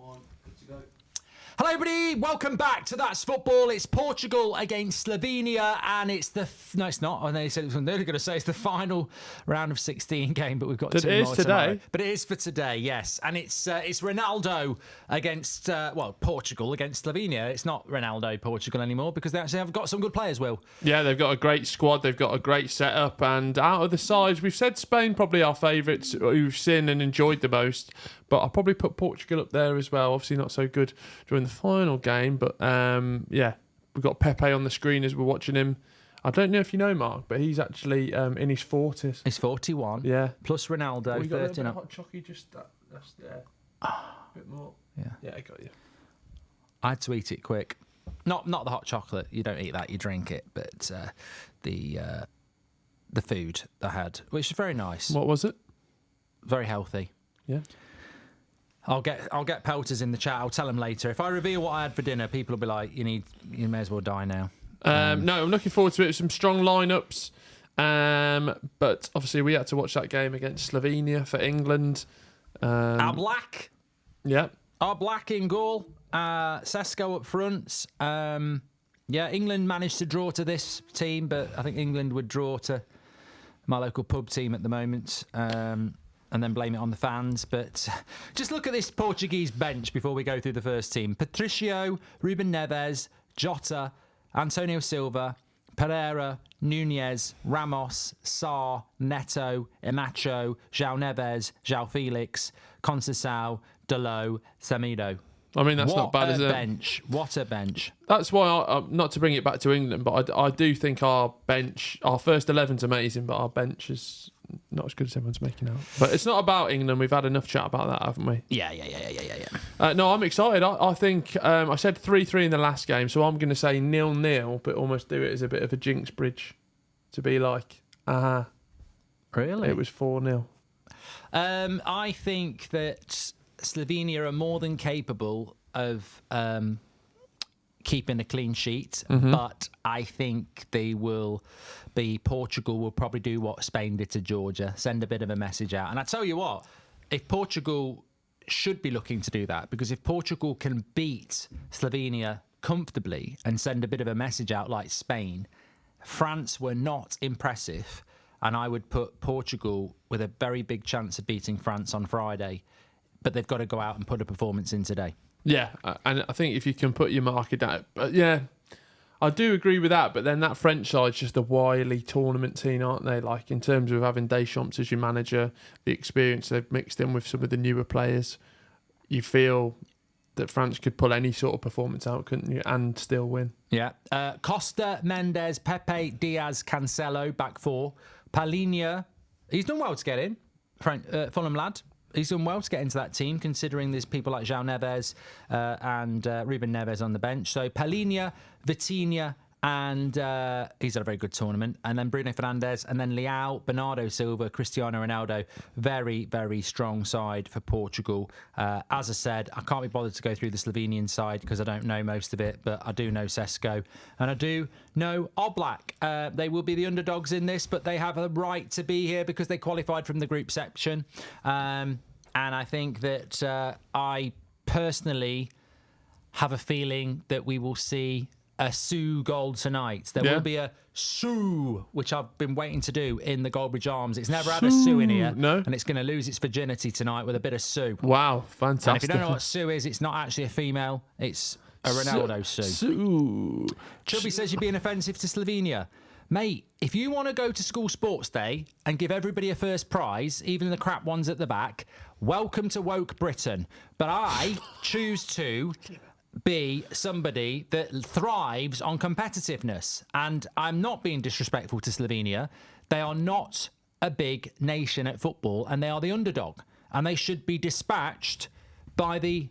One, good to go. Hello everybody, welcome back to That's Football. It's Portugal against Slovenia and it's no it's not. I know you said it was going to say it's the final round of 16 game, but we've got two more tomorrow. But it is for today, yes. And it's Ronaldo against Portugal against Slovenia. It's not Ronaldo Portugal anymore because they actually have got some good players, Will. Yeah, they've got a great squad, they've got a great setup, and out of the sides, we've said Spain probably our favourites who we've seen and enjoyed the most, but I'll probably put Portugal up there as well. Obviously not so good during the final game, but yeah, we've got Pepe on the screen as we're watching him. I don't know if you know Mark, but he's actually in his 40s. He's 41. Yeah. Plus Ronaldo, 39. Got a 13 bit up. hot chocky, just that's there. A bit more. Yeah, I got you. I had to eat it quick. Not the hot chocolate. You don't eat that. You drink it. But the food I had, which is very nice. What was it? Very healthy. Yeah. I'll get pelters in the chat. I'll tell them later. If I reveal what I had for dinner, people will be like, "You may as well die now." No, I'm looking forward to it. Some strong lineups. But obviously we had to watch that game against Slovenia for England. Our black. Yeah. Our black in goal. Sesko up front. Yeah, England managed to draw to this team, but I think England would draw to my local pub team at the moment. And then blame it on the fans. But just look at this Portuguese bench before we go through the first team. Patricio, Ruben Neves, Jota, Antonio Silva, Pereira, Nunez, Ramos, Sarr, Neto, Imacho, João Neves, João Felix, Conceição, Dalot, Semedo. I mean, that's not bad, is it? What a bench. That's why, not to bring it back to England, but I do think our bench, our first 11's amazing, but our bench is not as good as everyone's making out. But it's not about England. We've had enough chat about that, haven't we? Yeah. No, I'm excited. I think I said 3-3 in the last game, so I'm going to say 0-0, but almost do it as a bit of a jinx bridge to be like, Really? It was 4-0. I think that Slovenia are more than capable of keeping a clean sheet, but I think Portugal will probably do what Spain did to Georgia, send a bit of a message out. And I tell you what, if Portugal should be looking to do that, because if Portugal can beat Slovenia comfortably and send a bit of a message out like Spain, France were not impressive, and I would put Portugal with a very big chance of beating France on Friday, but they've got to go out and put a performance in today. Yeah, and I think if you can put your market down, but yeah, I do agree with that. But then that French side's just a wily tournament team, aren't they? Like in terms of having Deschamps as your manager, the experience they've mixed in with some of the newer players, you feel that France could pull any sort of performance out, couldn't you, and still win? Yeah. Costa, Mendes, Pepe, Diaz, Cancelo, back four. Palhinha, he's done well to get in. Fulham lad. He's done well to get into that team, considering there's people like João Neves and Ruben Neves on the bench. So Palhinha, Vitinha, and he's had a very good tournament. And then Bruno Fernandes, and then Leao, Bernardo Silva, Cristiano Ronaldo. Very, very strong side for Portugal. As I said, I can't be bothered to go through the Slovenian side because I don't know most of it, but I do know Sesko. And I do know Oblak. They will be the underdogs in this, but they have a right to be here because they qualified from the group section. And I think that I personally have a feeling that we will see a Sue goal tonight. There will be a Sue, which I've been waiting to do in the Goldbridge Arms. It's never had a Sue in here, and it's going to lose its virginity tonight with a bit of Sue. Wow, fantastic. And if you don't know what Sue is, it's not actually a female, it's a Ronaldo Sue. Sue. Chubby says you're being offensive to Slovenia. Mate, if you want to go to school sports day and give everybody a first prize, even the crap ones at the back, welcome to woke Britain. But I choose to be somebody that thrives on competitiveness. And I'm not being disrespectful to Slovenia. They are not a big nation at football, and they are the underdog. And they should be dispatched by the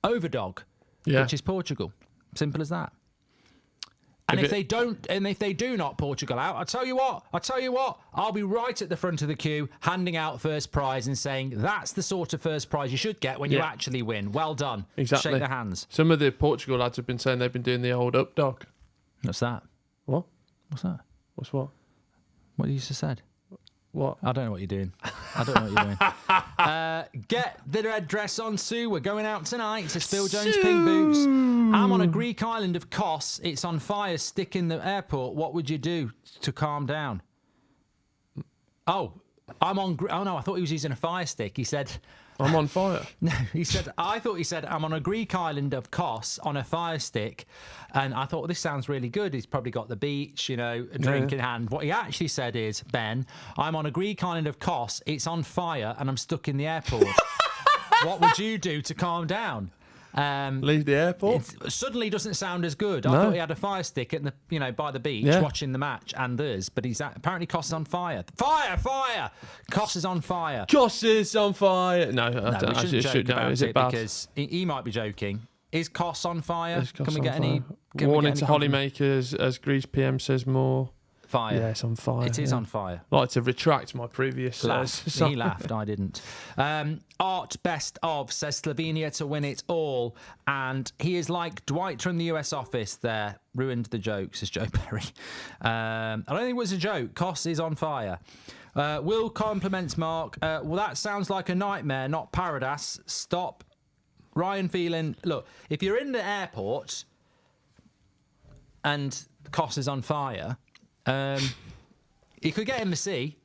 overdog, which is Portugal. Simple as that. And if they do knock Portugal out, I tell you what, I'll be right at the front of the queue, handing out first prize and saying that's the sort of first prize you should get when you actually win. Well done. Exactly. Shake the hands. Some of the Portugal lads have been saying they've been doing the old up dog. What's that? What? What's that? What's what? What you just said? What? I don't know what you're doing. I don't know what you're doing. Get the red dress on, Sue. We're going out tonight. Says Phil Jones, pink boots. I'm on a Greek island of Kos. It's on fire. Stick in the airport. What would you do to calm down? Oh, I'm on. Oh no, I thought he was using a fire stick. He said, I'm on fire. No, I thought he said, I'm on a Greek island of Kos on a fire stick. And I thought, well, this sounds really good. He's probably got the beach, you know, a drink in hand. What he actually said is, Ben, I'm on a Greek island of Kos. It's on fire and I'm stuck in the airport. What would you do to calm down? Leave the airport. It suddenly doesn't sound as good. I thought he had a fire stick at the, you know, by the beach watching the match and us, but he's apparently Kos is on fire. Fire! Kos is on fire. Kos is on fire. No, I shouldn't joke about Is it bad? because he might be joking. Is Kos on fire? Kos Can we on get fire? any? Warning to hollymakers, as Greece PM says more. Fire. Yeah, it's on fire. It is on fire. I'd like to retract my previous. He laughed. I didn't. Art best of says Slovenia to win it all, and he is like Dwight from the US office. There ruined the joke, says Joe Perry. I don't think it was a joke. Kos is on fire. Will compliments Mark. Well, that sounds like a nightmare, not paradise. Stop. Ryan Phelan. Look, if you're in the airport and Kos is on fire. You could get in the sea.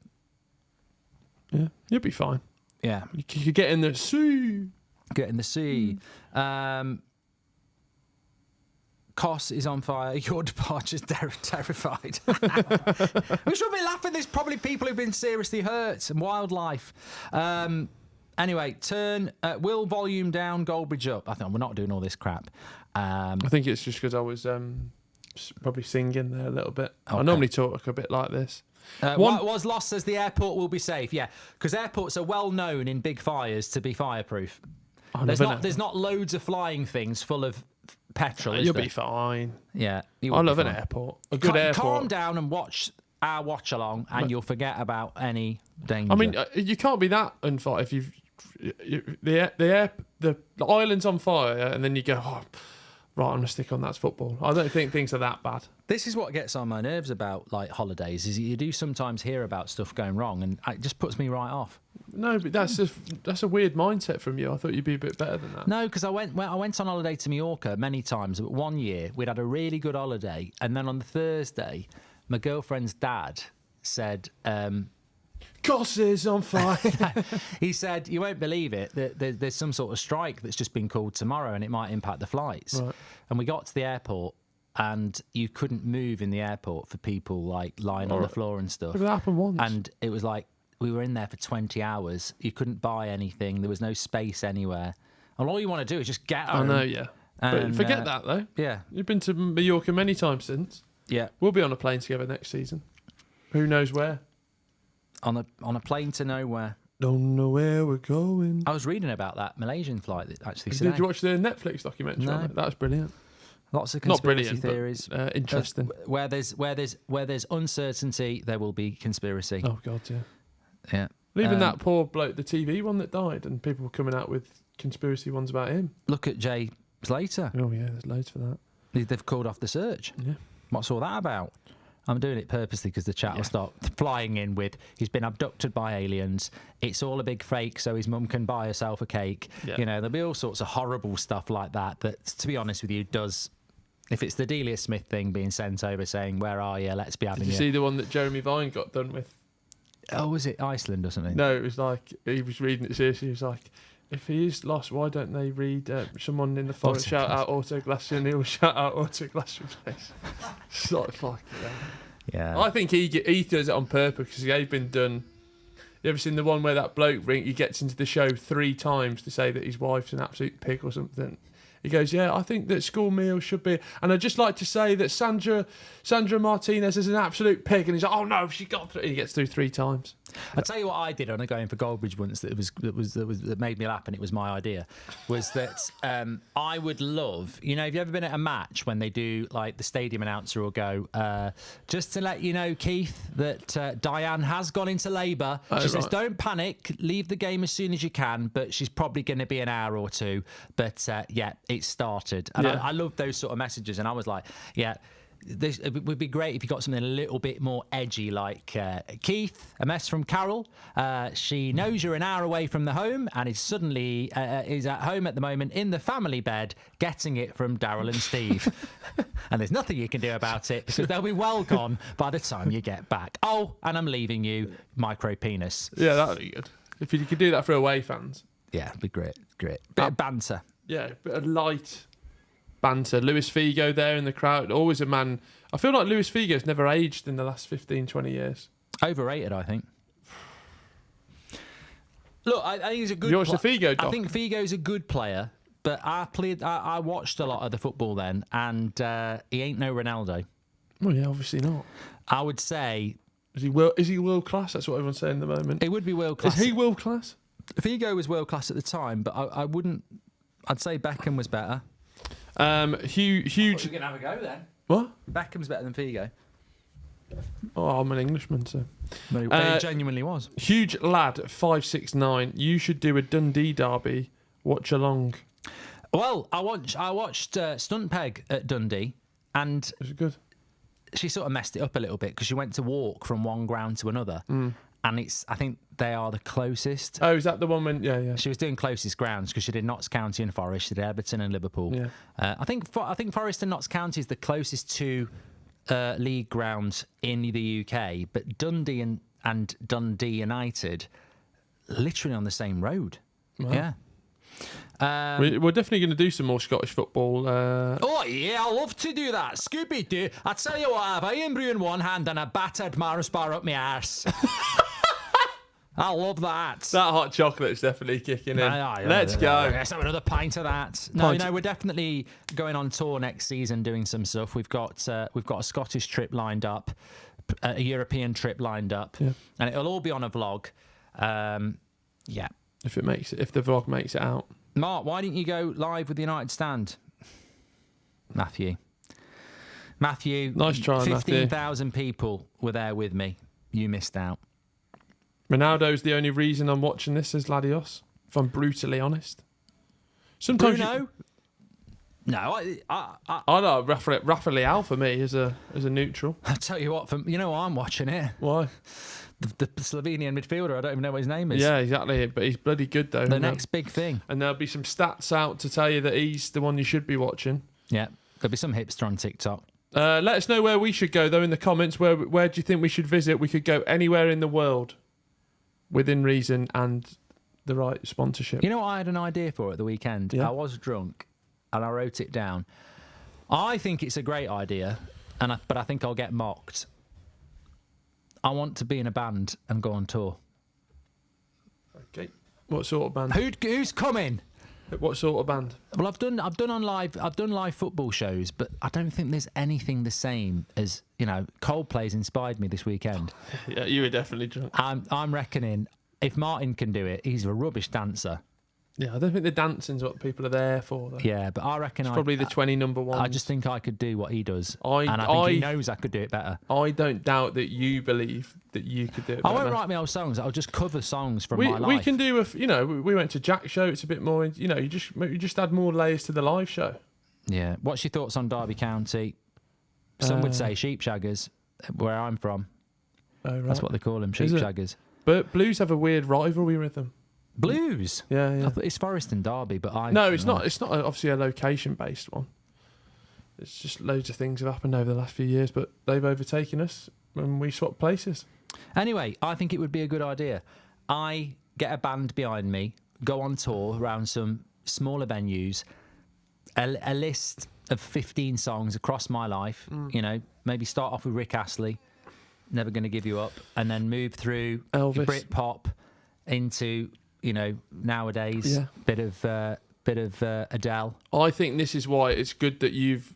Yeah, you'll be fine. Yeah. You could get in the sea. Get in the sea. Kos is on fire. Your departure's terrified. We should be laughing. There's probably people who've been seriously hurt and wildlife. Anyway, Will volume down, Goldbridge up. I think we're not doing all this crap. I think it's just because I was probably singing there a little bit. Okay. I normally talk a bit like this. What was lost says the airport will be safe. Yeah, because airports are well known in big fires to be fireproof. There's not loads of flying things full of petrol. You'll be fine. Yeah, I love an airport. A good airport. Calm down and watch our watch along, and you'll forget about any danger. I mean, you can't be that unfire if the island's on fire, and then you go, oh, right, I'm gonna stick on that's football. I don't think things are that bad. This is what gets on my nerves about like holidays. Is you do sometimes hear about stuff going wrong, and it just puts me right off. No, but that's a weird mindset from you. I thought you'd be a bit better than that. No, because I went on holiday to Mallorca many times. But one year we'd had a really good holiday, and then on the Thursday, my girlfriend's dad said. Kos is on fire. He said, you won't believe it, that there's some sort of strike that's just been called tomorrow and it might impact the flights. Right. And we got to the airport and you couldn't move in the airport for people like lying on the floor and stuff. It happened once. And it was like, we were in there for 20 hours. You couldn't buy anything. There was no space anywhere. And all you want to do is just get home. I know, yeah. And, but forget that, though. Yeah. You've been to Mallorca many times since. Yeah. We'll be on a plane together next season. Who knows where? On a plane to nowhere. Don't know where we're going. I was reading about that Malaysian flight that actually. Did you watch the Netflix documentary on it? That was brilliant. Lots of conspiracy theories. But, interesting. Where there's uncertainty, there will be conspiracy. Oh God, yeah. Yeah. Even that poor bloke, the TV one that died, and people were coming out with conspiracy ones about him. Look at Jay Slater. Oh yeah, there's loads for that. They've called off the search. Yeah. What's all that about? I'm doing it purposely because the chat will start flying in with, he's been abducted by aliens, it's all a big fake so his mum can buy herself a cake. Yeah. You know, there'll be all sorts of horrible stuff like that, to be honest with you, does... If it's the Delia Smith thing being sent over saying, where are you, let's be having you. Did you see the one that Jeremy Vine got done with? Oh, was it Iceland or something? No, it was like, he was reading it seriously, he was like... If he is lost, why don't they read someone in the forest shout out Autoglacier and he'll shout out Autoglacier place? It's like, fuck yeah. I think he does it on purpose because they've been done. You ever seen the one where that bloke he gets into the show 3 times to say that his wife's an absolute pig or something? He goes, yeah, I think that school meals should be... And I'd just like to say that Sandra Martinez is an absolute pig. And he's like, oh, no, she got through. He gets through 3 times. I'll tell you what I did on a going for Goldbridge once that made me laugh, and it was my idea, was that I would love... You know, have you ever been at a match when they do, like, the stadium announcer will go, just to let you know, Keith, that Diane has gone into labour. She says, don't panic, leave the game as soon as you can, but she's probably going to be an hour or 2. But, yeah, it started. And I love those sort of messages. And I was like, yeah, it would be great if you got something a little bit more edgy, like Keith, a mess from Carol. She knows you're an hour away from the home and is suddenly is at home at the moment in the family bed, getting it from Daryl and Steve. And there's nothing you can do about it because they'll be well gone by the time you get back. Oh, and I'm leaving you, micro penis. Yeah, that'd be good. If you could do that for away fans. Yeah, it'd be great. Bit of banter. Yeah, a bit of light banter. Luis Figo there in the crowd. Always a man. I feel like Luis Figo's never aged in the last 15, 20 years. Overrated, I think. Look, I think he's a good You watched the Figo doc? I think Figo's a good player, but I watched a lot of the football then, and he ain't no Ronaldo. Well, yeah, obviously not. I would say... Is he world class? That's what everyone's saying at the moment. It would be world class. Is he world class? Figo was world class at the time, but I wouldn't... I'd say Beckham was better. Huge. You're going to have a go then. What? Beckham's better than Figo. Oh, I'm an Englishman, so. But he genuinely was. Huge lad, 5'6", You should do a Dundee derby. Watchalong. Well, I watched Stunt Peg at Dundee, and Is it good? she sort of messed it up a little bit because she went to walk from one ground to another, and I think they are the closest. Oh, is that the one when? Yeah. She was doing closest grounds because she did Notts County and Forest, she did Everton and Liverpool. Yeah. I think Forest and Notts County is the closest to league grounds in the UK, but Dundee and Dundee United, literally on the same road. Wow. Yeah. We're definitely going to do some more Scottish football. Oh, yeah, I love to do that. Scooby-Doo. I tell you what, I have iron brew in one hand and a battered Mars bar up my arse. I love that. That hot chocolate's definitely kicking in. Let's go. Let's have another pint of that. No, we're definitely going on tour next season doing some stuff. We've got a Scottish trip lined up, a European trip lined up, and it'll all be on a vlog. Yeah. If the vlog makes it out. Mark, why didn't you go live with the United Stand? Matthew. Nice try, 15,000 people were there with me. You missed out. Ronaldo's the only reason I'm watching this, as Ladios, if I'm brutally honest. Sometimes Bruno? No, I know Rafael for me as a neutral. I'll tell you what, you know why I'm watching it? Why? The Slovenian midfielder, I don't even know what his name is. Yeah, exactly. But he's bloody good, though. The next big thing. And there'll be some stats out to tell you that he's the one you should be watching. Yeah, there'll be some hipster on TikTok. Let us know where we should go, though, in the comments. Where do you think we should visit? We could go anywhere in the world, within reason and the right sponsorship. You know what I had an idea for at the weekend? Yeah. I was drunk, and I wrote it down. I think it's a great idea, but I think I'll get mocked. I want to be in a band and go on tour. Okay. What sort of band? Who's coming? What sort of band? Well, I've done live football shows, but I don't think there's anything the same as, Coldplay's inspired me this weekend. Yeah, you were definitely drunk. I'm reckoning if Martin can do it, he's a rubbish dancer. Yeah, I don't think the dancing's what people are there for, though. Yeah, but I reckon it's probably the 20 number one. I just think I could do what he does. I think he knows I could do it better. I don't doubt that you believe that you could do it better. I won't write my old songs. I'll just cover songs from my life. We can do we went to Jack's show. It's a bit more, you just add more layers to the live show. Yeah. What's your thoughts on Derby County? Some would say sheepshaggers, where I'm from. Oh, right. That's what they call them, sheepshaggers. But Blues have a weird rivalry with them. Blues? Yeah. I thought it's Forest and Derby, but No, it's not. It's not obviously a location-based one. It's just loads of things have happened over the last few years, but they've overtaken us when we swap places. Anyway, I think it would be a good idea. I get a band behind me, go on tour around some smaller venues, a list of 15 songs across my life, maybe start off with Rick Astley, Never Gonna Give You Up, and then move through Elvis. Britpop into... nowadays, bit of Adele. I think this is why it's good that you've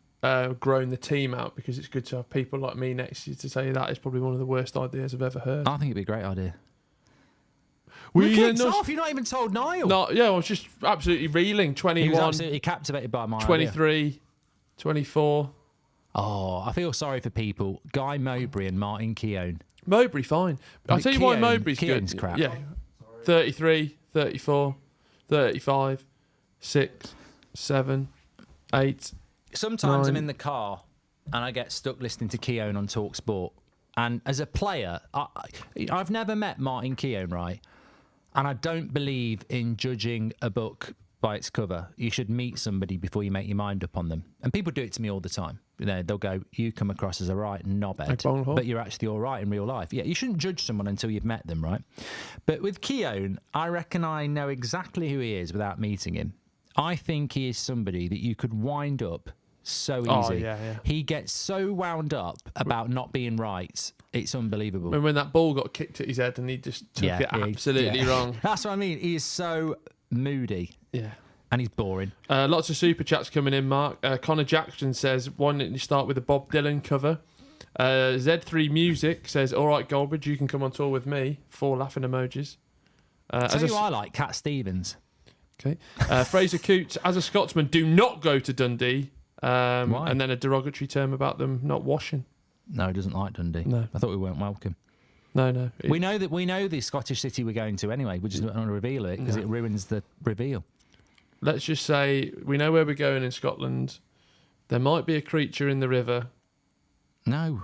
grown the team out, because it's good to have people like me next to you to say that is probably one of the worst ideas I've ever heard. I think it'd be a great idea. We kicked off. You're not even told Niall. No, yeah, I was just absolutely reeling. 21. He was absolutely captivated by my 23, idea. 24. Oh, I feel sorry for people. Guy Mowbray and Martin Keown. Mowbray, fine. I'll tell you why Mowbray's Keown's good. Crap. Yeah. 33, 34, 35, 6, 7, 8. Sometimes 9. I'm in the car and I get stuck listening to Keown on Talk Sport. And as a player, I've never met Martin Keown, right? And I don't believe in judging a book by its cover. You should meet somebody before you make your mind up on them. And people do it to me all the time. You know, they'll go, you come across as a right knobhead, but you're actually all right in real life. Yeah, you shouldn't judge someone until you've met them, right? But with Keown, I reckon I know exactly who he is without meeting him. I think he is somebody that you could wind up so easy. Oh, yeah. He gets so wound up about not being right. It's unbelievable. And when that ball got kicked at his head and he just took it absolutely wrong. That's what I mean. He is so moody. Yeah. And he's boring. Lots of super chats coming in, Mark. Connor Jackson says, why didn't you start with a Bob Dylan cover? Z3 Music says, all right, Goldbridge, you can come on tour with me. 4 laughing emojis. Tell you I like Cat Stevens. Okay. Fraser Coots, as a Scotsman, do not go to Dundee. Why? And then a derogatory term about them not washing. No, he doesn't like Dundee. No. I thought we weren't welcome. No. We know the Scottish city we're going to anyway. We just don't want to reveal it because it ruins the reveal. Let's just say we know where we're going in Scotland. There might be a creature in the river. No.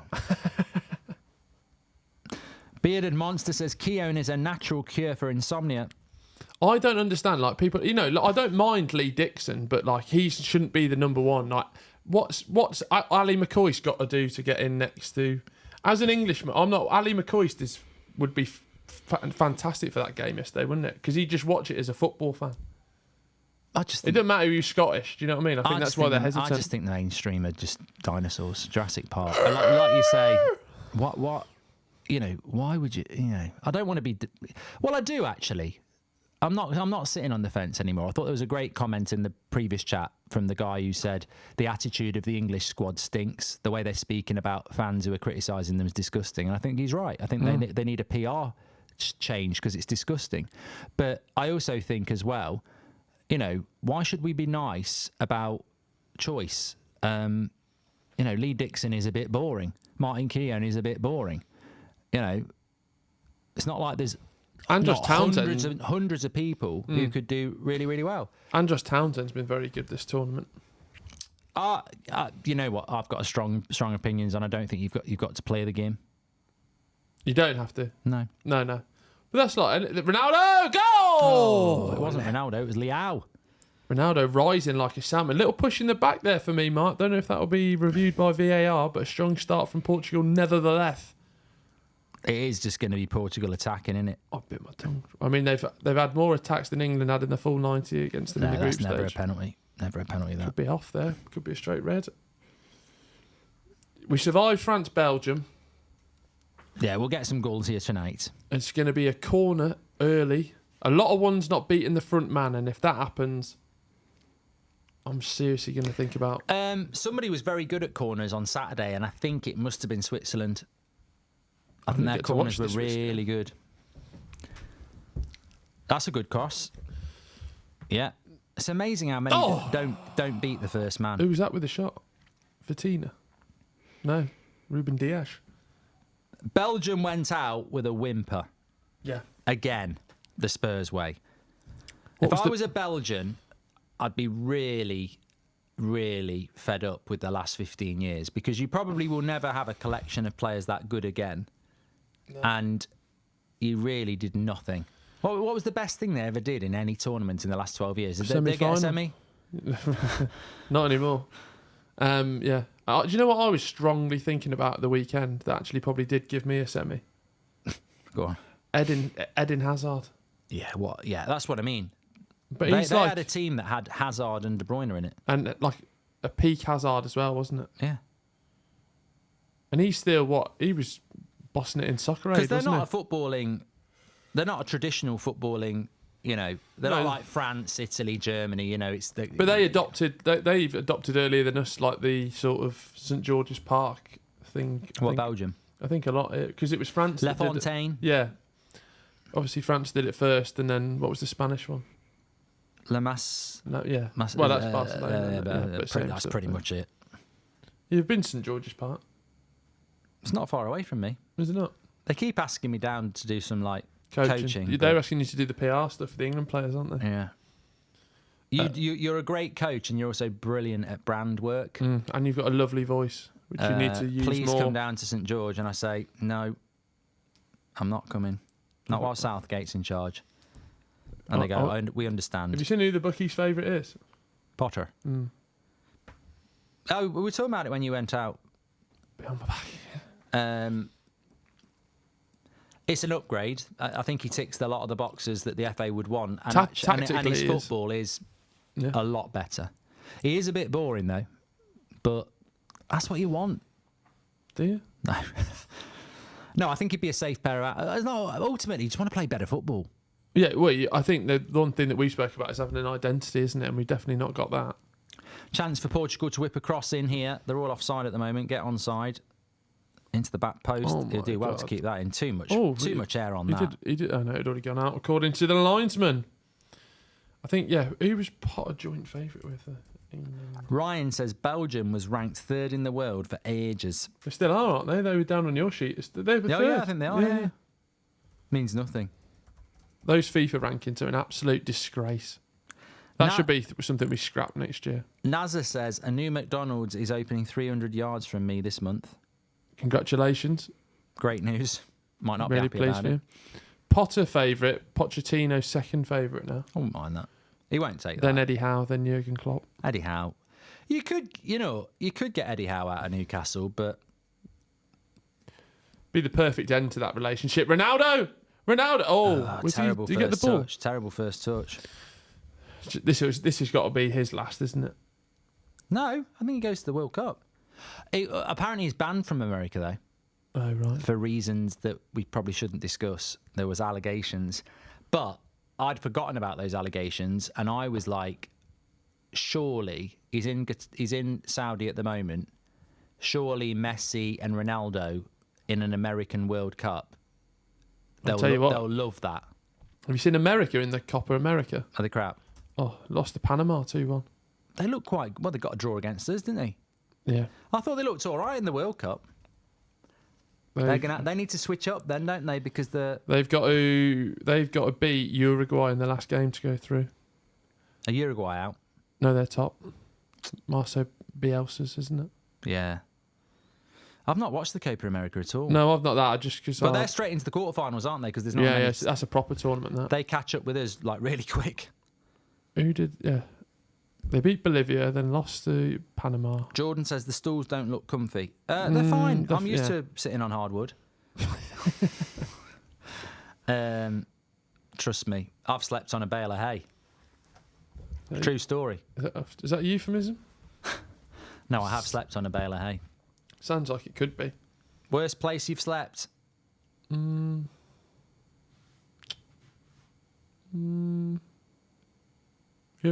Bearded Monster says Keown is a natural cure for insomnia. I don't understand, like, people, you know, like, I don't mind Lee Dixon, but like he shouldn't be the number one. Like, what's Ali McCoist got to do to get in next to? As an Englishman, I'm not. Ali McCoist would be fantastic for that game yesterday, wouldn't it? Because he'd just watch it as a football fan. It doesn't matter if you're Scottish. Do you know what I mean? I think that's why they're hesitant. I just think the mainstream are just dinosaurs. Jurassic Park. like you say, what? You know, why would you? You know, I don't want to be. Well, I do actually. I'm not sitting on the fence anymore. I thought there was a great comment in the previous chat from the guy who said the attitude of the English squad stinks. The way they're speaking about fans who are criticising them is disgusting. And I think he's right. I think they need a PR change because it's disgusting. But I also think as well, you know, why should we be nice about choice? You know, Lee Dixon is a bit boring. Martin Keown is a bit boring. You know, it's not like there's Andros Townsend, hundreds of people who could do really, really well. Andros Townsend's been very good this tournament. You know what? I've got a strong opinions, and I don't think you've got to play the game. You don't have to. No. But that's like Ronaldo goal. Oh, it wasn't Ronaldo. It was Leao. Ronaldo rising like a salmon. Little push in the back there for me, Mark. Don't know if that will be reviewed by VAR, but a strong start from Portugal nevertheless. It is just going to be Portugal attacking, isn't it? I bit my tongue. I mean, they've had more attacks than England had in the full 90 against them in the group stage. Never a penalty. Never a penalty. That could be off there. Could be a straight red. We survived France-Belgium. Yeah, we'll get some goals here tonight. It's going to be a corner early. A lot of ones not beating the front man, and if that happens, I'm seriously going to think about. Somebody was very good at corners on Saturday, and I think it must have been Switzerland. I think their corners were really good. That's a good cross. Yeah. It's amazing how many don't beat the first man. Who was that with the shot? Vitina? No. Ruben Dias. Belgium went out with a whimper. Yeah. Again, the Spurs way. If I was a Belgian, I'd be really, really fed up with the last 15 years because you probably will never have a collection of players that good again. No. And you really did nothing. What was the best thing they ever did in any tournament in the last 12 years? Did they get a semi? Not anymore. Yeah. Do you know what I was strongly thinking about at the weekend that actually probably did give me a semi? Go on. Eden Hazard. Yeah, that's what I mean. But they had a team that had Hazard and De Bruyne in it. And like a peak Hazard as well, wasn't it? Yeah. And he's still he was bossing it in soccer aid, because they're not a traditional footballing, you know, they're not like France, Italy, Germany, you know, it's but they've adopted earlier than us, like the sort of St George's Park thing. Belgium? I think a lot, because it was France. Le Fontaine. Yeah. Obviously France did it first, and then what was the Spanish one? La Mas. No, yeah. That's Barcelona. That's pretty much it. You've been to St George's Park? It's not far away from me. Is it not? They keep asking me down to do some like coaching. They're asking you to do the PR stuff for the England players, aren't they? Yeah. You're a great coach, and you're also brilliant at brand work. And you've got a lovely voice. which you need to use please more. come down to St George, and I say no, I'm not coming. Not while Southgate's in charge. And they go, we understand. Have you seen who the bookies' favourite is? Potter. Oh, we were talking about it when you went out. Behind my back. It's an upgrade. I think he ticks a lot of the boxes that the FA would want. And, Tactically, and his football is a lot better. He is a bit boring, though. But that's what you want. Do you? No. No, I think he'd be a safe pair of... No, ultimately, you just want to play better football. Yeah, well, I think the one thing that we spoke about is having an identity, isn't it? And we've definitely not got that. Chance for Portugal to whip a cross in here. They're all offside at the moment. Get onside. Into the back post. Oh He'll do well to keep that in. Too much air on that. He did. Oh, no, it had already gone out, according to the linesman. I think, who was Potter joint favourite with? Ryan says Belgium was ranked third in the world for ages. They still are, aren't they? They were down on your sheet. They were third. Yeah, I think they are. Yeah. Means nothing. Those FIFA rankings are an absolute disgrace. That should be something we scrap next year. Nazza says a new McDonald's is opening 300 yards from me this month. Congratulations. Great news. Might not really be happy pleased about it. Potter favourite, Pochettino's second favourite now. I wouldn't mind that. He won't take that. Then Eddie Howe, then Jurgen Klopp. Eddie Howe. You could get Eddie Howe out of Newcastle, but be the perfect end to that relationship. Ronaldo. Terrible did he get the ball? Touch. Terrible first touch. This has got to be his last, isn't it? No, I think he goes to the World Cup. Apparently, he's banned from America though. Oh right. For reasons that we probably shouldn't discuss. There was allegations, but I'd forgotten about those allegations, and I was like, surely he's in Saudi at the moment. Surely Messi and Ronaldo in an American World Cup. They'll love that. Have you seen America in the Copa America? Are they crap? Oh, lost to Panama 2-1. They look quite well. They got a draw against us, didn't they? Yeah. I thought they looked all right in the World Cup. They need to switch up then, don't they? Because they've got to beat Uruguay in the last game to go through. Are Uruguay out? No, they're top. Marcelo Bielsa's, isn't it? Yeah. I've not watched the Copa America at all. No, I've not that. But they're straight into the quarterfinals, aren't they? Because there's not. Yeah, that's a proper tournament. That they catch up with us like really quick. Who did? Yeah, they beat Bolivia, then lost to Panama. Jordan says the stools don't look comfy. They're fine. I'm used to sitting on hardwood. Trust me, I've slept on a bale of hay. True story. Is that a euphemism? No, I have slept on a bale of hay. Sounds like it could be. Worst place you've slept? Yeah,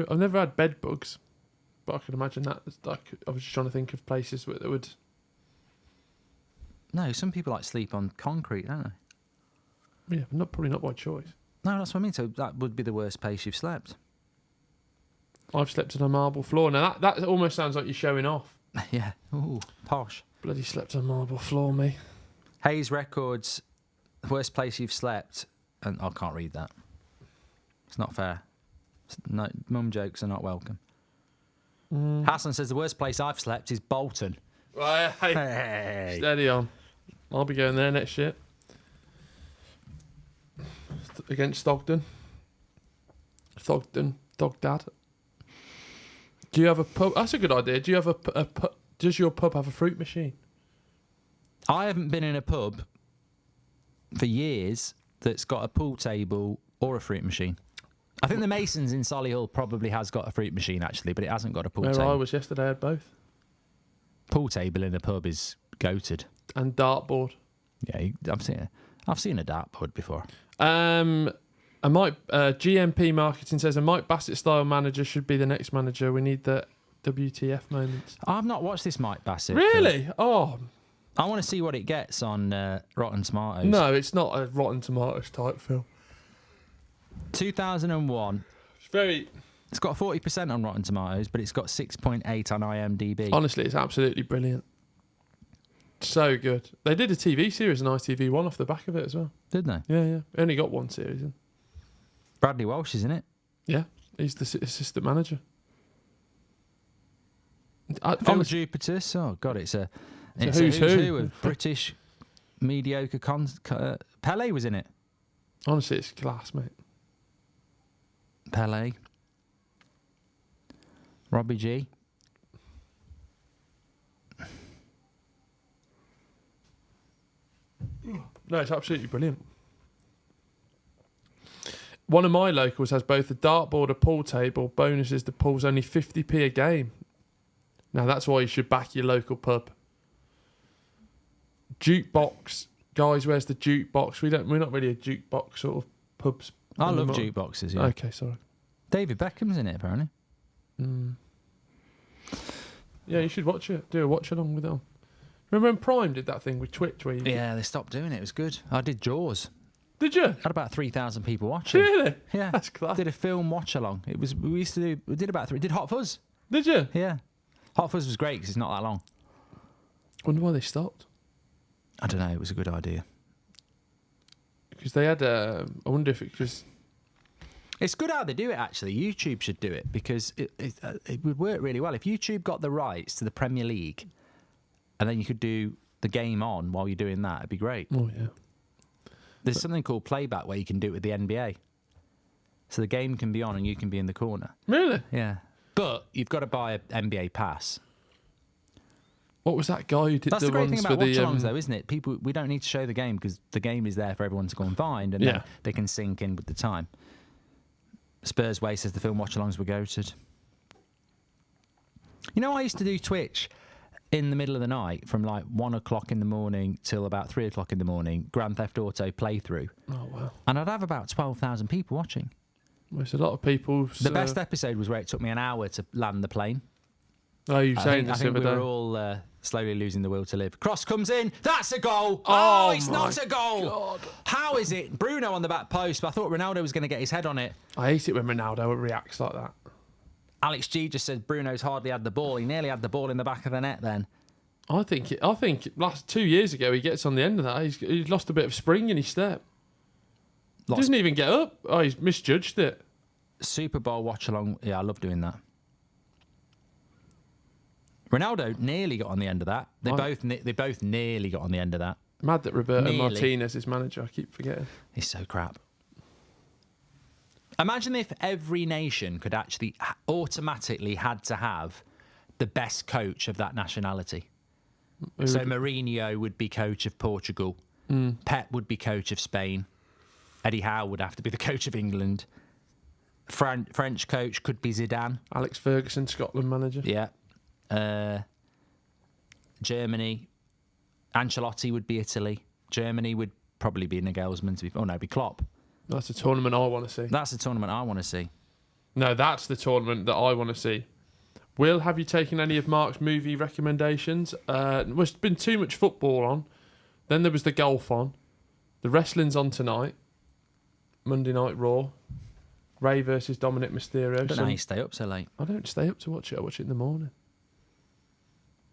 I've never had bed bugs, but I could imagine that. I was just trying to think of places where they would. No, some people like sleep on concrete, don't they? Yeah, probably not by choice. No, that's what I mean. So that would be the worst place you've slept. I've slept on a marble floor. Now that almost sounds like you're showing off. Yeah. Ooh, posh. Bloody slept on a marble floor, me. Hayes Records, worst place you've slept, and I can't read that. It's not fair. No, mum jokes are not welcome. Hassan says the worst place I've slept is Bolton. Right, hey. Steady on. I'll be going there next year. Against Stogdon. Dogdad. Do you have a pub? That's a good idea. Do you have a pub? Does your pub have a fruit machine? I haven't been in a pub for years that's got a pool table or a fruit machine. I think the Masons in Solihull probably has got a fruit machine, actually, but it hasn't got a pool table. Where I was yesterday, I had both. Pool table in a pub is goated. And dartboard. Yeah, I've seen a dartboard before. GMP Marketing says a Mike Bassett-style manager should be the next manager. We need the WTF moments. I've not watched this Mike Bassett. Really? Oh. I want to see what it gets on Rotten Tomatoes. No, it's not a Rotten Tomatoes type film. 2001. It's got 40% on Rotten Tomatoes, but it's got 6.8 on IMDb. Honestly, it's absolutely brilliant. So good. They did a TV series on ITV1 off the back of it as well. Did they? Yeah. Only got one series in. Bradley Walsh, isn't it? Yeah, he's the assistant manager. On Jupiter. Oh, God, it's a It's who's a who? of British mediocre Pele was in it. Honestly, it's class, mate. Pele. Robbie G. No, it's absolutely brilliant. One of my locals has both a dartboard, a pool table. Bonus is the pool's only 50p a game. Now, that's why you should back your local pub. Jukebox. Guys, where's the jukebox? We're not really a jukebox sort of pubs. I love jukeboxes, yeah. Okay, sorry. David Beckham's in it, apparently. Yeah, you should watch it. Do a watch along with it on. Remember when Prime did that thing with Twitch where you... Yeah, they stopped doing it. It was good. I did Jaws. Did you? Had about 3,000 people watching. Really? Yeah. That's class. Did a film watch along. We did about 3. Did Hot Fuzz. Did you? Yeah. Hot Fuzz was great because it's not that long. Wonder why they stopped. I don't know. It was a good idea. Because they had... I wonder if it was... It's good how they do it, actually. YouTube should do it because it would work really well. If YouTube got the rights to the Premier League and then you could do the game on while you're doing that, it'd be great. Oh, yeah. There's something called playback where you can do it with the NBA. So the game can be on and you can be in the corner. Really? Yeah. But you've got to buy an NBA pass. What was that guy who did That's the the great ones thing about for the... watch-alongs, though, isn't it? We don't need to show the game because the game is there for everyone to go and find, and then they can sync in with the time. Spurs Way says the film watch-alongs were goated. You know, I used to do Twitch in the middle of the night from like 1 o'clock in the morning till about 3 o'clock in the morning, Grand Theft Auto playthrough. Oh, wow. And I'd have about 12,000 people watching. Well, it's a lot of people... The best episode was where it took me an hour to land the plane. Oh, you were saying this the other I think we day. were all slowly losing the will to live. Cross comes in. That's a goal. Oh, It's not a goal. God. How is it? Bruno on the back post, but I thought Ronaldo was going to get his head on it. I hate it when Ronaldo reacts like that. Alex G just said Bruno's hardly had the ball. He nearly had the ball in the back of the net then. I think last 2 years ago he gets on the end of that. He's lost a bit of spring in his step. Doesn't even get up. Oh, he's misjudged it. Super Bowl watch along. Yeah, I love doing that. Ronaldo nearly got on the end of that. They both nearly got on the end of that. Mad that Roberto Nearly. Martinez is manager. I keep forgetting. He's so crap. Imagine if every nation could actually automatically had to have the best coach of that nationality. So Mourinho would be coach of Portugal. Pep would be coach of Spain. Eddie Howe would have to be the coach of England. French coach could be Zidane. Alex Ferguson, Scotland manager. Yeah. Germany. Ancelotti would be Italy. Germany would probably be Nagelsmann. It'd be Klopp. That's a tournament I want to see. That's the tournament I want to see. No, that's the tournament that I want to see. Will, have you taken any of Mark's movie recommendations? There's been too much football on. Then there was the golf on. The wrestling's on tonight. Monday Night Raw. Ray versus Dominic Mysterio. I don't know how you stay up so late. I don't stay up to watch it. I watch it in the morning.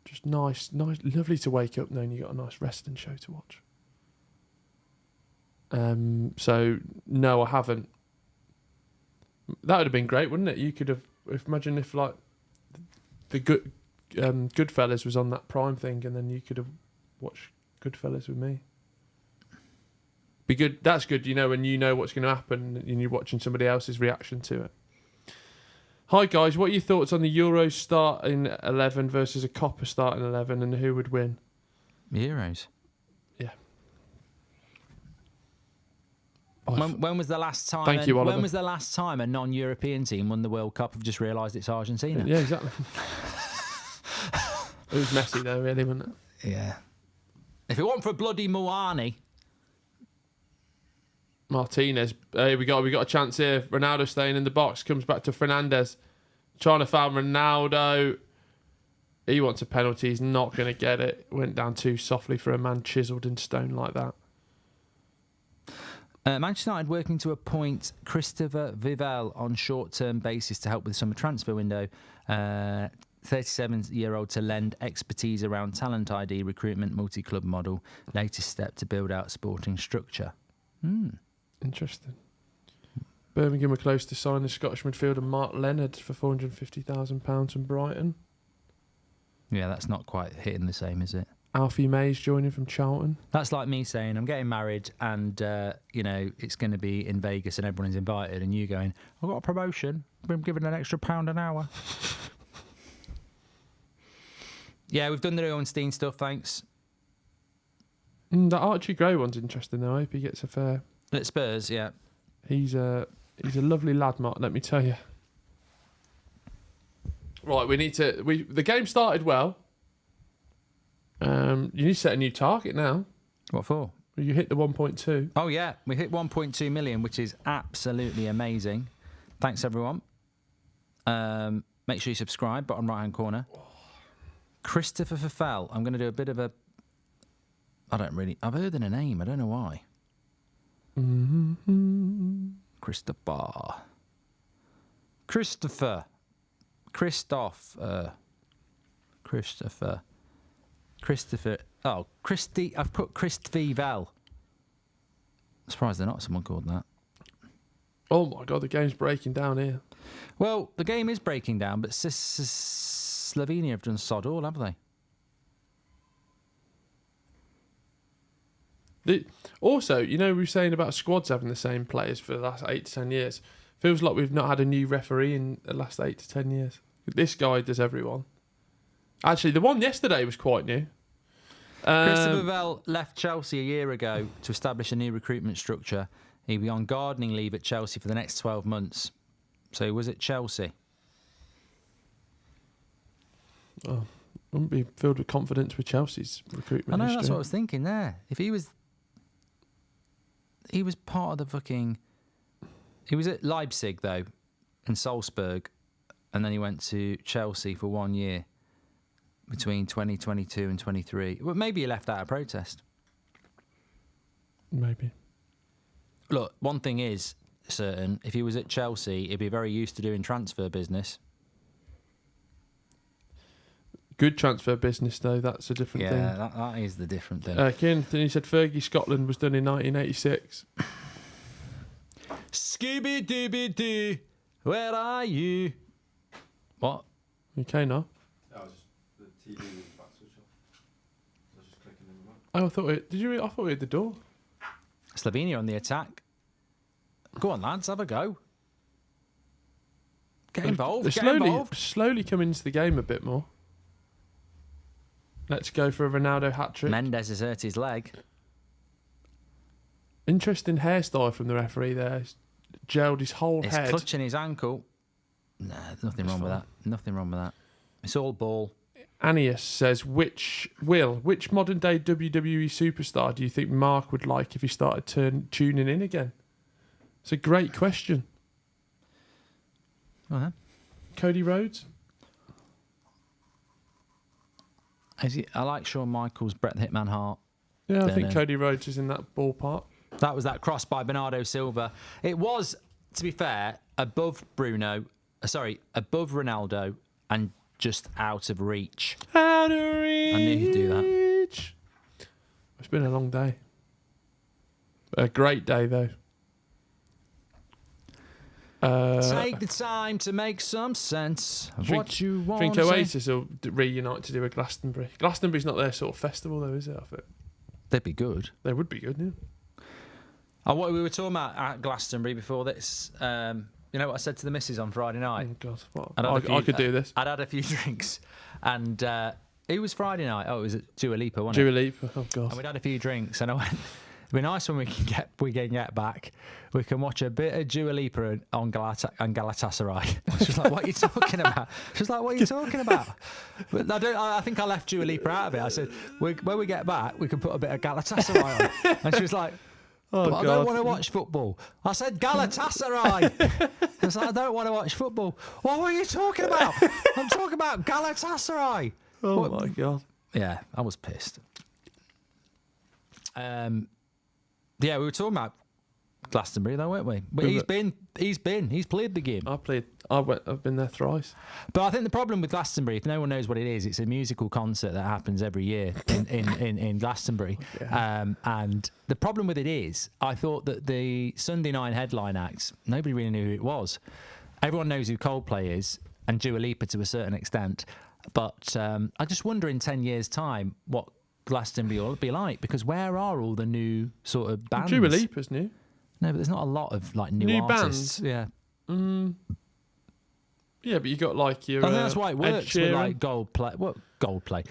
Just nice, lovely to wake up knowing you got a nice wrestling show to watch. So no, I haven't. That would have been great, wouldn't it? You could have. Imagine if like the Goodfellas was on that Prime thing, and then you could have watched Goodfellas with me. Be good. That's good. You know, when you know what's going to happen, and you're watching somebody else's reaction to it. Hi guys, what are your thoughts on the Euros start in 11 versus a Copper start in 11, and who would win? Euros. Yeah. When was the last time? Thank you, Oliver. When was the last time a non-European team won the World Cup? I've just realised it's Argentina. Yeah, exactly. It was messy though, really, wasn't it? Yeah. If it weren't for bloody Moani. Martinez. Hey, we got a chance here. Ronaldo staying in the box. Comes back to Fernandez. Trying to foul Ronaldo. He wants a penalty. He's not going to get it. Went down too softly for a man chiselled in stone like that. Manchester United working to appoint Christopher Vivell on short-term basis to help with the summer transfer window. 37-year-old to lend expertise around talent ID, recruitment, multi-club model. Latest step to build out sporting structure. Interesting. Birmingham are close to signing Scottish midfielder Mark Leonard for £450,000 from Brighton. Yeah, that's not quite hitting the same, is it? Alfie May's joining from Charlton. That's like me saying I'm getting married and, it's going to be in Vegas and everyone's invited, and you going, I've got a promotion, been given an extra £1 an hour. Yeah, we've done the Owenstein stuff, thanks. The Archie Gray one's interesting though. I hope he gets a fair... At Spurs, yeah. He's a lovely lad, Mark, let me tell you. Right, the game started well. You need to set a new target now. What for? You hit the 1.2. Oh, yeah. We hit 1.2 million, which is absolutely amazing. Thanks, everyone. Make sure you subscribe, bottom right-hand corner. Christopher Fafel. I'm going to do a bit of a... I've heard the name. I don't know why. Mm-hmm. Christopher. Oh, Christy. I've put Christvivel. Surprised they're not someone called that. Oh my God, the game's breaking down here. Well, the game is breaking down, but Slovenia have done sod all, haven't they? Also, we were saying about squads having the same players for the last 8 to 10 years. Feels like we've not had a new referee in the last 8 to 10 years. This guy does everyone. Actually, the one yesterday was quite new. Christopher Bell left Chelsea a year ago to establish a new recruitment structure. He'll be on gardening leave at Chelsea for the next 12 months. So he was at Chelsea. Oh, wouldn't be filled with confidence with Chelsea's recruitment. I know, history. that's what I was thinking there. If he was part of the fucking... He was at Leipzig, though, and Salzburg, and then he went to Chelsea for 1 year between 2022 and 23. Well, maybe he left out of protest. Maybe. Look, one thing is certain. If he was at Chelsea, he'd be very used to doing transfer business. Good transfer business, though. That's a different thing. Yeah, that is the different thing. Kieran, said Fergie Scotland was done in 1986. Scooby-Dooby-Doo, where are you? What? Okay, now. That was just the TV was back switch off. I was just clicking in the remote. Oh, I thought we had the door. Slovenia on the attack. Go on, lads, have a go. Get involved. They're slowly coming into the game a bit more. Let's go for a Ronaldo hat-trick. Mendes has hurt his leg. Interesting hairstyle from the referee there. He's gelled his whole He's head. clutching his ankle. Nah, there's nothing wrong with that. Nothing wrong with that. It's all ball. Anius says, which modern day WWE superstar do you think Mark would like if he started tuning in again? It's a great question. Uh-huh. Cody Rhodes? I like Shawn Michaels, Bret the Hitman Hart. Yeah, I think Cody Rhodes is in that ballpark. That was that cross by Bernardo Silva. It was, to be fair, above Ronaldo and just out of reach. Out of reach. I knew he'd do that. It's been a long day. A great day, though. Take the time to make some sense of what you want. I think Oasis will reunite to do a Glastonbury. Glastonbury's not their sort of festival, though, is it? I think they'd be good. They would be good, yeah. What we were talking about at Glastonbury before this, you know what I said to the missus on Friday night? Oh, God. What? I could do this. I'd had a few drinks, and it was Friday night. Oh, it was at Dua Lipa, wasn't Dua it? Lipa, oh, God. And we'd had a few drinks, and I went, it'd be nice when we can get back. We can watch a bit of Dua Lipa on Galatasaray. She was like, "What are you talking about?" She was like, "What are you talking about?" But I think I left Dua Lipa out of it. I said, "When we get back, we can put a bit of Galatasaray on." And she was like, "But I don't want to watch football." I said, "Galatasaray." I was like, "I don't want to watch football." What were you talking about? I'm talking about Galatasaray. Oh, my God. Yeah, I was pissed. Yeah, we were talking about Glastonbury, though, weren't we? But he's played the game. I've been there thrice. But I think the problem with Glastonbury, if no one knows what it is, it's a musical concert that happens every year in Glastonbury. Yeah. And the problem with it is, I thought that the Sunday night headline acts, nobody really knew who it was. Everyone knows who Coldplay is, and Dua Lipa to a certain extent. But I just wonder in 10 years' time what Glastonbury will be like, because where are all the new sort of bands? Dua Lipa's new. No, but there's not a lot of like new bands. artists. Yeah. Yeah, but you got like your. I think that's why it works with like Coldplay.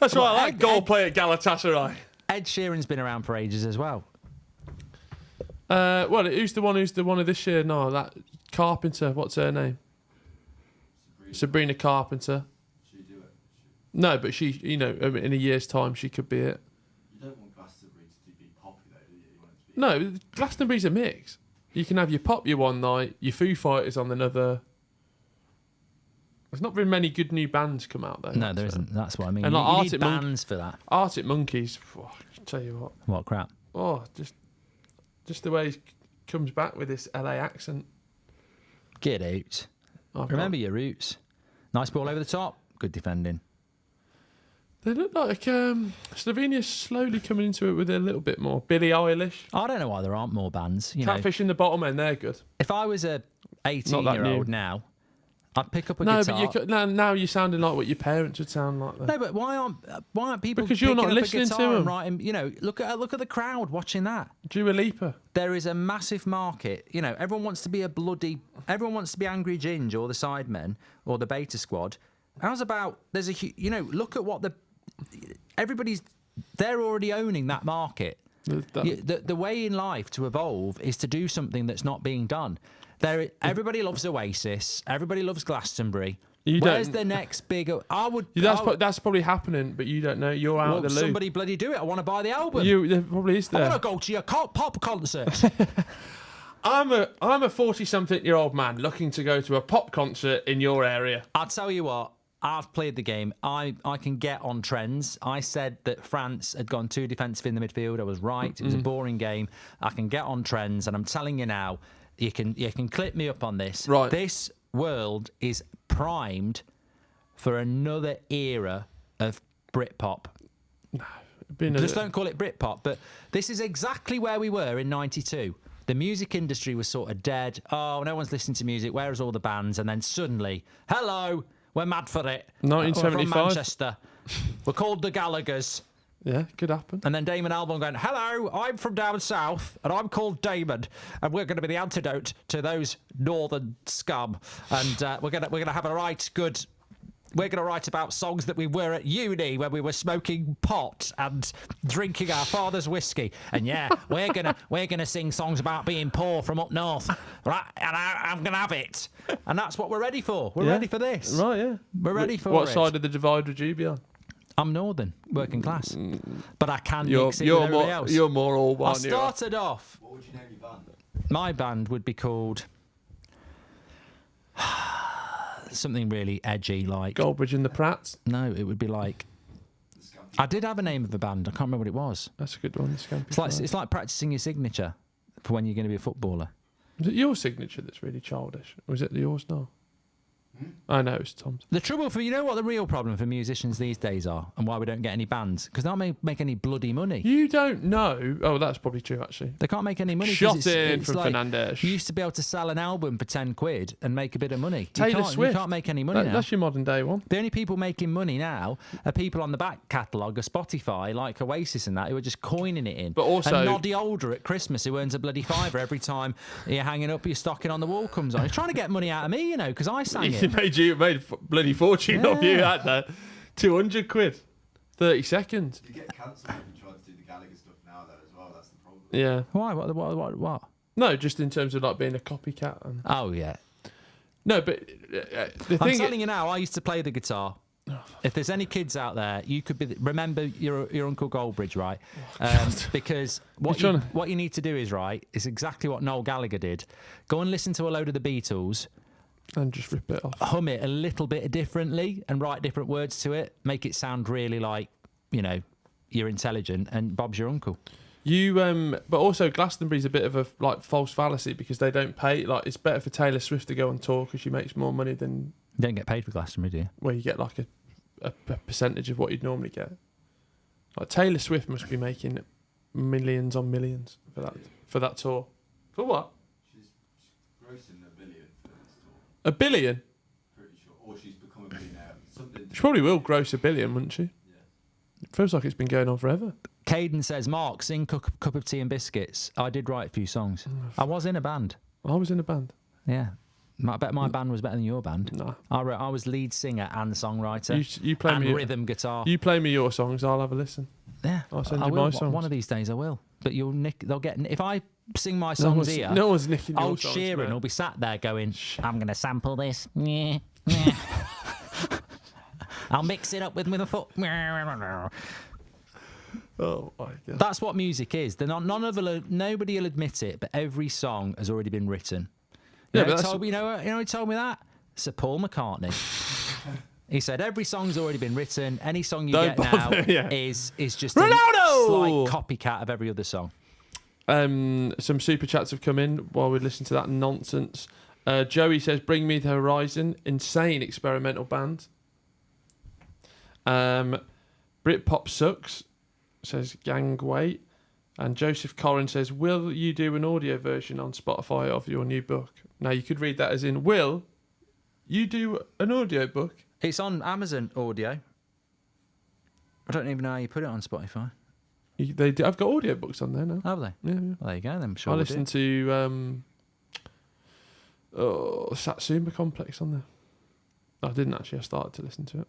That's why I like Ed, Coldplay at Galatasaray. Ed Sheeran's been around for ages as well. Well, who's the one of this year? No, that Carpenter. What's her name? Sabrina Carpenter. She do it. No, but she, in a year's time, she could be it. You don't want Glastonbury to be popular, do you? You want it to be. No, Glastonbury's a mix. You can have your pop your one night, your Foo Fighters on another. There's not very many good new bands come out though. No, there isn't. That's what I mean. And You like need bands for that. Arctic Monkeys. Oh, I tell you what. What crap? Oh, just the way he comes back with this LA accent. Get out. Oh, Remember your roots. Nice ball over the top. Good defending. They look like Slovenia's slowly coming into it with a little bit more. Billie Eilish. I don't know why there aren't more bands. You know, Catfish in the bottom end, they're good. if I was a 18-year-old now, I'd pick up a No, guitar. but now you're sounding like what your parents would sound like. Though. No, but why aren't people? Because you're not picking up a listening to guitar and them. writing, look at the crowd watching that. Dua Lipa. There is a massive market. Everyone wants to be everyone wants to be Angry Ginge or the Sidemen or the Beta Squad. How's about there's look at what they're already owning that market. The way in life to evolve is to do something that's not being done. Everybody loves Oasis. Everybody loves Glastonbury. Where's the next big? That's probably happening, but you don't know. You're out of the loop. Somebody bloody do it. I want to buy the album. There probably is there. I want to go to your pop concert. I'm a 40-something-year-old man looking to go to a pop concert in your area. I'll tell you what. I've played the game. I can get on trends. I said that France had gone too defensive in the midfield. I was right. It was a boring game. I can get on trends, and I'm telling you now, you can clip me up on this. Right. This world is primed for another era of Britpop. Just don't call it Britpop, but this is exactly where we were in '92. The music industry was sort of dead. Oh, no one's listening to music. Where's all the bands? And then suddenly, hello, we're mad for it. 1975. We're from Manchester. We're called the Gallaghers. Yeah, could happen. And then Damon Albarn going, hello, I'm from down south, and I'm called Damon, and we're going to be the antidote to those northern scum. And we're gonna have a right good. We're going to write about songs that we were at uni when we were smoking pot and drinking our father's whiskey. And yeah, we're gonna sing songs about being poor from up north, right? And I'm gonna have it. And that's what we're ready for. We're ready for this, right? Yeah, we're ready for what it. side of the divide would you be on? I'm northern, working class, but I can You're mix it with everybody else. You're more all one. I started off. What would you name your band? My band would be called something really edgy, like Goldbridge and the Pratts. No, it would be like. I did have a name of a band. I can't remember what it was. That's a good one. It's like practicing your signature for when you're going to be a footballer. Was it your signature that's really childish? Or was it yours now? I know it's Tom's. The trouble for what the real problem for musicians these days are, and why we don't get any bands, because they don't make any bloody money. You don't know. Oh, that's probably true actually. They can't make any money. Shot in from like, Fernandez. You used to be able to sell an album for 10 quid and make a bit of money. Taylor Swift. You can't make any money now. That's your modern day one. The only people making money now are people on the back catalogue of Spotify, like Oasis and that, who are just coining it in. But also, and Noddy Older at Christmas, who earns a bloody fiver every time you're hanging up your stocking on the wall comes on. He's trying to get money out of me, because I sang it. You made bloody fortune of you at that. 200 quid. 30 seconds. You get cancelled if you try to do the Gallagher stuff now, though, as well. That's the problem. Yeah. Why? What? No, just in terms of like being a copycat. And... Oh, yeah. No, but the I'm thing. telling you now, I used to play the guitar. If there's any kids out there, you could be. Remember your Uncle Goldbridge, right? Because what you need to do is exactly what Noel Gallagher did. Go and listen to a load of the Beatles. And just rip it off. Hum it a little bit differently and write different words to it. Make it sound really like, you're intelligent and Bob's your uncle. But also Glastonbury's a bit of a false fallacy because they don't pay. Like, it's better for Taylor Swift to go on tour because she makes more money than. You don't get paid for Glastonbury, do you? Well, you get like a percentage of what you'd normally get. Like Taylor Swift must be making millions on millions for that tour. For what? She's grossing $1 billion for this tour. $1 billion? Pretty sure. Or she's become a billionaire. Something. She probably will gross $1 billion, wouldn't she? It feels like it's been going on forever. Caden says, Mark, sing Cup of Tea and Biscuits. I did write a few songs. I was in a band. I was in a band. Yeah. I bet my band was better than your band. No. I was lead singer and songwriter. You play and me rhythm guitar. You play me your songs, I'll have a listen. Yeah. I'll send I you will. my songs. One of these days I will. But they'll get... If I sing my songs here... No one's nicking your Old songs, Sheeran mate. will be sat there going, I'm going to sample this. I'll mix it up with a foot. Oh my God. That's what music is. Nobody will admit it, but every song has already been written. You know who told me that? Sir Paul McCartney. He said every song's already been written. Any song you get now is just Ronaldo! a slight copycat of every other song. Some super chats have come in while we listen to that nonsense. Joey says, "Bring Me the Horizon, insane experimental band." Britpop sucks, says Gangway. And Joseph Corrin says, "Will you do an audio version on Spotify of your new book?" Now you could read that as in, "Will you do an audio book?" It's on Amazon Audio. I don't even know how you put it on Spotify. I've got audio books on there now. Have they? Yeah. Well, there you go. Then I'm sure I we'll listened to Satsuma Complex on there. I didn't actually. I started to listen to it.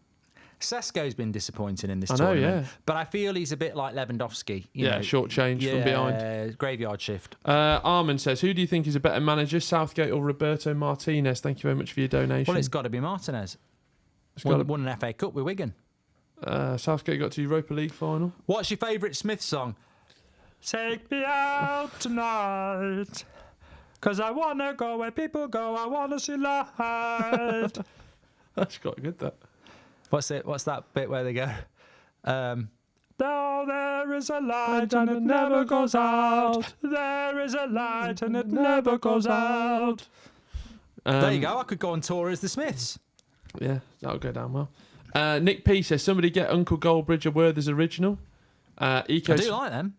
Sesko's been disappointing in this I know, tournament. yeah. But I feel he's a bit like Lewandowski. You know, short change from behind. Graveyard shift. Armin says, "Who do you think is a better manager, Southgate or Roberto Martinez?" Thank you very much for your donation. Well, it's got to be Martinez. Won an FA Cup with Wigan. Southgate got to Europa League final. What's your favourite Smith song? Take me out tonight, 'cause I want to go where people go, I want to see light. That's quite good, that. What's that bit where they go? Now there is a light and it never goes out. There is a light and it never goes out. There you go. I could go on tour as the Smiths. Yeah, that'll go down well. Nick P says, "Somebody get Uncle Goldbridge a Werther's original." I do like them.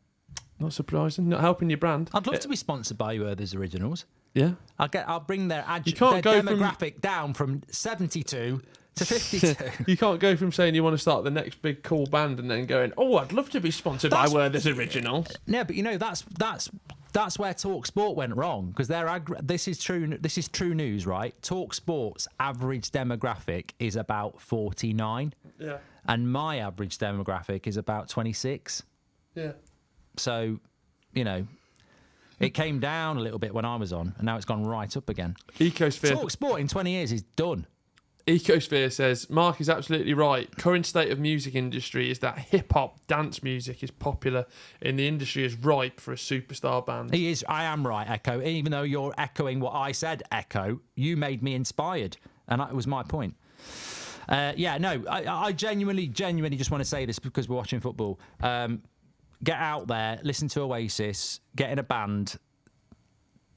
Not surprising. Not helping your brand. I'd love to be sponsored by Werther's Originals. Yeah. I'll bring their can't go demographic down from 72 to 52. You can't go from saying you want to start the next big cool band and then going, "Oh, I'd love to be sponsored by Werther's Originals." No, but you know that's where Talk Sport went wrong, because this is true news, right? Talk Sport's average demographic is about 49. Yeah. And my average demographic is about 26. Yeah. So, you know, it came down a little bit when I was on, and now it's gone right up again. Ecosphere. Talk Sport in 20 years is done. Ecosphere says, "Mark is absolutely right. Current state of music industry is that hip-hop dance music is popular and the industry is ripe for a superstar band." He is. I am right, Echo. Even though you're echoing what I said, Echo, you made me inspired, and that was my point. I genuinely just want to say this because we're watching football. Get out there, listen to Oasis, get in a band.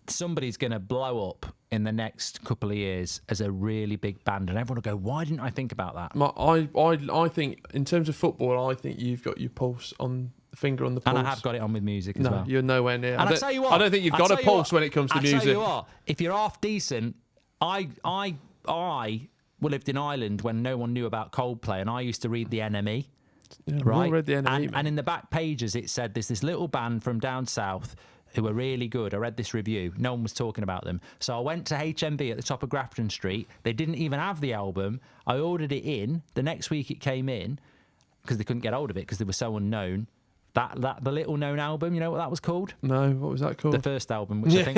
Somebody's going to blow up in the next couple of years as a really big band, and everyone will go, "Why didn't I think about that?" I think, in terms of football, I think you've got your pulse on finger on the pulse. And I have got it on with music as well. No, you're nowhere near. And I tell you what, I don't think you've got a pulse when it comes to music. I tell you what, if you're half decent, I lived in Ireland when no one knew about Coldplay, and I used to read the NME. Yeah, right? I read the NME, and in the back pages it said there's this little band from down south who were really good. I read this review. No one was talking about them. So I went to HMV at the top of Grafton Street. They didn't even have the album. I ordered it in. The next week it came in because they couldn't get hold of it because they were so unknown. The little known album, you know what that was called? No, what was that called? The first album, which I think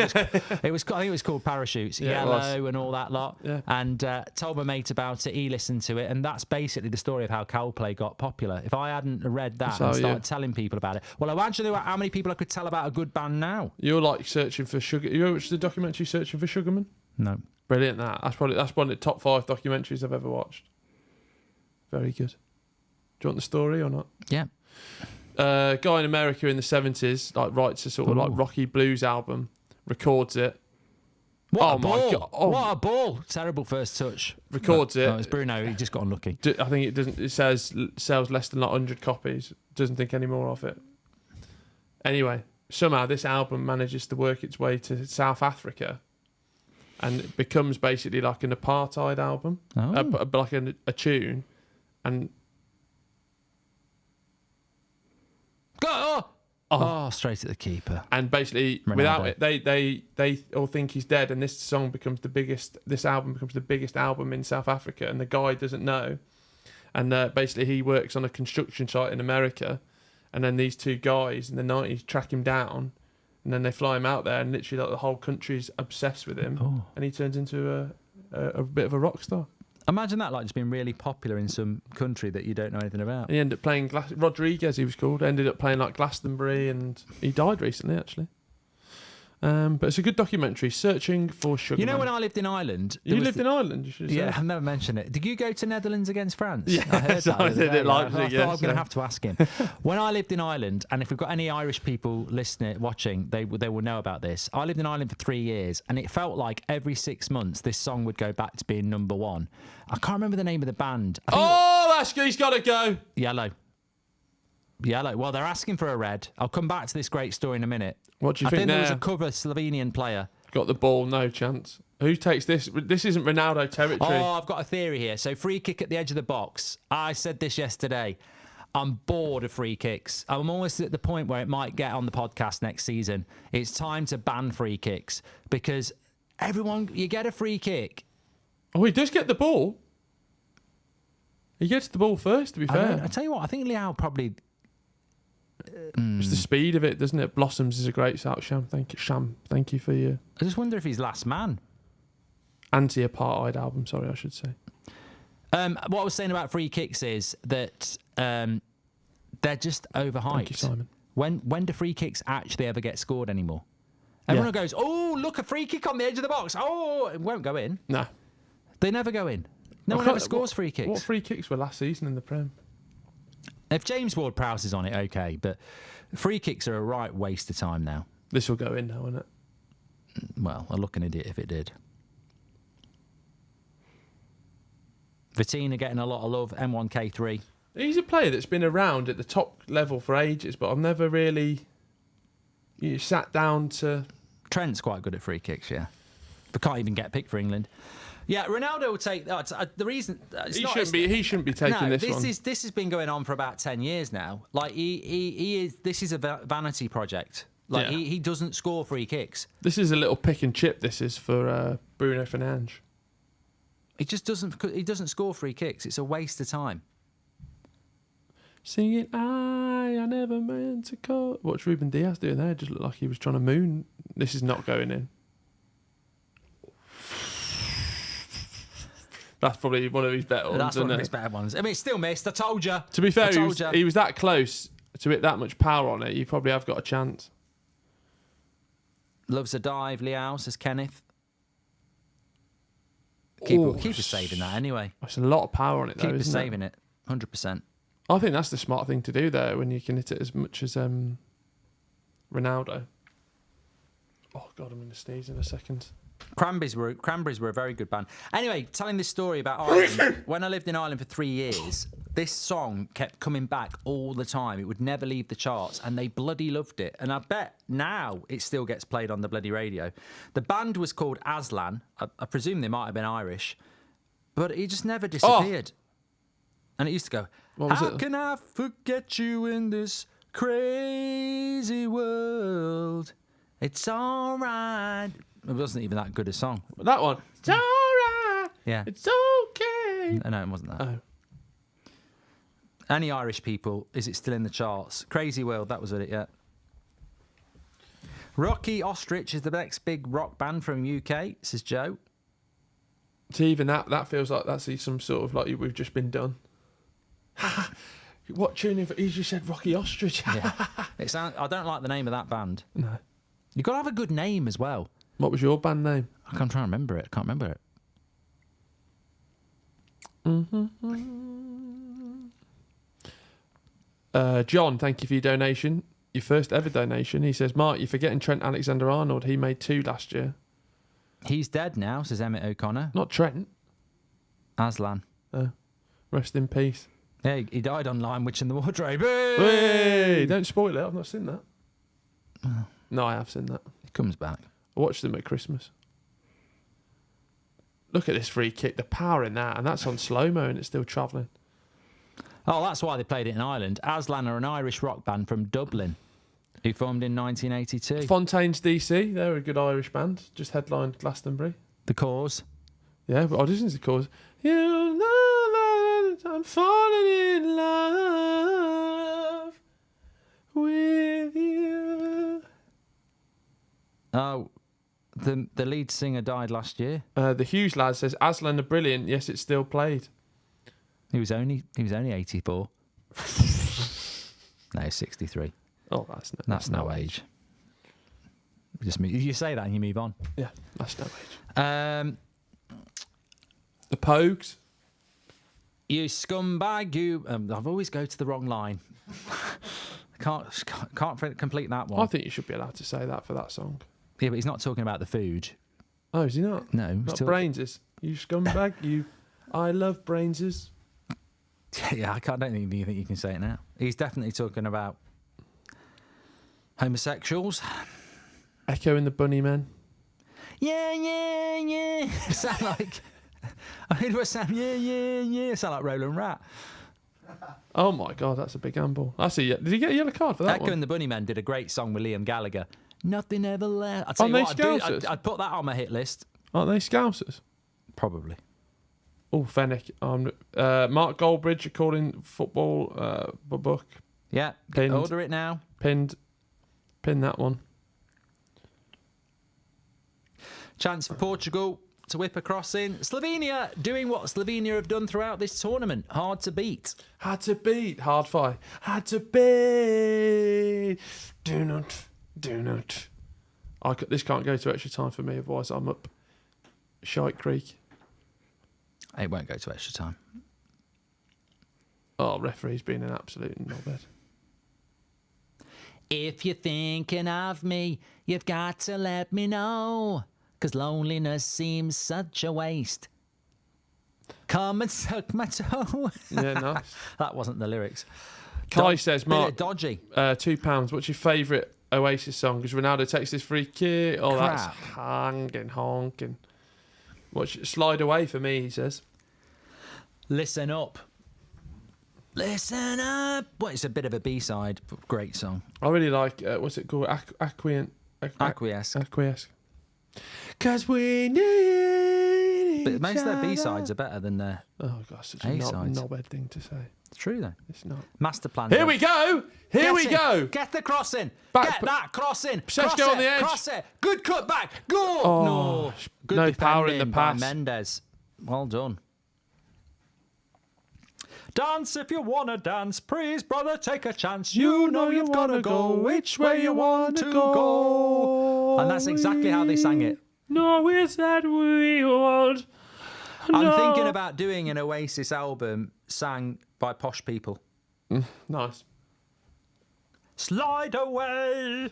it was called Parachutes, Yeah, Yellow and all that lot. Yeah. And told my mate about it. He listened to it, and that's basically the story of how Coldplay got popular. If I hadn't read that and started telling people about it, well, I actually know how many people I could tell about a good band now. You're like searching for sugar. You ever watched the documentary Searching for Sugarman? No. Brilliant. That's one of the top 5 documentaries I've ever watched. Very good. Do you want the story or not? Yeah. Guy in America in the 70s writes a sort of like rocky blues album, records it. What a ball! What a ball! Terrible first touch. Records it. No, it's Bruno. He just got unlucky. I think it doesn't. It says sells less than 100 copies. Doesn't think any more of it. Anyway, somehow this album manages to work its way to South Africa, and it becomes basically like an apartheid album, like a tune, and Oh, straight at the keeper. And basically, Ronaldo. without it, they all think he's dead, and this album becomes the biggest album in South Africa, and the guy doesn't know. And basically, he works on a construction site in America, and then these two guys in the 90s track him down, and then they fly him out there, and literally like, the whole country's obsessed with him, and he turns into a bit of a rock star. Imagine that, like, just being really popular in some country that you don't know anything about. He ended up playing Rodriguez, he was called. Ended up playing like Glastonbury, and he died recently, actually. But it's a good documentary, Searching for Sugar. You know, Man. when I lived in Ireland... You lived in Ireland, you should have Yeah, said. I've never mentioned it. Did you go to Netherlands against France? Yeah, I heard that. I did it I Leipzig, thought I'm going to have to ask him. When I lived in Ireland, and if we've got any Irish people listening, watching, they will know about this. I lived in Ireland for 3 years, and it felt like every 6 months this song would go back to being number one. I can't remember the name of the band. I think He's got to go. Yellow. Well, they're asking for a red. I'll come back to this great story in a minute. What do you I think think there there? was a cover Slovenian player. Got the ball, no chance. Who takes this? This isn't Ronaldo territory. Oh, I've got a theory here. So free kick at the edge of the box. I said this yesterday. I'm bored of free kicks. I'm almost at the point where it might get on the podcast next season. It's time to ban free kicks because you get a free kick. Oh, he does get the ball. He gets the ball first, to be fair. I tell you what, I think Liao probably... It's the speed of it, doesn't it? Blossoms is a great shout, Sham. Thank you for your I just wonder if he's last man. anti-apartheid album. Sorry, I should say. What I was saying about free kicks is that they're just overhyped. Thank you, Simon. When do free kicks actually ever get scored anymore? Everyone goes, oh, look, a free kick on the edge of the box. Oh, it won't go in. No. They never go in. No one ever scores free kicks. What free kicks were last season in the Prem? If James Ward-Prowse is on it, okay, but free kicks are a right waste of time now. This will go in now, isn't it? Well, I'll look an idiot if it did. Vitina getting a lot of love, M1K3. He's a player that's been around at the top level for ages, but I've never really sat down to... Trent's quite good at free kicks, yeah. But can't even get picked for England. Yeah, Ronaldo will take... the reason... He shouldn't be taking this one. This has been going on for about 10 years now. Like, he is... This is a vanity project. Like, Yeah. he doesn't score free kicks. This is a little pick and chip, this is, for Bruno Fernandes. He just doesn't... He doesn't score free kicks. It's a waste of time. Singing, I never meant to call... What's Ruben Diaz doing there? Just looked like he was trying to moon. This is not going in. That's probably one of his better ones, That's one isn't of it? his better ones. I mean, it's still missed. I told you. To be fair, I told ya. he was that close to it, that much power on it. You probably have got a chance. Loves a dive, Liao, says Kenneth. Keeper's Oh, saving that anyway. That's a lot of power on it, though, Keeper's isn't it? saving it. 100%. I think that's the smart thing to do there when you can hit it as much as Ronaldo. Oh, God, I'm going to sneeze in a second. Cranberries were a very good band. Anyway, telling this story about Ireland. When I lived in Ireland for 3 years, this song kept coming back all the time. It would never leave the charts, and they bloody loved it. And I bet now it still gets played on the bloody radio. The band was called Aslan. I presume they might have been Irish, but it just never disappeared. And it used to go, how can I forget you in this crazy world? It's all right. It wasn't even that good a song. That one. It's all right. Yeah. It's okay. No, it wasn't that. Oh. Any Irish people, is it still in the charts? Crazy World, that was it, yeah. Rocky Ostrich is the next big rock band from UK, says Joe. So even that feels like that's some sort of like we've just been done. What tune? He just said Rocky Ostrich. Yeah. I don't like the name of that band. No. You've got to have a good name as well. What was your band name? I can't try and remember it. I can't remember it. John, thank you for your donation. Your first ever donation. He says, Mark, you're forgetting Trent Alexander-Arnold. He made 2 last year. He's dead now, says Emmett O'Connor. Not Trent. Aslan. Rest in peace. Yeah, he died on Lion Witch in the Wardrobe. Hey, don't spoil it. I've not seen that. No, I have seen that. He comes back. I watched them at Christmas. Look at this free kick. The power in that. And that's on slow-mo and it's still travelling. Oh, that's why they played it in Ireland. Aslan are an Irish rock band from Dublin. Who formed in 1982. Fontaine's DC, they're a good Irish band, just headlined Glastonbury. The Cause. Yeah, but auditions, of course. You know that I'm falling in love with you. Oh, the lead singer died last year. The Hughes lad says Aslan are brilliant. Yes, it's still played. He was only 84. No, 63. Oh, That's no age. You say that and you move on. Yeah, that's no age. The Pogues. You scumbag, you. I've always go to the wrong line. can't complete that one. I think you should be allowed to say that for that song. Yeah, but he's not talking about the food. Oh, is he not? No. Not Brains's. You scumbag, you. I love Brains's. Yeah, I don't think you can say it now. He's definitely talking about homosexuals. Echo and the Bunnymen. Yeah. Sound like. I mean, what sound? Yeah. Sound like Roland Rat. Oh my God, that's a big gamble. Did he get a yellow card for that Echo one? and the Bunnymen did a great song with Liam Gallagher. Nothing ever left. I'd tell Aren't you they what, Scousers? I'd put that on my hit list. Aren't they Scousers? Probably. Oh, Fennick. Mark Goldbridge, according football book. Yeah, Pinned. order it now. Pin that one. Chance for Portugal to whip a cross in. Slovenia doing what Slovenia have done throughout this tournament. Hard to beat. Had to beat. Hard fight. Had to beat. Do not. This can't go to extra time for me, otherwise I'm up Shite Creek. It won't go to extra time. Oh, referee's been an absolute knobhead. If you're thinking of me, you've got to let me know. 'Cause loneliness seems such a waste. Come and suck my toe. Yeah, nice. That wasn't the lyrics. Kai says, Mark, dodgy. £2. What's your favourite Oasis song? Because Ronaldo takes this free kick. Oh, that's Crap. honking. Slide Away for me, he says. Listen up. Listen up. Well, it's a bit of a B-side, but great song. I really like, what's it called? Acquiesce. Acquiesce. 'Cause we need But most each of their other. B-sides are better than their... Oh, gosh, such a A-sides. knobhead thing to say. It's true, though. It's not. Master plan. Here we go. Here we go. Get the cross in. Back- Get that cross in. Seshko Cross on it, the edge. Cross it. Good cut back. Go. Oh, no. Good no power in the defending by pass. Mendes. Well done. Dance if you wanna dance, please, brother, take a chance. You know you've gotta go which way you want to go. And that's exactly how they sang it. No, it's that we want. I'm thinking about doing an Oasis album sang by posh people. Nice. Slide away.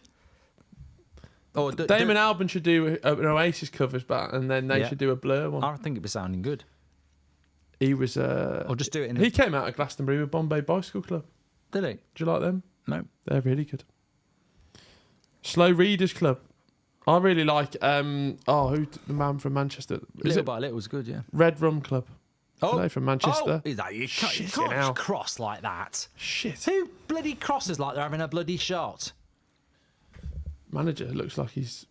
Or Damon Albarn should do an Oasis covers back, and then they Yeah. should do a Blur one. I think it'd be sounding good. He was. Or just do it in. He came out of Glastonbury with Bombay Bicycle Club. Did he? Do you like them? No. They're really good. Slow Readers Club. I really like. Who the man from Manchester? Is Little it by Little was good, yeah. Red Rum Club? Oh, Are they from Manchester? Oh, is that, you Shit, can't hell. cross like that. Shit. Who bloody crosses like they're having a bloody shot? Manager looks like he's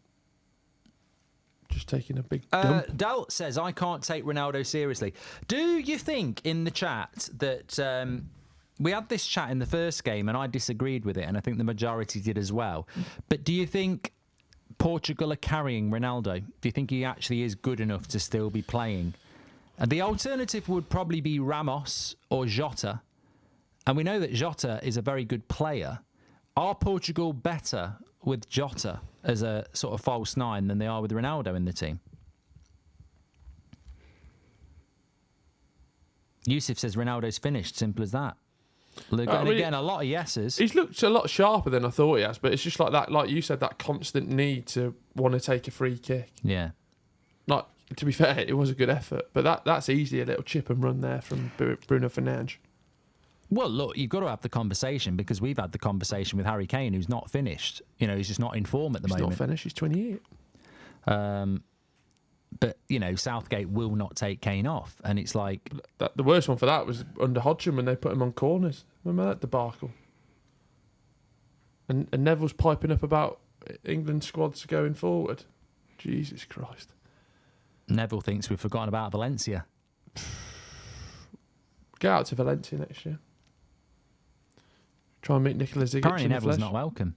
just taking a big dump. Del says, I can't take Ronaldo seriously. Do you think in the chat that we had this chat in the first game and I disagreed with it, and I think the majority did as well. But do you think Portugal are carrying Ronaldo? Do you think he actually is good enough to still be playing? And the alternative would probably be Ramos or Jota. And we know that Jota is a very good player. Are Portugal better with Jota as a sort of false nine than they are with Ronaldo in the team? Yusuf says Ronaldo's finished. Simple as that. Look, and again, a lot of yeses. He's looked a lot sharper than I thought he has, but it's just like that, like you said, that constant need to want to take a free kick. Yeah. Like, to be fair, it was a good effort, but that's easy, a little chip and run there from Bruno Fernandes. Well, look, you've got to have the conversation, because we've had the conversation with Harry Kane, who's not finished. You know, he's just not in form at the moment. He's not finished, he's 28. But, you know, Southgate will not take Kane off. And it's like... The worst one for that was under Hodgson when they put him on corners. Remember that debacle? And Neville's piping up about England squads going forward. Jesus Christ. Neville thinks we've forgotten about Valencia. Get out to Valencia next year. Try and meet Nikola Zigic Apparently in the Neville's flesh. not welcome.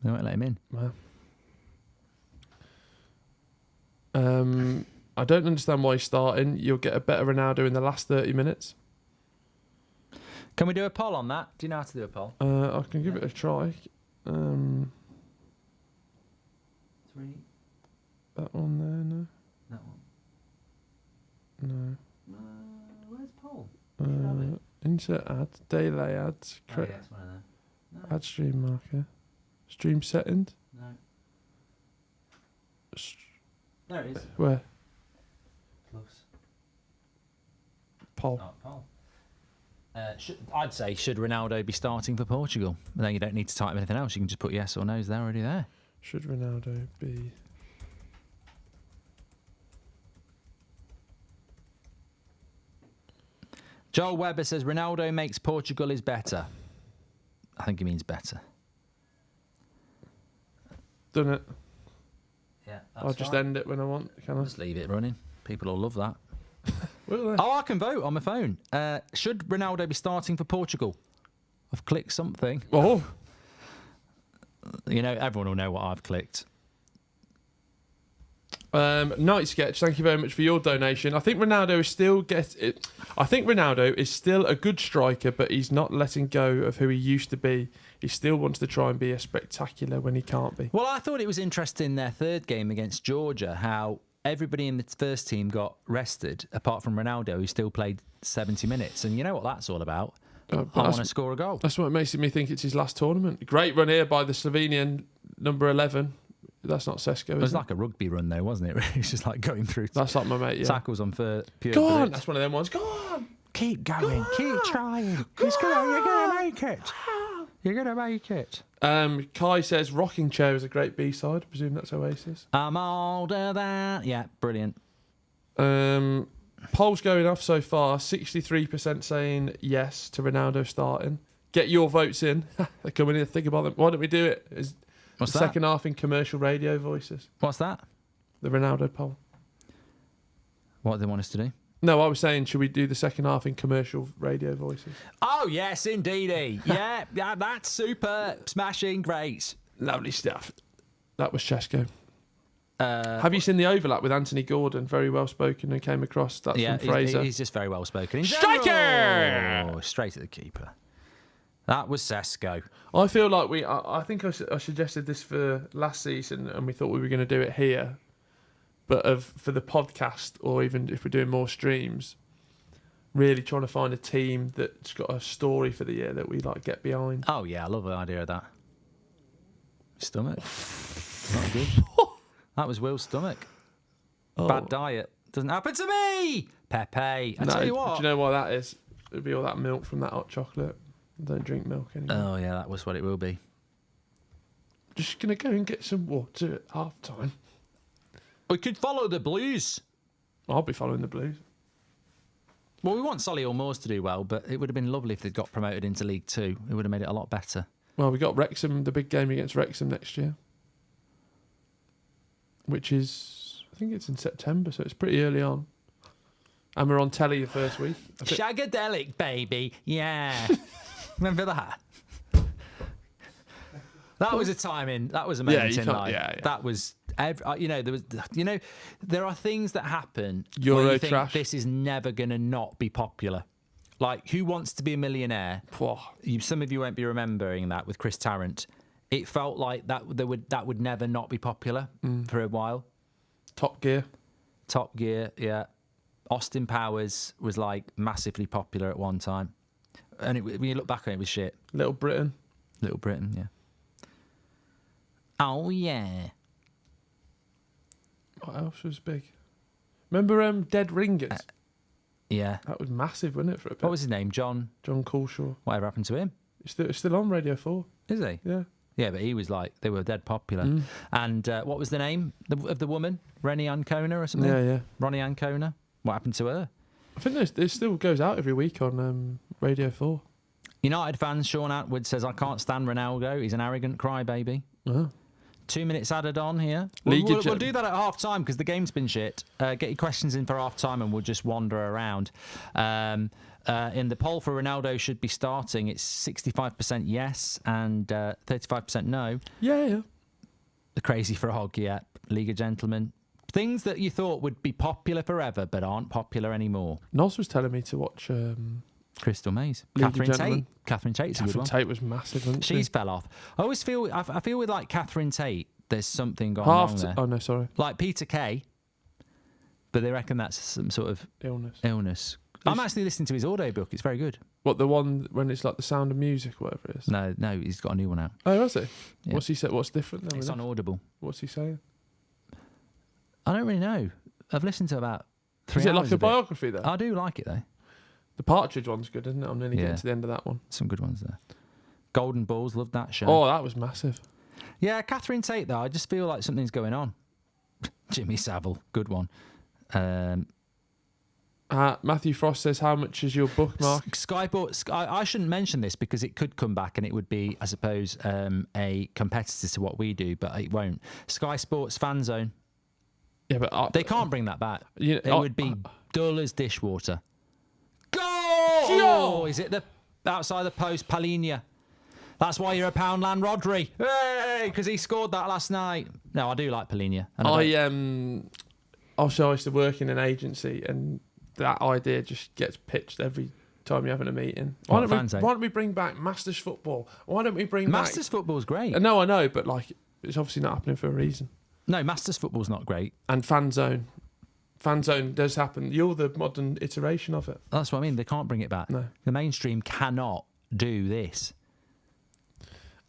They won't let him in. Wow. I don't understand why he's starting. You'll get a better Ronaldo in the last 30 minutes. Can we do a poll on that? Do you know how to do a poll? I can give it a try. 3. That one there, That one. no. Where's Paul? No. Insert ad, delay ads, Oh, yeah, it's one of them. No. add stream marker, stream setting. No. St- There it is. where? Plus. Poll. Oh, Paul. I'd say, should Ronaldo be starting for Portugal? And then you don't need to type anything else. You can just put yes or no's. They're already there. Should Ronaldo be? Joel Webber says Ronaldo makes Portugal is better. I think he means better. Done it. Yeah. I'll just end it when I want. Can I? Just leave it running. People will love that. Will they? Oh, I can vote on my phone. Should Ronaldo be starting for Portugal? I've clicked something. Oh, You know, everyone will know what I've clicked. Night Sketch. Thank you very much for your donation. I think Ronaldo is still I think Ronaldo is still a good striker, but he's not letting go of who he used to be. He still wants to try and be a spectacular when he can't be. Well, I thought it was interesting their third game against Georgia, how everybody in the first team got rested, apart from Ronaldo, who still played 70 minutes. And you know what that's all about? I want to score a goal. That's what makes me think it's his last tournament. Great run here by the Slovenian number 11. That's not Sesko, It was is it? like a rugby run, though, wasn't it? It was just like going through That's like my mate, yeah. tackles on for pure Go on! blitz. That's one of them ones. Go on! Keep going, keep trying. You're gonna make it. You're gonna make it. Kai says Rocking Chair is a great B-side. I presume that's Oasis. I'm older than. Yeah, brilliant. Polls going off so far. 63% saying yes to Ronaldo starting. Get your votes in. They're coming in to think about them. Why don't we do it? Is What's the that? second half in commercial radio voices? What's that? The Ronaldo poll. What do they want us to do? No, I was saying, should we do the second half in commercial radio voices? Oh yes, indeedy. Yeah, that's super smashing, great. Lovely stuff. That was Chesko. Have you seen the overlap with Anthony Gordon? Very well spoken and came across. That's Yeah, from Fraser. he's just very well spoken. Striker! Oh, straight at the keeper. That was Sesko. I feel like I think I suggested this for last season, and we thought we were going to do it here, but for the podcast, or even if we're doing more streams, really trying to find a team that's got a story for the year that we like get behind. Oh yeah, I love the idea of that. Stomach. Not good. That was Will's stomach. Oh. Bad diet. Doesn't happen to me. Pepe. I No, tell you what. do you know why that is? It'd be all that milk from that hot chocolate. I don't drink milk anymore. Oh yeah, that was what it will be. Just gonna go and get some water at half time. We could follow the Blues. I'll be following the Blues. Well, we want Solihull Moors to do well, but it would have been lovely if they'd got promoted into League Two. It would have made it a lot better. Well, we got Wrexham, the big game against Wrexham next year, which is, I think it's in September, so it's pretty early on. And we're on telly the first week. Shagadelic, baby. Yeah. Remember that? That was a time that was a moment you in can't- life. yeah. That was, there are things that happen Euro where you think trash. this is never going to not be popular. Like, Who Wants to Be a Millionaire? Some of you won't be remembering that with Chris Tarrant. It felt like that would never not be popular for a while. Top Gear. Top Gear, yeah. Austin Powers was like massively popular at one time. And when you look back on it, it was shit. Little Britain. Little Britain, yeah. Oh, yeah. What else was big? Remember Dead Ringers? Yeah. That was massive, wasn't it, for a bit? What was his name? John? John Coulshaw. Whatever happened to him? It's still on Radio 4. Is he? Yeah. Yeah, but he was like, they were dead popular. And what was the name of the woman? Rennie Ancona or something? Yeah. Ronnie Ancona? What happened to her? I think it still goes out every week on Radio 4. United fans, Sean Atwood says, I can't stand Ronaldo. He's an arrogant crybaby. 2 minutes added on here. We'll do that at half time because the game's been shit. Get your questions in for half time and we'll just wander around. In the poll for Ronaldo should be starting, it's 65% yes and 35% no. Yeah. The Crazy Frog, yeah. League of Gentlemen. Things that you thought would be popular forever but aren't popular anymore. Nos was telling me to watch Crystal Maze. League of Catherine Tate. Gentlemen. Catherine Tate's a good one. Tate was massive, wasn't she? She's fell off. I always feel, I feel with like Catherine Tate, there's something going on there. Oh, no, sorry. Like Peter Kay, but they reckon that's some sort of illness. I'm actually listening to his audiobook. It's very good. What, the one when it's like The Sound of Music, whatever it is? No, he's got a new one out. Oh, has he? Yeah. What's he said? What's different then? It's on Audible. What's he saying? I don't really know. I've listened to about 3 Is hours it like a of it. biography though? I do like it though. The Partridge one's good, isn't it? I'm nearly getting to the end of that one. Some good ones there. Golden Balls, loved that show. Oh, that was massive. Yeah, Catherine Tate though, I just feel like something's going on. Jimmy Savile, good one. Matthew Frost says, how much is your book, Mark? Sky bought. I shouldn't mention this because it could come back and it would be, I suppose, a competitor to what we do, but it won't. Sky Sports Fan Zone. Yeah, but They can't bring that back. You- It would be dull as dishwater. Goal! Is it the outside the post, Palinha? That's why you're a Poundland Rodri. Hey, because he scored that last night. No, I do like Palinha. Also, I used to work in an agency, and that idea just gets pitched every time you're having a meeting. Why don't we bring back Masters football? Why don't we bring Masters football's great. No, I know, but like it's obviously not happening for a reason. No, Masters football's not great. And Fan Zone does happen. You're the modern iteration of it. That's what I mean. They can't bring it back. No. The mainstream cannot do this.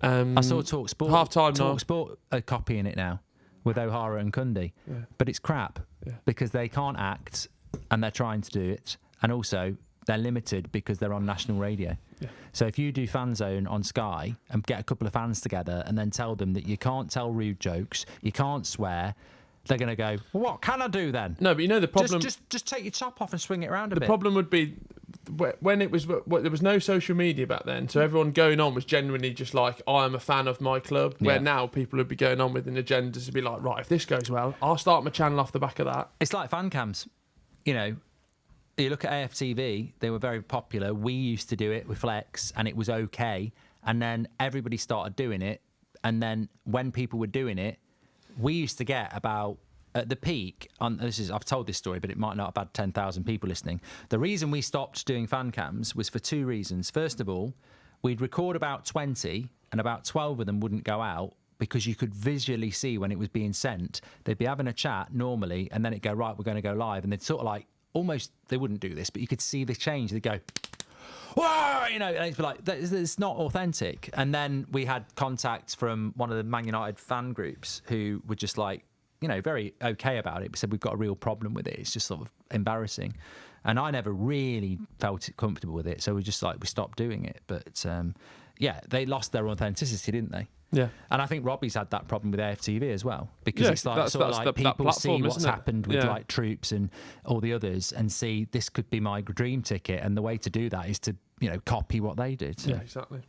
I saw Talk Sport. Half-time now. Talk Sport are copying it now with O'Hara and Cundy. Yeah. But it's crap because they can't act and they're trying to do it. And also, they're limited because they're on national radio. Yeah. So if you do Fan Zone on Sky and get a couple of fans together and then tell them that you can't tell rude jokes, you can't swear, they're going to go, well, what can I do then? No, but you know the problem... Just take your top off and swing it around a bit. The problem would be when there was no social media back then, so everyone going on was genuinely just like, I am a fan of my club, where now people would be going on with an agenda to be like, right, if this goes well, I'll start my channel off the back of that. It's like fan cams. You know, you look at AFTV, they were very popular. We used to do it with Flex and it was okay. And then everybody started doing it. And then when people were doing it, we used to get about, at the peak, I've told this story, but it might not have had 10,000 people listening. The reason we stopped doing fan cams was for 2 reasons. First of all, we'd record about 20 and about 12 of them wouldn't go out because you could visually see when it was being sent. They'd be having a chat normally and then it'd go, right, we're going to go live. And they'd sort of like, almost, they wouldn't do this, but you could see the change. They'd go, whoa, you know, and it'd be like, it's not authentic. And then we had contacts from one of the Man United fan groups who were just like, you know, very okay about it. We said, we've got a real problem with it. It's just sort of embarrassing. And I never really felt comfortable with it. So we just like, we stopped doing it. But yeah, they lost their authenticity, didn't they? Yeah. And I think Robbie's had that problem with AFTV as well. Because it's like sort of like people see what's happened with like Troops and all the others and see this could be my dream ticket. And the way to do that is to, you know, copy what they did. So. Yeah, exactly.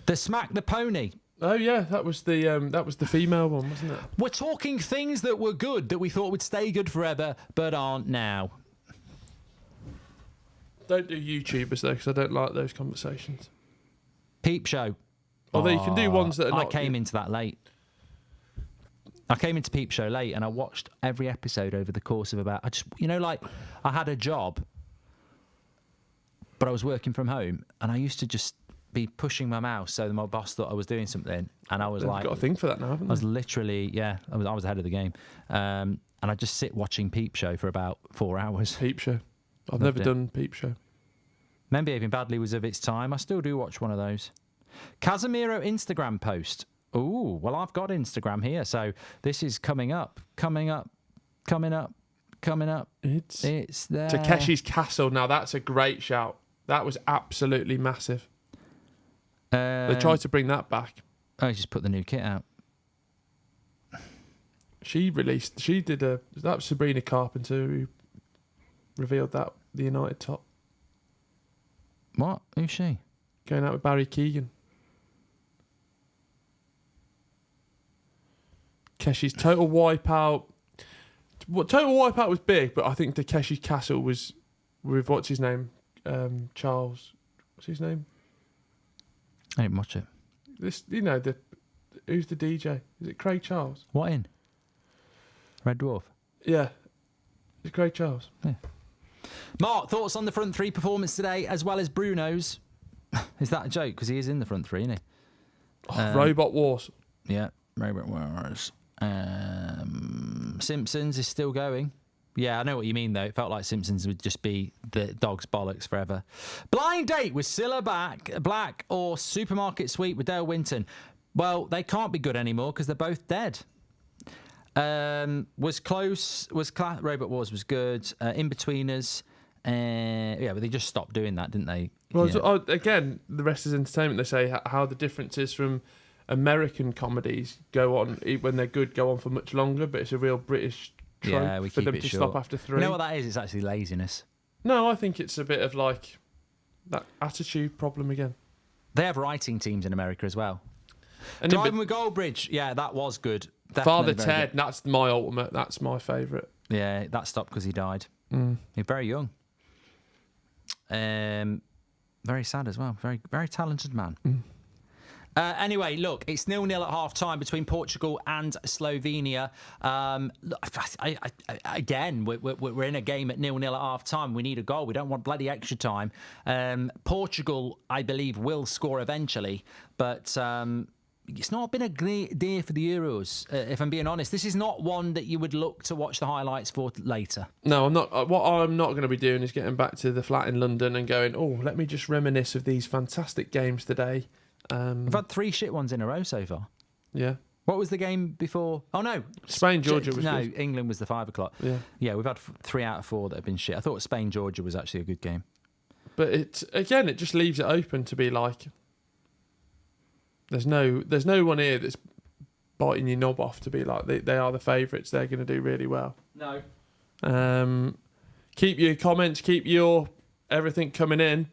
The Smack the Pony. Oh yeah, that was the female one, wasn't it? We're talking things that were good that we thought would stay good forever, but aren't now. Don't do YouTubers though, because I don't like those conversations. Peep Show. Although you can do ones that are not... I came into that late. I came into Peep Show late, and I watched every episode over the course of about... I had a job, but I was working from home, and I used to just be pushing my mouse so that my boss thought I was doing something, and I was like... They've got a thing for that now, haven't they? I was literally, I was ahead of the game. And I just sit watching Peep Show for about 4 hours. Peep Show. I've never done Peep Show. Men Behaving Badly was of its time. I still do watch one of those. Casemiro Instagram post. Ooh, well, I've got Instagram here, so this is coming up. It's there. Takeshi's Castle. Now, that's a great shout. That was absolutely massive. They tried to bring that back. Oh, he just put the new kit out. That was Sabrina Carpenter who revealed that, the United top. What? Who's she? Going out with Barry Keegan. Takeshi's Total Wipeout. Well, Total Wipeout was big, but I think Takeshi's Castle was with what's his name, Charles. What's his name? I didn't watch it. This, who's the DJ? Is it Craig Charles? What in? Red Dwarf. Yeah, it's Craig Charles. Yeah. Mark, thoughts on the front three performance today, as well as Bruno's? Is that a joke? Because he is in the front three, isn't he? Robot Wars. Yeah, Robot Wars. Simpsons is still going. Yeah, I know what you mean, though. It felt like Simpsons would just be the dog's bollocks forever. Blind Date with Cilla Black or Supermarket Sweep with Dale Winton. Well, they can't be good anymore because they're both dead. Was close. Robot Wars was good. In-Betweeners. Yeah, but they just stopped doing that, didn't they? Well, Yeah. again, the rest is entertainment. They say how the differences from American comedies go on, when they're good, go on for much longer, but it's a real British trope we for keep them it to short. stop after 3. You know what that is? It's actually laziness. No, I think it's a bit of like that attitude problem again. They have writing teams in America as well. And Driving with Goldbridge, yeah, that was good. Father Definitely very Ted, that's my ultimate. That's my favourite. good. Yeah, that stopped because he died. He's very young. Very sad as well. Very, very talented man. Anyway, look, it's 0-0 at half-time between Portugal and Slovenia. Again, we're in a game at 0-0 at half-time. We need a goal. We don't want bloody extra time. Portugal, I believe, will score eventually, but it's not been a great day for the Euros, if I'm being honest. This is not one that you would look to watch the highlights for later. No, I'm not. What I'm not going to be doing is getting back to the flat in London and going, oh, let me just reminisce of these fantastic games today. We've had 3 shit ones in a row so far. Yeah. What was the game before? Oh, no. Spain-Georgia was No, good. England was the 5 o'clock. Yeah, we've had 3 out of 4 that have been shit. I thought Spain-Georgia was actually a good game. But it just leaves it open to be like, there's no one here that's biting your knob off to be like, they are the favourites. They're going to do really well. No. Keep your comments, keep your everything coming in.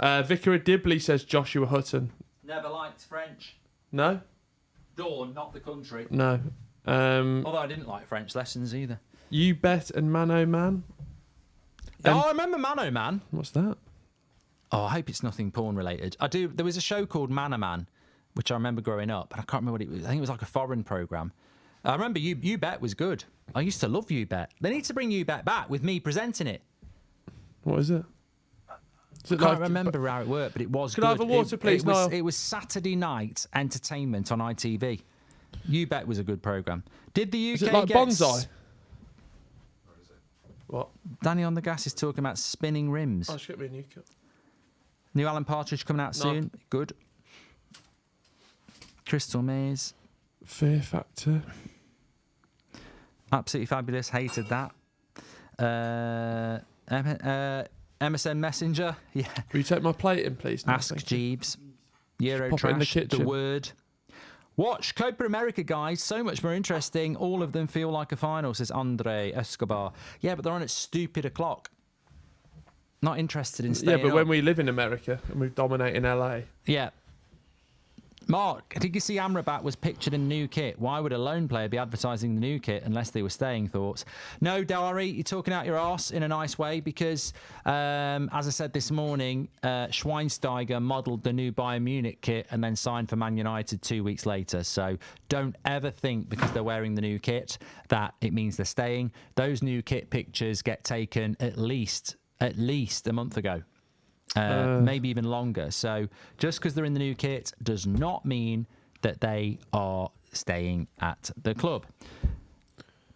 Vicar of Dibley says Joshua Hutton. Never liked French. No? Dawn, not the country. No. Although I didn't like French lessons either. You Bet and Mano Man. Oh, I remember Mano Man. What's that? Oh, I hope it's nothing porn related. I do. There was a show called Mana Man, which I remember growing up, but I can't remember what it was. I think it was like a foreign program. I remember You Bet was good. I used to love You Bet. They need to bring You Bet back with me presenting it. What is it? Is it I can't like- remember how it worked, but it was Could good. I have a water, please, Niall? It was Saturday night entertainment on ITV. You Bet was a good program. Did the UK Is it like get Bonsai? What? Danny on the Gas is talking about spinning rims. Oh, just get me a new cup. New Alan Partridge coming out soon. Good. Crystal Maze. Fear Factor. Absolutely fabulous. Hated that. MSN Messenger. Yeah. Will you take my plate in, please? No, Ask thank you. Jeeves. Euro pop it in the Trash. kitchen. Word. Watch Copa America, guys. So much more interesting. All of them feel like a final, says Andre Escobar. Yeah, but they're on at stupid o'clock. Not interested in staying Yeah, but up. when we live in America and we dominate in LA. Yeah. Mark, did you see Amrabat was pictured in new kit? Why would a lone player be advertising the new kit unless they were staying? Thoughts? No, Dari, you're talking out your arse in a nice way because, as I said this morning, Schweinsteiger modelled the new Bayern Munich kit and then signed for Man United 2 weeks later. So don't ever think because they're wearing the new kit that it means they're staying. Those new kit pictures get taken at least a month ago. Maybe even longer. So just because they're in the new kit does not mean that they are staying at the club.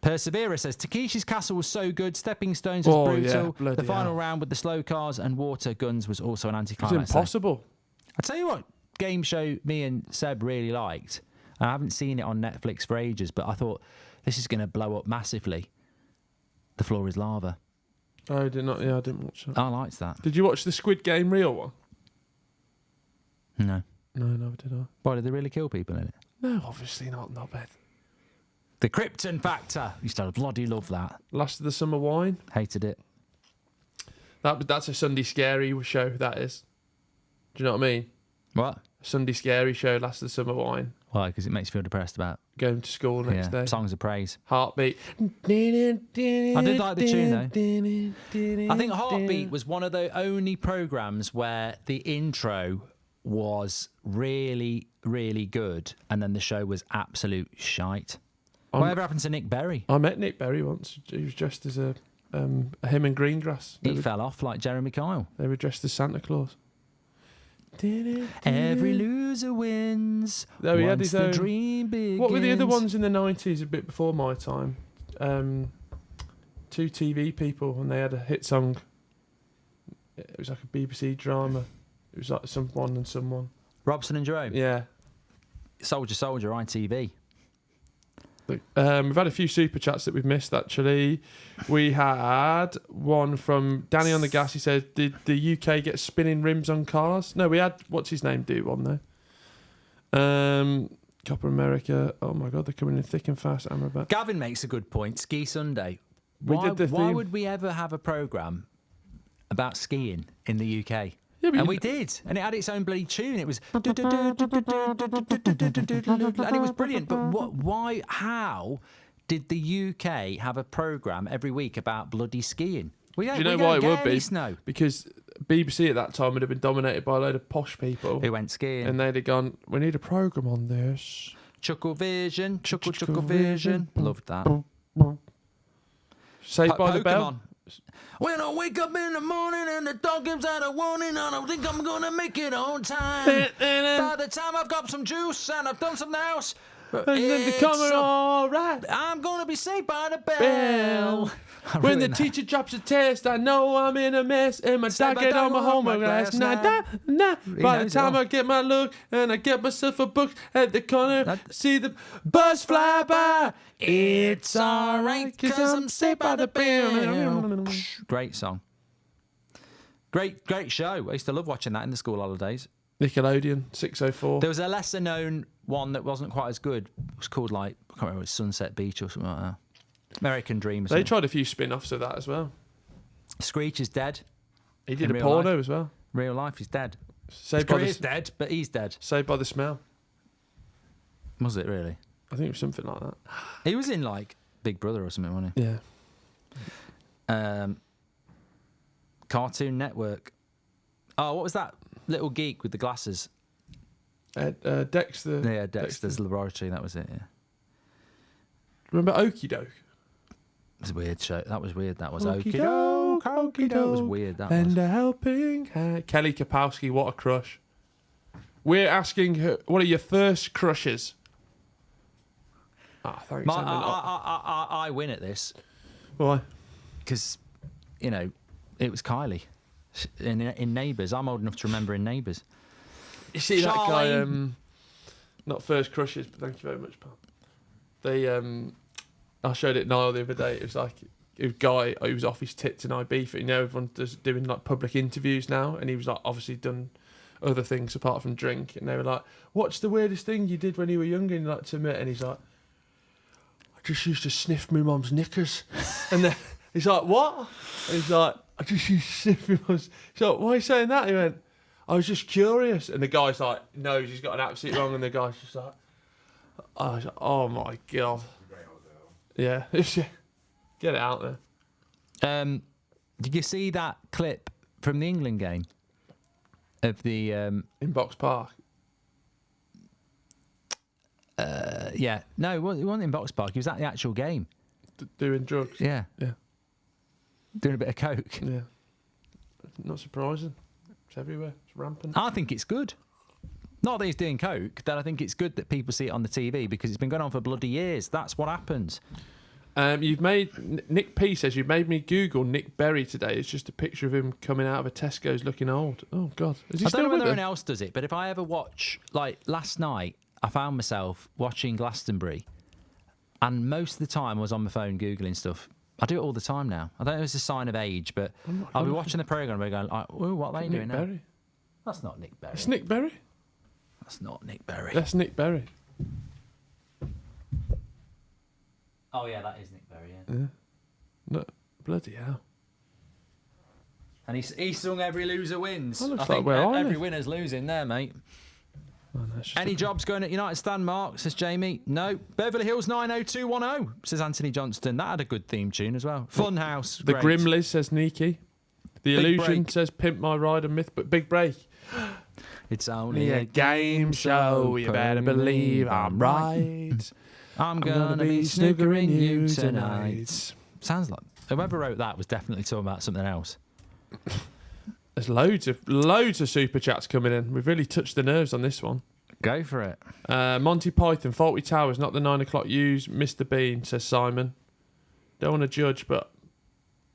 Persevera says Takeshi's Castle was so good. Stepping Stones was brutal. Yeah, The final hell. round with the slow cars and water guns was also an It's anticlimax. impossible. I tell you what, game show me and Seb really liked. And I haven't seen it on Netflix for ages, but I thought this is going to blow up massively. The Floor is Lava. I did not. Yeah, I didn't watch that. I liked that. Did you watch the Squid Game real one? No. No, never did I. Why, did they really kill people in it? No, obviously not. Not bad. The Krypton Factor. Used to bloody love that. Last of the Summer Wine. Hated it. That's a Sunday scary show. That is. Do you know what I mean? What? Sunday Scary Show, Last of the Summer Wine. Why? Because it makes you feel depressed about Going to school next day. songs of praise. Heartbeat. I did like the tune, though. I think Heartbeat was one of the only programmes where the intro was really, really good, and then the show was absolute shite. Whatever happened to Nick Berry? I met Nick Berry once. He was dressed as a him and Greengrass. He fell off like Jeremy Kyle. They were dressed as Santa Claus. Every loser wins. No, he had his the own. dream begins. What were the other ones in the 90s, a bit before my time? Two TV people, and they had a hit song. It was like a BBC drama. It was like Someone and Someone. Robson and Jerome. Yeah. Soldier, ITV. We've had a few super chats that we've missed, actually. We had one from Danny on the Gas. He says, did the UK get spinning rims on cars? No, we had, what's his name, do one there. Copper America. Oh my God, they're coming in thick and fast. Amrabat. Gavin makes a good point. Ski Sunday. Why would we ever have a programme about skiing in the UK? Yeah, and we did, and it had its own bloody tune. It was, and it was brilliant. But why? How did the UK have a programme every week about bloody skiing? Do you know why it would be? Snow. Because BBC at that time would have been dominated by a load of posh people who went skiing, and they'd have gone, "We need a programme on this." Chuckle Vision, Chuckle Vision. Loved that. Saved by the Bell. When I wake up in the morning and the dog gives out a warning, I don't think I'm gonna make it on time. By the time I've got some juice and I've done something else, it's all right. I'm gonna be saved by the bell. When the teacher drops a test, I know I'm in a mess, and my dog get on my homework last night. By the time I get my look and I get myself a book at the corner, see the bus fly by. It's alright, 'cause I'm saved by the bell. Great song. Great show. I used to love watching that in the school holidays. Nickelodeon, 604. There was a lesser known one that wasn't quite as good. It was called, like, I can't remember, it was Sunset Beach or something like that. American Dream or something. They tried a few spin-offs of that as well. Screech is dead. He did a porno as well. Real life, he's dead. Saved by He's dead, but he's dead. Saved by the Smell. Was it really? I think it was something like that. He was in, like, Big Brother or something, wasn't he? Yeah. Cartoon Network. Oh, what was that little geek with the glasses? Dexter. Yeah, Dexter's Laboratory. That was it. Yeah. Remember Okie Doke? It was a weird show. That was weird. That was Okie Doke. Okie Doke. It was weird. That and was. a helping hand. Kelly Kapowski, what a crush. We're asking her, what are your first crushes? Ah, thanks. I win at this. Why? Because, you know, it was Kylie in Neighbours. I'm old enough to remember in Neighbours. You see that guy? Not first crushes, but thank you very much, pal. I showed it Niall the other day. It was like a guy who was off his tits in Ibiza. You know, everyone does doing like public interviews now, and he was like obviously done other things apart from drink. And they were like, "What's the weirdest thing you did when you were younger?" And like to admit, and he's like, "I just used to sniff my mum's knickers." And then he's like, "What?" And he's like, "I just used to sniff my mum's." He's like, "Why are you saying that?" He went, "I was just curious." And the guy's like, knows he's got an absolute wrong, and the guy's just like, oh my God. Yeah. Get it out there. Did you see that clip from the England game of the in Box Park? Yeah. No, it wasn't in Box Park. He was at the actual game. Doing drugs? Yeah. Yeah. Doing a bit of coke. Yeah. Not surprising. It's everywhere. It's rampant. I think it's good. Not that he's doing coke, then I think it's good that people see it on the TV because it's been going on for bloody years. That's what happens. Nick P says, you've made me Google Nick Berry today. It's just a picture of him coming out of a Tesco's looking old. Oh, God. Is he I still don't know with whether them? anyone else does it, but if I ever watch, like last night, I found myself watching Glastonbury and most of the time I was on my phone Googling stuff. I do it all the time now. I don't know if it's a sign of age, but I'll be watching the programme and going, oh, what are they doing now? Berry. That's not Nick Berry. It's Nick Berry? That's not Nick Berry. That's Nick Berry. Oh, yeah, that is Nick Berry, yeah. Yeah. No, bloody hell. And he sung "Every Loser Wins." That looks I like think where I every live. winner's losing there, mate. Oh, no, it's just Any jobs going at United Stand, Mark? Says Jamie. No. Beverly Hills 90210, says Anthony Johnston. That had a good theme tune as well. Funhouse. The great. Grimleys, says Niki. The Big Illusion Break. says Pimp My Ride and Myth, but Big Break. It's only A game show, you better believe I'm right. I'm gonna be snookering you tonight. Sounds like whoever wrote that was definitely talking about something else. There's loads of super chats coming in. We've really touched the nerves on this one. Go for it. Monty Python, Faulty Towers, not the 9 o'clock use. Mr. Bean, says Simon. Don't want to judge, but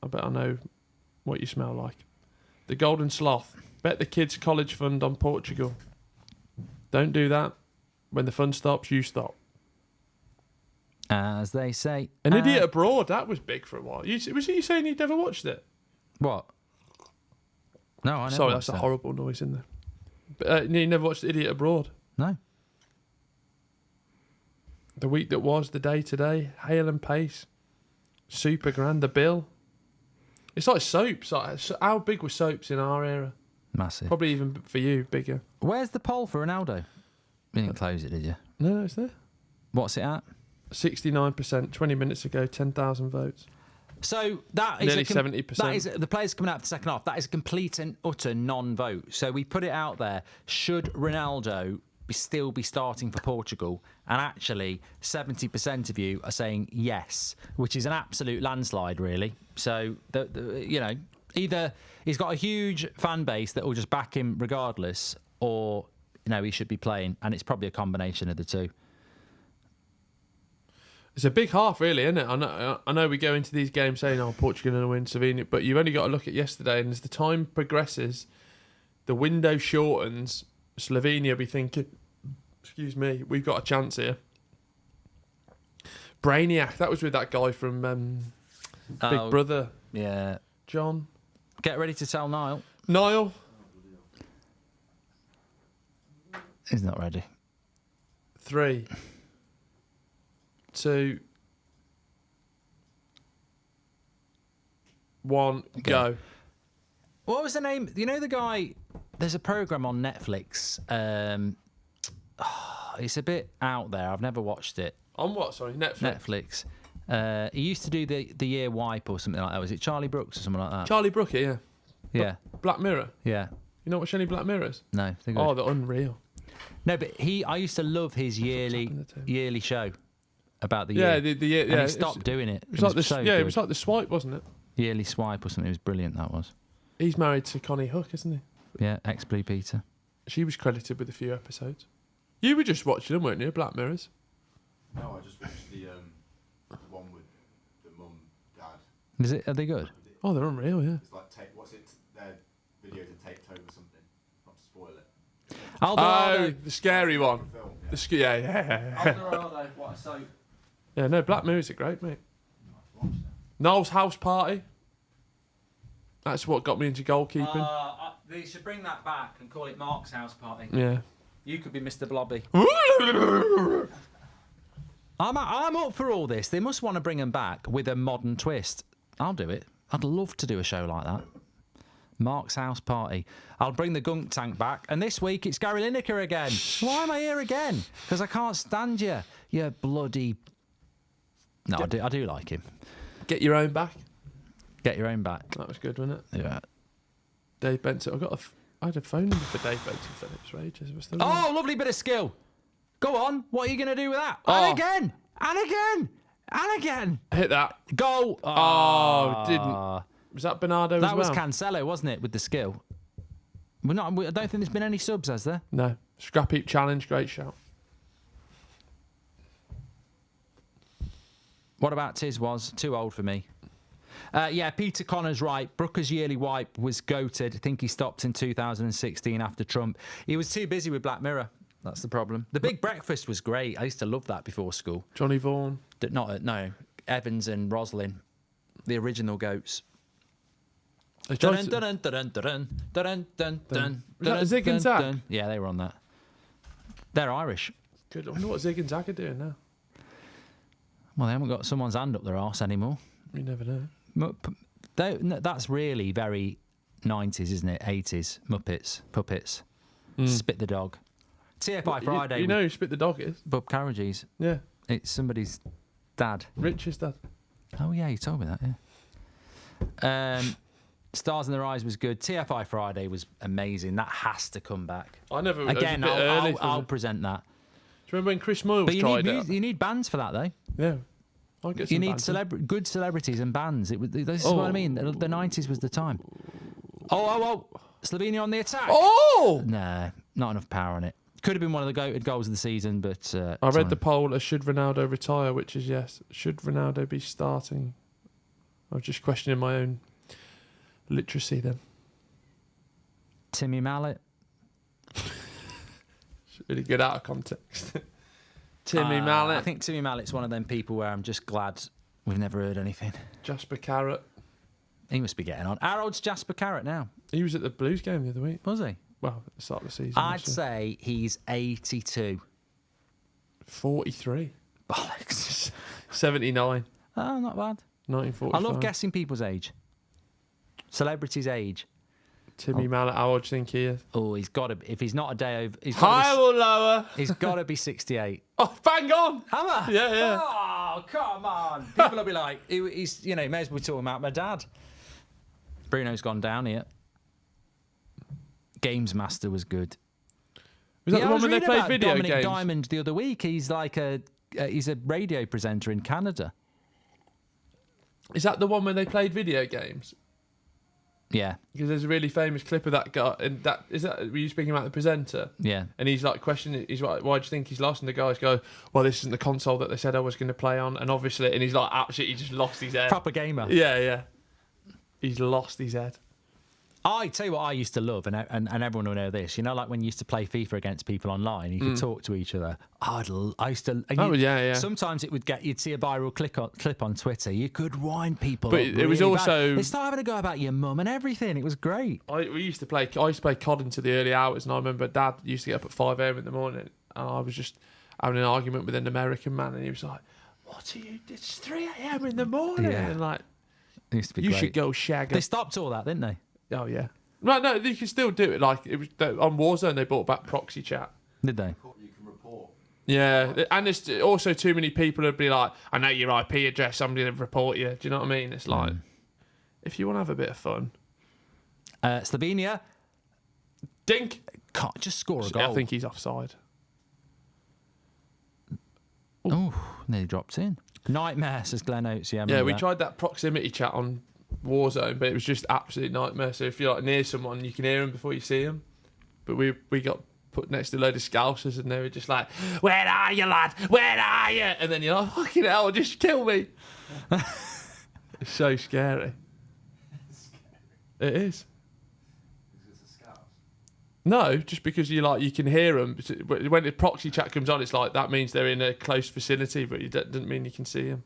I bet I know what you smell like. The Golden Sloth, bet the kids' college fund on Portugal. Don't do that. When the fun stops, you stop. As they say. An Idiot Abroad, that was big for a while. Was you saying you'd never watched it? What? No, I never. Sorry, watched that's a that. horrible noise in there. But, you never watched Idiot Abroad? No. The Week That Was, The Day Today, Hale and Pace, Super Grand, The Bill. It's like soaps. How big were soaps in our era? Massive. Probably even for you, bigger. Where's the poll for Ronaldo? You didn't close it, did you? No, it's there. What's it at? 69%, 20 minutes ago, 10,000 votes. So that is Nearly 70%. That is the players coming out for the second half. That is a complete and utter non-vote. So we put it out there. Should Ronaldo still be starting for Portugal? And actually, 70% of you are saying yes, which is an absolute landslide, really. So either he's got a huge fan base that will just back him regardless, or he should be playing, and it's probably a combination of the two. It's a big half, really, isn't it? I know we go into these games saying, Portugal going to win Slovenia, but you've only got to look at yesterday, and as the time progresses, the window shortens, Slovenia will be thinking, excuse me, we've got a chance here. Brainiac, that was with that guy from Big Brother. Yeah. John. Get ready to tell Niall. Niall. He's not ready. 3, 2, 1, go. What was the name? You know the guy. There's a program on Netflix. It's a bit out there. I've never watched it. On what? Sorry, Netflix. He used to do the year wipe or something like that. Was it Charlie Brooks or something like that? Charlie Brooker, yeah. Yeah. Black Mirror. Yeah. You not watch any Black Mirrors? No. They're good. Oh, they're unreal. No, but I used to love his yearly show about the year. Yeah, the year. And Yeah, he stopped doing it. It was like the so it good. was like the swipe, wasn't it? Yearly swipe or something. It was brilliant. That was. He's married to Connie Hook, isn't he? Yeah. Ex-Blue Peter. She was credited with a few episodes. You were just watching them, weren't you? Black Mirrors. No, I just watched the one with the mum, dad. Is it? Are they good? Oh, they're unreal, yeah. It's like their videos are taped over something. Not to spoil it. Alvarado. Oh, the scary one. Film. Yeah. Alvarado, what a soap. Yeah, no, Black Mirrors are great, mate. Noel's House Party. That's what got me into goalkeeping. They should bring that back and call it Mark's House Party. Yeah. You could be Mr. Blobby. I'm up for all this. They must want to bring them back with a modern twist. I'll do it. I'd love to do a show like that. Mark's House Party. I'll bring the gunk tank back. And this week it's Gary Lineker again. Why am I here again? Because I can't stand you. You bloody... No, I do like him. Get your own back. Get your own back. That was good, wasn't it? Yeah. Dave Benson. I had a phone number for Dave Benson Phillips for ages. Was still Oh, lovely bit of skill. Go on. What are you going to do with that? Oh. And again. And again. And again. hit that. Goal. Didn't. Was that Bernardo That as was well? Cancelo, wasn't it, with the skill? I don't think there's been any subs, has there? No. Scrap Heap Challenge, great shout. What about Tiz was? Too old for me. Yeah, Peter Connor's right. Brooker's yearly wipe was goated. I think he stopped in 2016 after Trump. He was too busy with Black Mirror. That's the problem. The Big Breakfast was great. I used to love that before school. Johnny Vaughan. No, Evans and Roslyn, the original goats. They Dun, tried to- dun, dun, dun, dun, dun, dun, Was that dun, Zig and dun, Zag? dun. Yeah, they were on that. They're Irish. Good. I wonder what Zig and Zag are doing now. Well, they haven't got someone's hand up their arse anymore. You never know. That's really very 90s, isn't it? 80s, Muppets, puppets, Spit the Dog. TFI Friday. You know who Spit the Dog is? Bub Carriage's. Yeah. It's somebody's dad. Rich's dad. Oh, yeah, you told me that, yeah. Stars in Their Eyes was good. TFI Friday was amazing. That has to come back. I never... Again, it was a bit early I'll present that. Do you remember when Chris Moyles But tried it? you need bands for that, though. Yeah. I'll get some You need Banter. good celebrities and bands. This is what I mean. The 90s was the time. Oh. Slovenia on the attack. Oh! Nah, not enough power on it. Could have been one of the goated goals of the season, but... I read the poll as should Ronaldo retire, which is yes. Should Ronaldo be starting? I was just questioning my own literacy then. Timmy Mallet. It's really good out of context. Timmy I Mallet. think Timmy Mallet's one of them people where I'm just glad we've never heard anything. Jasper Carrot. He must be getting on. Harold's Jasper Carrot now. He was at the Blues game the other week. Was he? Well, at the start of the season. I'd actually. say he's 82. 43. Bollocks. 79. Oh, not bad. 1945. I love guessing people's age. Celebrities' age. Timmy Mallet, how old do you think he is? Oh, he's got to. If he's not a day over, Higher or lower? he's got to be 68. Oh, bang on! Hammer. Yeah. Oh, come on. People will be like, he's, may as well be talking about my dad. Bruno's gone down here. Games Master was good. Was that the I one was when they reading played about video Dominic games? Diamond the other week. He's like he's a radio presenter in Canada. Is that the one when they played video games? Yeah, Because there's a really famous clip of that guy. And were you speaking about the presenter? yeah. And he's like questioning, he's like, why do you think he's lost? And the guys go, well, this isn't the console that they said I was going to play on. And obviously, and he's like, absolutely just lost his head. Proper gamer. Yeah. He's lost his head. I tell you what I used to love, and everyone will know this. Like when you used to play FIFA against people online, you could talk to each other. I used to. And yeah. Sometimes you'd see a viral clip on Twitter. You could wind people. But up it was really also- bad. They started having a go about your mum and everything. It was great. I used to play COD into the early hours, and I remember Dad used to get up at 5 a.m. in the morning, and I was just having an argument with an American man, and he was like, "What are you? It's 3 a.m. in the morning," Yeah. and like, It used to be you great. should go shag. They stopped all that, didn't they? Oh yeah. No, you can still do it. Like it was on Warzone, they brought back proxy chat. Did they? You can report. Yeah, and there's also too many people who'd be like, "I know your IP address. Somebody will report you." Do you know what I mean? It's like, if you want to have a bit of fun, Slovenia dink. can't just score a goal. I think he's offside. Oh, nearly dropped in. Nightmare, says Glenn Oates. Yeah, I Yeah, remember we that. tried that proximity chat on Warzone, but it was just absolute nightmare. So if you're like near someone, you can hear them before you see them. But we got put next to a load of Scousers, and they were just like, "Where are you, lad? Where are you?" And then you're like, "Fucking hell, just kill me." It's so scary. It is. Because it's a scout. No, just because you can hear them. When the proxy chat comes on, it's like that means they're in a close vicinity, but it doesn't mean you can see them.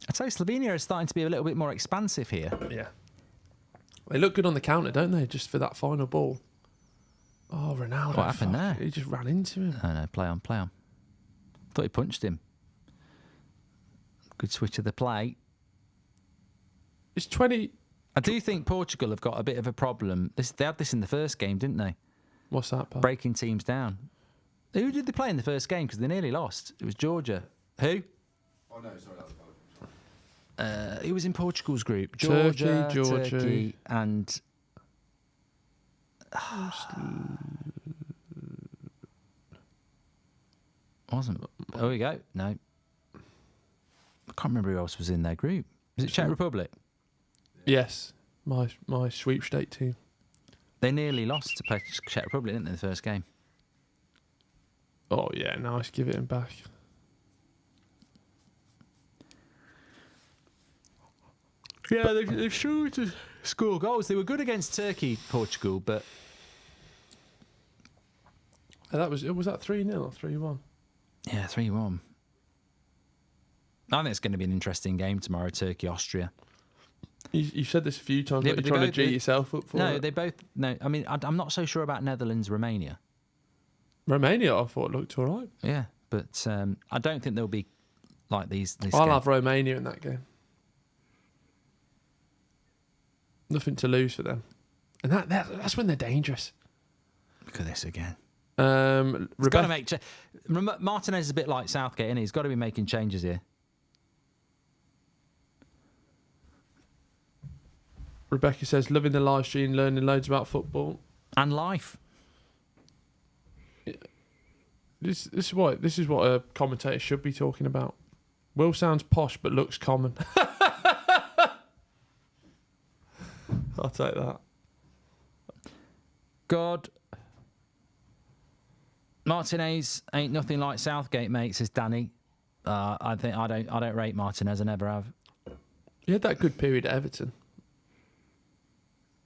I'd say Slovenia is starting to be a little bit more expansive here. Yeah. They look good on the counter, don't they? Just for that final ball. Oh, Ronaldo. What happened there? He just ran into him. No, play on. Thought he punched him. Good switch of the play. It's 20. I do think Portugal have got a bit of a problem. They had this in the first game, didn't they? What's that, pal? Breaking teams down. Who did they play in the first game? Because they nearly lost. It was Georgia. Who? Oh no, sorry, that was Belgium. Who was in Portugal's group? Turkey, Georgia, Georgia. Turkey, and wasn't. Oh, we go. No, I can't remember who else was in their group. Was it Czech Republic? Yes. My sweepstake team. They nearly lost to play Czech Republic, didn't they, in the first game? Oh, yeah. Nice. Give it him back. Yeah, they've struggled to score goals. They were good against Turkey, Portugal, but Was that 3-0 or 3-1? yeah, 3-1. I think it's going to be an interesting game tomorrow, Turkey-Austria. You've said this a few times, Yeah, but but you're they trying to both- G yourself up for No, it. they both... No, I mean, I'm not so sure about Netherlands-Romania. Romania, I thought, looked all right. Yeah, but I don't think they'll be like these I'll games. have Romania in that game. Nothing to lose for them. And that's when they're dangerous. Look at this again. He's got to make. Martinez is a bit like Southgate, isn't he? He's got to be making changes here. Rebecca says, loving the live stream, learning loads about football and life. This is what a commentator should be talking about. Will sounds posh but looks common. I'll take that. God, Martinez ain't nothing like Southgate, mate, says Danny. I don't rate Martinez. I never have. He had that good period at Everton.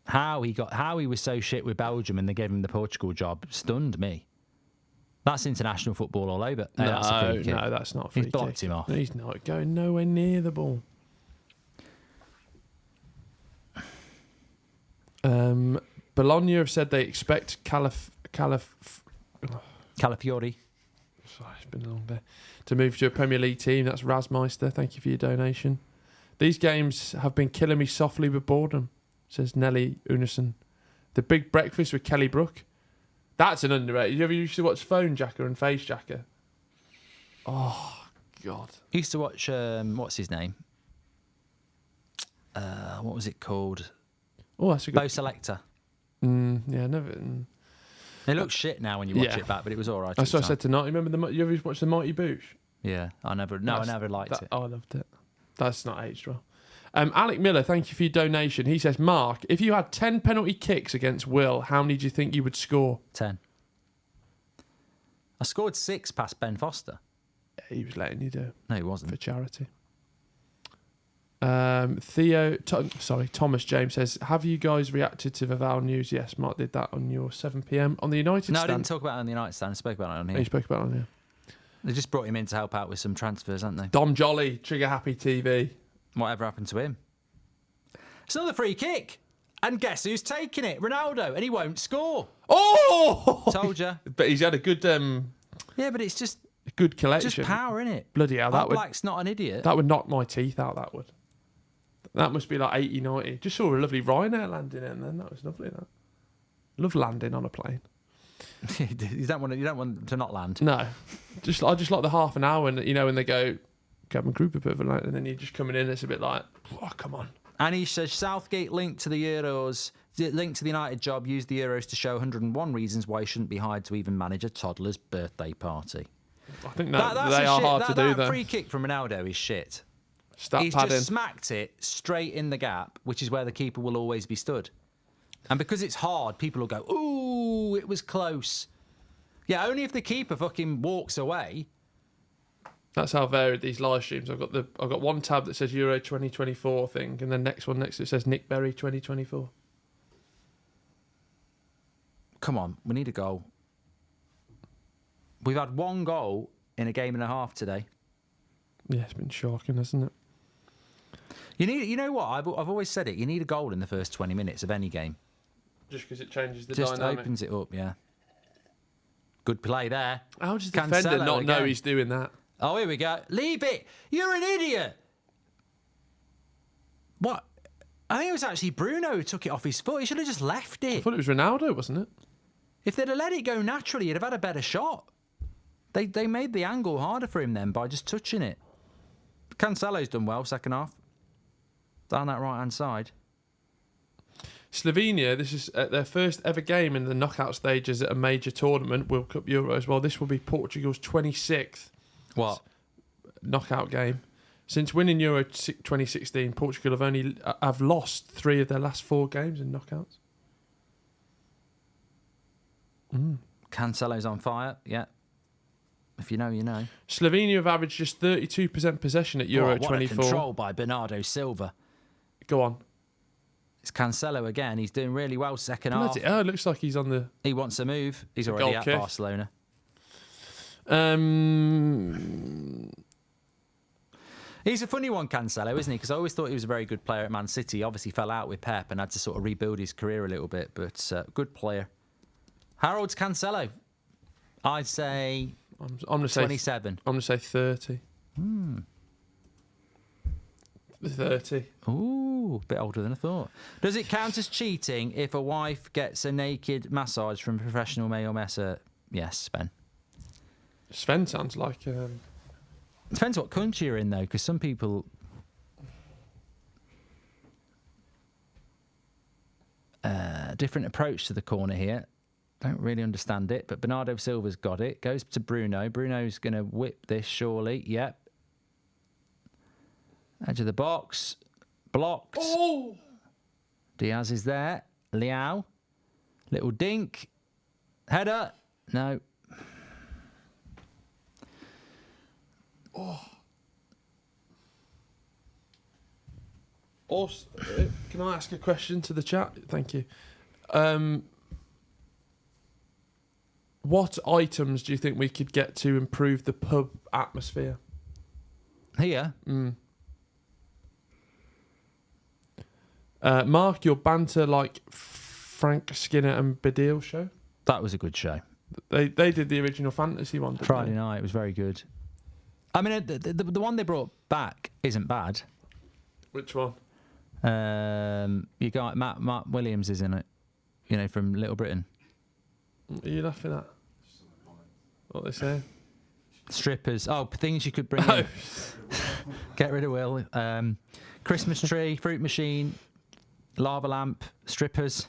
How he was so shit with Belgium and they gave him the Portugal job stunned me. That's international football all over. No, that's a free kick. No, that's not a free He's blocked him off. He's not going nowhere near the ball. Bologna have said they expect Calafiori. Sorry, it's been a long day. To move to a Premier League team. That's Razmeister. Thank you for your donation. These games have been killing me softly with boredom, says Nelly Unison. The Big Breakfast with Kelly Brook. That's an underrated. You ever used to watch Phone Jacker and Face Jacker? Oh, God. Used to watch, what's his name? What was it called? Oh, that's a good... Bo Selector. Yeah, never... It looks shit now when you watch it back, but it was all right. That's what I said tonight. Remember you ever watched the Mighty Boosh? Yeah, I never liked it. Oh, I loved it. That's not aged well. Alec Miller, thank you for your donation. He says, Mark, if you had 10 penalty kicks against Will, how many do you think you would score? 10. I scored 6 past Ben Foster. Yeah, he was letting you do. No, he wasn't. For charity. Thomas James says, have you guys reacted to the Val news? Yes, Mark did that on your 7 p.m. on the United stand. No, I didn't talk about it on the United stand. I spoke about it on here. You spoke about it on here. They just brought him in to help out with some transfers, haven't they? Dom Jolly, Trigger Happy TV. Whatever happened to him? It's another free kick. And guess who's taking it? Ronaldo. And he won't score. Oh! Told you. But he's had a good... yeah, but it's just... a good collection. Just power, innit? Bloody hell, that would... Black's not an idiot. That would knock my teeth out, that would. That must be like 80, 90. Just saw a lovely Ryanair landing in then. That was lovely, that. Love landing on a plane. you don't want to not land. No. I just like the half an hour and when they go, Kevin Group a bit of a and then you're just coming in, it's a bit like, oh, come on. And he says Southgate linked to the United job, used the Euros to show 101 reasons why he shouldn't be hired to even manage a toddler's birthday party. I think they are hard to do. That free kick from Ronaldo is shit. He's just smacked it straight in the gap, which is where the keeper will always be stood. And because it's hard, people will go, ooh, it was close. Yeah, only if the keeper fucking walks away. That's how varied these live streams. I've got one tab that says Euro 2024 thing, and then next to it says Nick Berry 2024. Come on, we need a goal. We've had one goal in a game and a half today. Yeah, it's been shocking, hasn't it? You know what? I've always said it. You need a goal in the first 20 minutes of any game. Just because it changes the dynamic. Just opens it up, yeah. Good play there. How does the defender not know he's doing that? Oh, here we go. Leave it. You're an idiot. What? I think it was actually Bruno who took it off his foot. He should have just left it. I thought it was Ronaldo, wasn't it? If they'd have let it go naturally, he'd have had a better shot. They made the angle harder for him then by just touching it. Cancelo's done well, second half. Down that right-hand side. Slovenia, this is their first ever game in the knockout stages at a major tournament, World Cup Euros. Well, this will be Portugal's 26th knockout game. Since winning Euro 2016, Portugal have lost 3 of their last 4 games in knockouts. Cancelo's on fire, yeah. If you know, you know. Slovenia have averaged just 32% possession at Euro 24. What a control by Bernardo Silva. Go on. It's Cancelo again. He's doing really well second half. Oh, it looks like he's on the... He wants a move. He's already at Barcelona. He's a funny one, Cancelo, isn't he? Because I always thought he was a very good player at Man City. He obviously fell out with Pep and had to sort of rebuild his career a little bit, but good player. How old's Cancelo? I'd say I'm gonna 27. I'm going to say 30. 30. Ooh, a bit older than I thought. Does it count as cheating if a wife gets a naked massage from a professional male messer? Yes, Ben. Sven sounds like... Depends what country you're in, though, because some people... different approach to the corner here. Don't really understand it, but Bernardo Silva's got it. Goes to Bruno. Bruno's going to whip this, surely. Yep. Edge of the box. Blocked. Oh! Diaz is there. Liao. Little dink. Header. No. Also, can I ask a question to the chat? Thank you. What items do you think we could get to improve the pub atmosphere? Here. Mark, your banter like Frank Skinner and Badil show? That was a good show. They did the original fantasy one, didn't Friday they? night was very good. I mean, the one they brought back isn't bad. Which one? You got Matt Williams is in it, you know, from Little Britain. What are you laughing at? What they say? Strippers. Oh, things you could bring in. Get rid of Will. Christmas tree, fruit machine, lava lamp, strippers.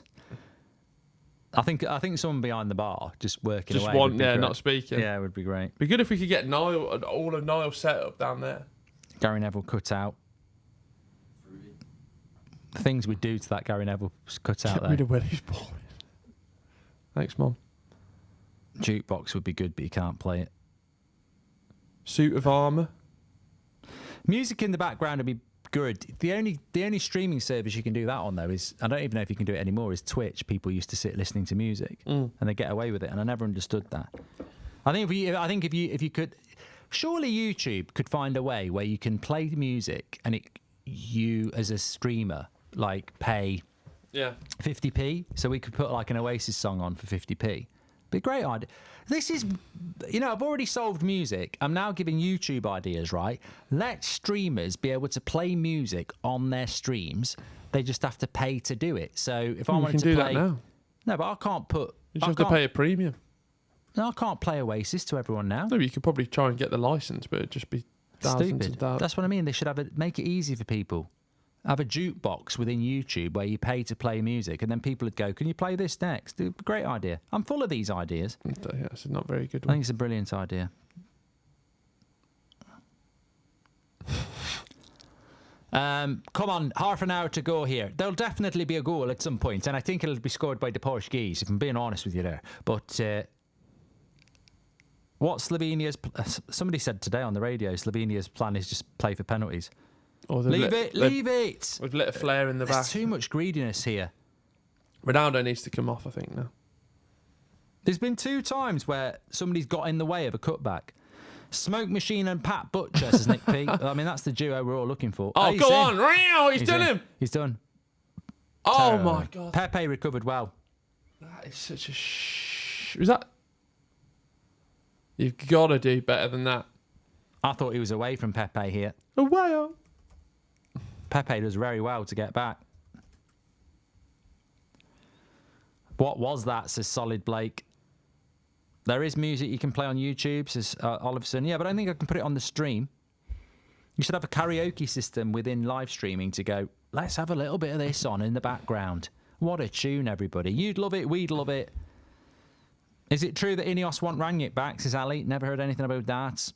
I think someone behind the bar just working Just away. one, yeah, great. not speaking. Yeah, it would be great. Be good if we could get Niall, all of Niall's set up down there. Gary Neville cut out. The things we do to that Gary Neville cut out Get there. rid of Willie's ball. Thanks, Mom. Jukebox would be good, but you can't play it. Suit of armour. Music in the background would be good. The only streaming service you can do that on, though, is, I don't even know if you can do it anymore, is Twitch. People used to sit listening to music and they get away with it, and I never understood that. I think if you could, surely YouTube could find a way where you can play music and you as a streamer like pay 50p, so we could put like an Oasis song on for 50p. Be a great idea. This is, you know, I've already solved music. I'm now giving YouTube ideas, right? Let streamers be able to play music on their streams. They just have to pay to do it. So if I wanted to play, do that now. No, but I can't put. You just have to pay a premium. No, I can't play Oasis to everyone now. No, but you could probably try and get the license, but it'd just be thousands and Stupid. thousands. That's what I mean. They should make it easy for people. Have a jukebox within YouTube where you pay to play music, and then people would go, "Can you play this next?" Great idea. I'm full of these ideas. Yeah, it's not very good. I think it's a brilliant idea. Come on, half an hour to go here. There'll definitely be a goal at some point, and I think it'll be scored by the Portuguese, if I'm being honest with you there. But what Slovenia's... somebody said today on the radio, Slovenia's plan is just play for penalties. Leave it! We've lit a flare in the There's back. too much greediness here. Ronaldo needs to come off, I think, now. There's been 2 times where somebody's got in the way of a cutback. Smoke Machine and Pat Butcher, says Nick P. I mean, that's the duo we're all looking for. Oh, go on. He's done in. him. He's done. Oh, Terrible. my God. Pepe recovered well. That is such a Was that... You've got to do better than that. I thought he was away from Pepe here. Away. Pepe does very well to get back. What was that, says Solid Blake. There is music you can play on YouTube, says Oliverson. Yeah, but I don't think I can put it on the stream. You should have a karaoke system within live streaming to go, let's have a little bit of this on in the background. What a tune, everybody. You'd love it, we'd love it. Is it true that Ineos want Rangnick back, says Ali? Never heard anything about that.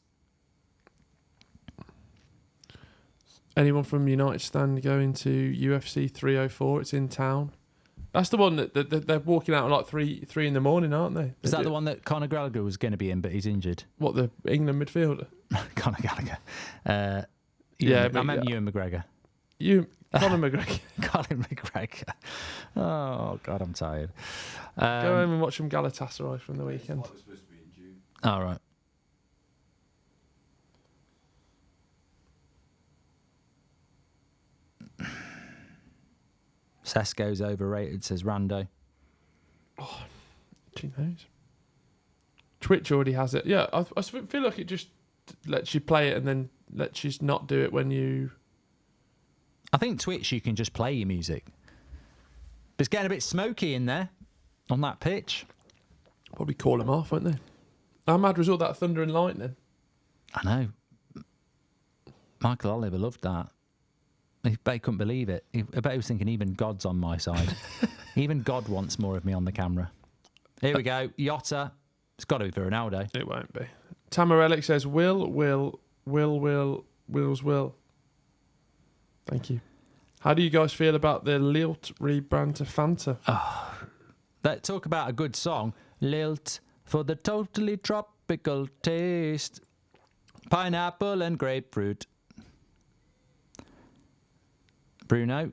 Anyone from United stand going to UFC 304? It's in town. That's the one that they're walking out at like 3 in the morning, aren't they? Is that the one that Conor Gallagher was going to be in, but he's injured? What, the England midfielder? Conor Gallagher. Yeah, I meant Ewan McGregor. Conor McGregor. Colin McGregor. Oh, God, I'm tired. Go home and watch some Galatasaray from the weekend. It was supposed to be in June. All right. Sesko's overrated, says Rando. Oh, who knows? Twitch already has it. Yeah, I feel like it just lets you play it and then lets you not do it when you I think Twitch, you can just play your music. But it's getting a bit smoky in there on that pitch. Probably call them off, won't they? How mad was all that thunder and lightning? I know. Michael Oliver loved that. He bet he couldn't believe it. I bet he was thinking, even God's on my side. Even God wants more of me on the camera. Here we go. Yotta. It's got to be for Ronaldo. It won't be. Tamarelic says, Will's will. Thank you. How do you guys feel about the Lilt rebrand to Fanta? Talk about a good song. Lilt for the totally tropical taste. Pineapple and grapefruit. Bruno?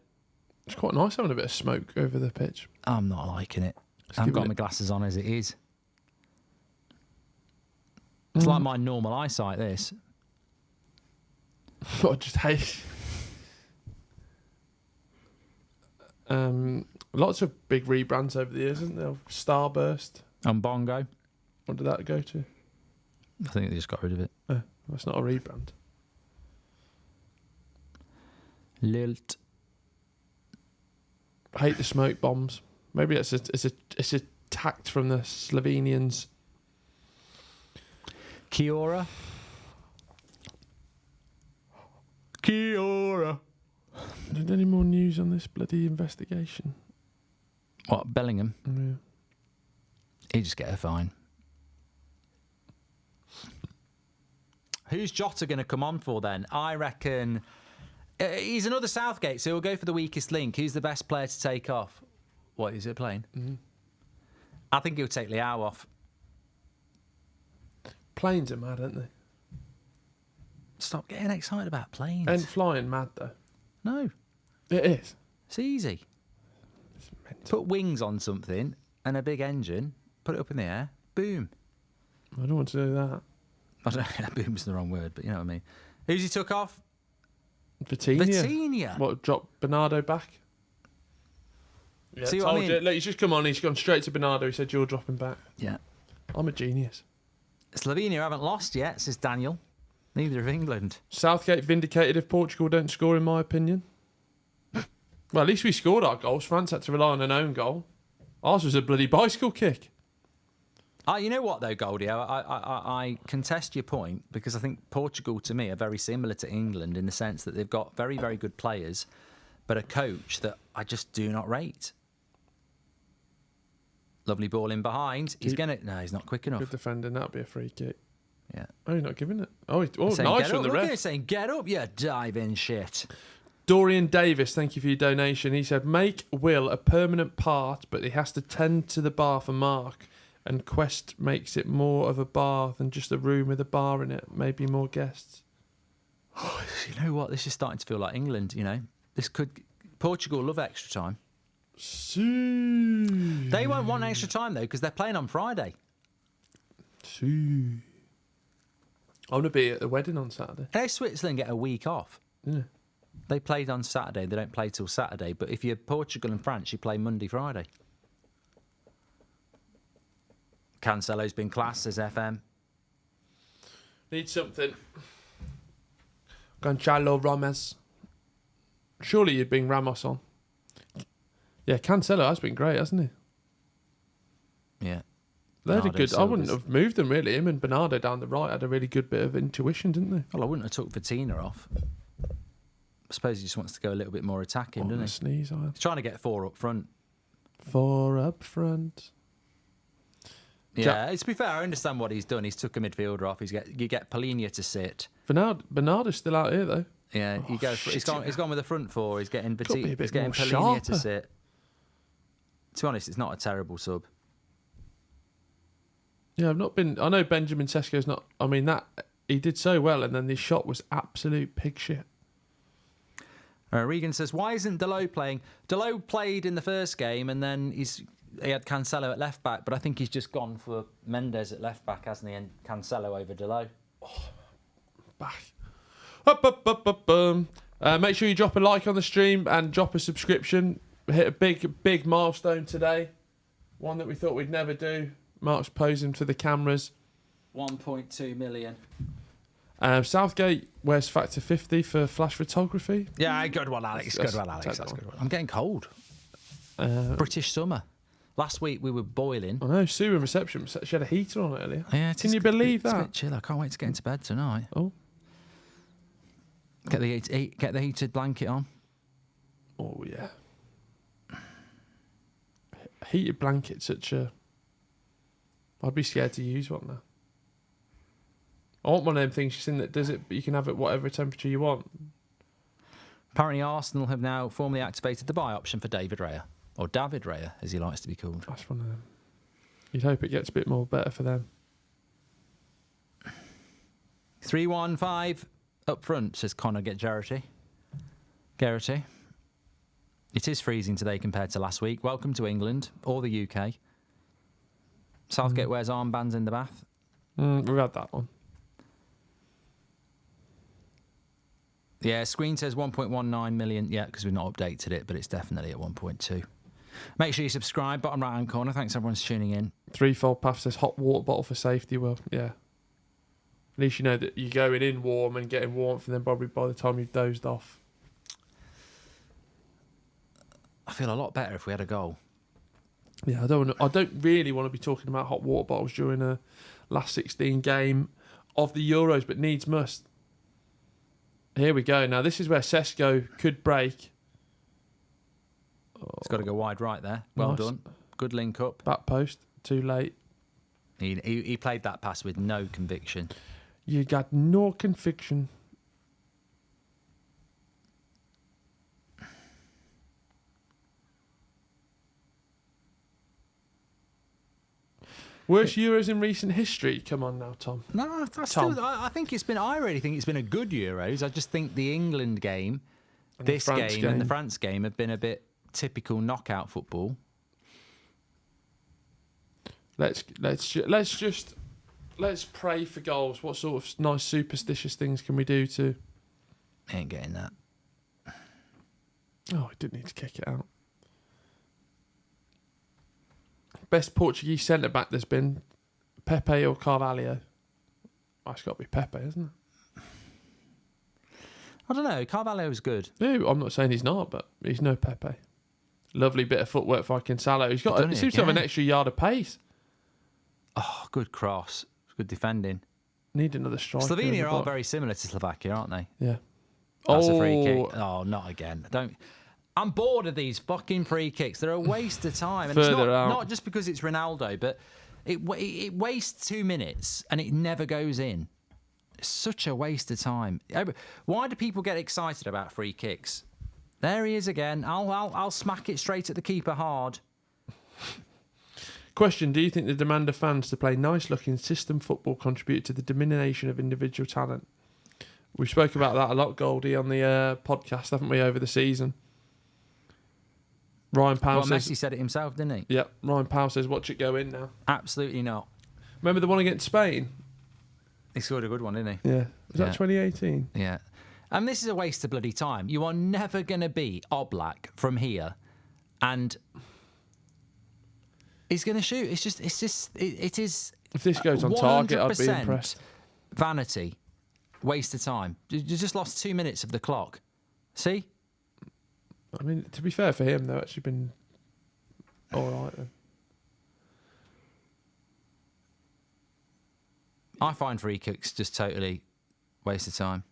It's quite nice having a bit of smoke over the pitch. I'm not liking it. Just I haven't giving got my glasses on as it is. It's like my normal eyesight, this. I just hate... lots of big rebrands over the years, isn't there? Starburst. And Bongo. What did that go to? I think they just got rid of it. That's not a rebrand. Lilt. I hate the smoke bombs. Maybe it's a tact from the Slovenians. Kia ora. Kia ora. Any more news on this bloody investigation? What, Bellingham? Yeah. He just get a fine. Who's Jota going to come on for then? I reckon he's another Southgate, so he'll go for the weakest link. Who's the best player to take off? What, is it playing? Mm-hmm. I think he'll take Liao off. Planes are mad, aren't they? Stop getting excited about planes. And flying mad, though. No. It is. It's easy. It's mental. Put wings on something and a big engine, put it up in the air, boom. I don't want to do that. I don't know, boom's the wrong word, but you know what I mean. Who's he took off? Vitinha. Vitinha. What, drop Bernardo back? Yeah, See I what I told mean? you. Look, he's just come on. He's gone straight to Bernardo. He said, you're dropping back. Yeah. I'm a genius. Slovenia haven't lost yet, says Daniel. Neither have England. Southgate vindicated if Portugal don't score, in my opinion. Well, at least we scored our goals. France had to rely on an own goal. Ours was a bloody bicycle kick. You know what, though, Goldie? I contest your point because I think Portugal, to me, are very similar to England in the sense that they've got very, very good players, but a coach that I just do not rate. Lovely ball in behind. He's going to... No, he's not quick enough. Good defending. That'd be a free kick. Yeah. Oh, you're not giving it. Oh, Saying, nice get from up. the Look at him ref. saying, get up, you diving shit. Dorian Davis, thank you for your donation. He said, make Will a permanent part, but he has to tend to the bar for Mark. And Quest makes it more of a bar than just a room with a bar in it. Maybe more guests. You know what? This is starting to feel like England, you know. This could... Portugal love extra time. See. They won't want extra time, though, because they're playing on Friday. See. I want to be at the wedding on Saturday. Hey, Switzerland get a week off. Yeah. They played on Saturday. They don't play till Saturday. But if you're Portugal and France, you play Monday, Friday. Cancelo's been class, says FM. Need something. Gonzalo Ramos. Surely you'd bring Ramos on. Yeah, Cancelo has been great, hasn't he? Yeah. They had a Bernardo good... I wouldn't Silva's- have moved them, really. Him and Bernardo down the right had a really good bit of intuition, didn't they? Well, I wouldn't have took Vitinha off. I suppose he just wants to go a little bit more attacking, Oh, doesn't a he? sneeze, I had. He's trying to get 4 up front. 4 up front. Yeah, to be fair, I understand what he's done. He's took a midfielder off. You get Polinia to sit. Bernardo's still out here, though. Yeah, Oh, he's gone with the front 4. He's getting Could be a He's bit getting more Polinia to sharper. sit. To be honest, it's not a terrible sub. Yeah, I've not been... I know Benjamin Sesko's not... I mean, that... He did so well, and then this shot was absolute pig shit. Regan says, why isn't Delo playing? Delo played in the first game, and then he had Cancelo at left back, but I think he's just gone for Mendes at left back, hasn't he? And Cancelo over Delo. Back. Make sure you drop a like on the stream and drop a subscription. We hit a big milestone today. One that we thought we'd never do. Mark's posing for the cameras. 1.2 million. Southgate wears factor 50 for flash photography. Yeah, good one, Alex. Good one, Alex. take That's that good one. I'm getting cold. British summer. Last week we were boiling. I know, Sue in reception, she had a heater on earlier. Yeah, Can you believe it's a that? bit chill. I can't wait to get into bed tonight. Oh. Get the heated blanket on. Oh, yeah. Heated blanket, such a... I'd be scared to use one now. I want one of them things you've seen that does it, but you can have it whatever temperature you want. Apparently Arsenal have now formally activated the buy option for David Raya. Or David Raya, as he likes to be called. That's one of them. You'd hope it gets a bit more better for them. 3-1-5 up front, says Connor Garrity. It is freezing today compared to last week. Welcome to England or the UK. Southgate wears armbands in the bath. We've had that one. Yeah, screen says 1.19 million. Yeah, because we've not updated it, but it's definitely at 1.2. Make sure you subscribe, bottom right-hand corner. Thanks, everyone's tuning in. Threefold Path says hot water bottle for safety. Well, yeah. At least you know that you're going in warm and getting warmth, and then probably by the time you've dozed off. I feel a lot better if we had a goal. Yeah, I don't really want to be talking about hot water bottles during a last 16 game of the Euros, but needs must. Here we go. Now, this is where Sesko could break. It's got to go wide right there. Well Nice. done. Good link up. Back post. Too late. He played that pass with no conviction. You got no conviction. Worst Euros in recent history? Come on now, Tom. No, I think it's been. I really think it's been a good Euros. I just think the England game, And the this France game, and the France game have been a bit typical knockout football. Let's pray for goals. What sort of nice superstitious things can we do to? Ain't getting that. Oh, I didn't need to kick it out. Best Portuguese centre back there's been, Pepe or Carvalho? Oh, it's got to be Pepe, isn't it? I don't know. Carvalho was good. No, I'm not saying he's not, but he's no Pepe. Lovely bit of footwork for Cancelo. He Done it seems to have an again. extra yard of pace. Oh, good cross. Good defending. Need another striker. in the Slovenia are box. very similar to Slovakia, aren't they? Yeah. That's a free kick. Oh, not again. I'm bored of these fucking free kicks. They're a waste of time. And it's Further out. not just because it's Ronaldo, but it wastes 2 minutes and it never goes in. It's such a waste of time. Why do people get excited about free kicks? There he is again. I'll smack it straight at the keeper hard. Question: do you think the demand of fans to play nice-looking system football contributed to the diminution of individual talent? We spoke about that a lot, Goldie, on the podcast, haven't we, over the season? Ryan Powell Well, says... Messi said it himself, didn't he? Yep, Ryan Powell says, watch it go in now. Absolutely not. Remember the one against Spain? He scored a good one, didn't he? Yeah. Was that Yeah. 2018? Yeah. And this is a waste of bloody time. You are never going to be Oblak from here, and he's going to shoot. It is. If this goes on target, I'd be 100% impressed. Vanity, waste of time. You just lost 2 minutes of the clock. See? I mean, to be fair for him, though, actually been all right then. I find free kicks just totally waste of time.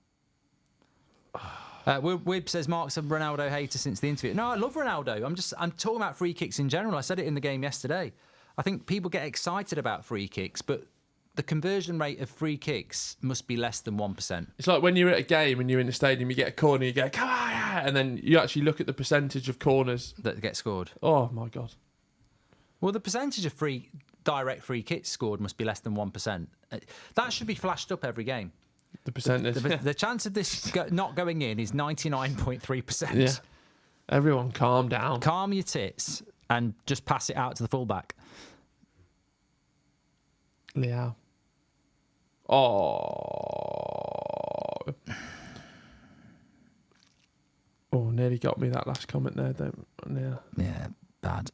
Wib says Mark's a Ronaldo hater since the interview. No, I love Ronaldo. I'm talking about free kicks in general. I said it in the game yesterday. I think people get excited about free kicks, but the conversion rate of free kicks must be less than 1%. It's like when you're at a game and you're in the stadium, you get a corner, you go, come on, yeah, and then you actually look at the percentage of corners. That get scored. Oh, my God. Well, the percentage of direct free kicks scored must be less than 1%. That should be flashed up every game. The percentage. The chance of this not going in is 99.3%. Yeah. Everyone calm down. Calm your tits and just pass it out to the fullback. Liao. Oh. Oh, nearly got me that last comment there. Yeah, bad.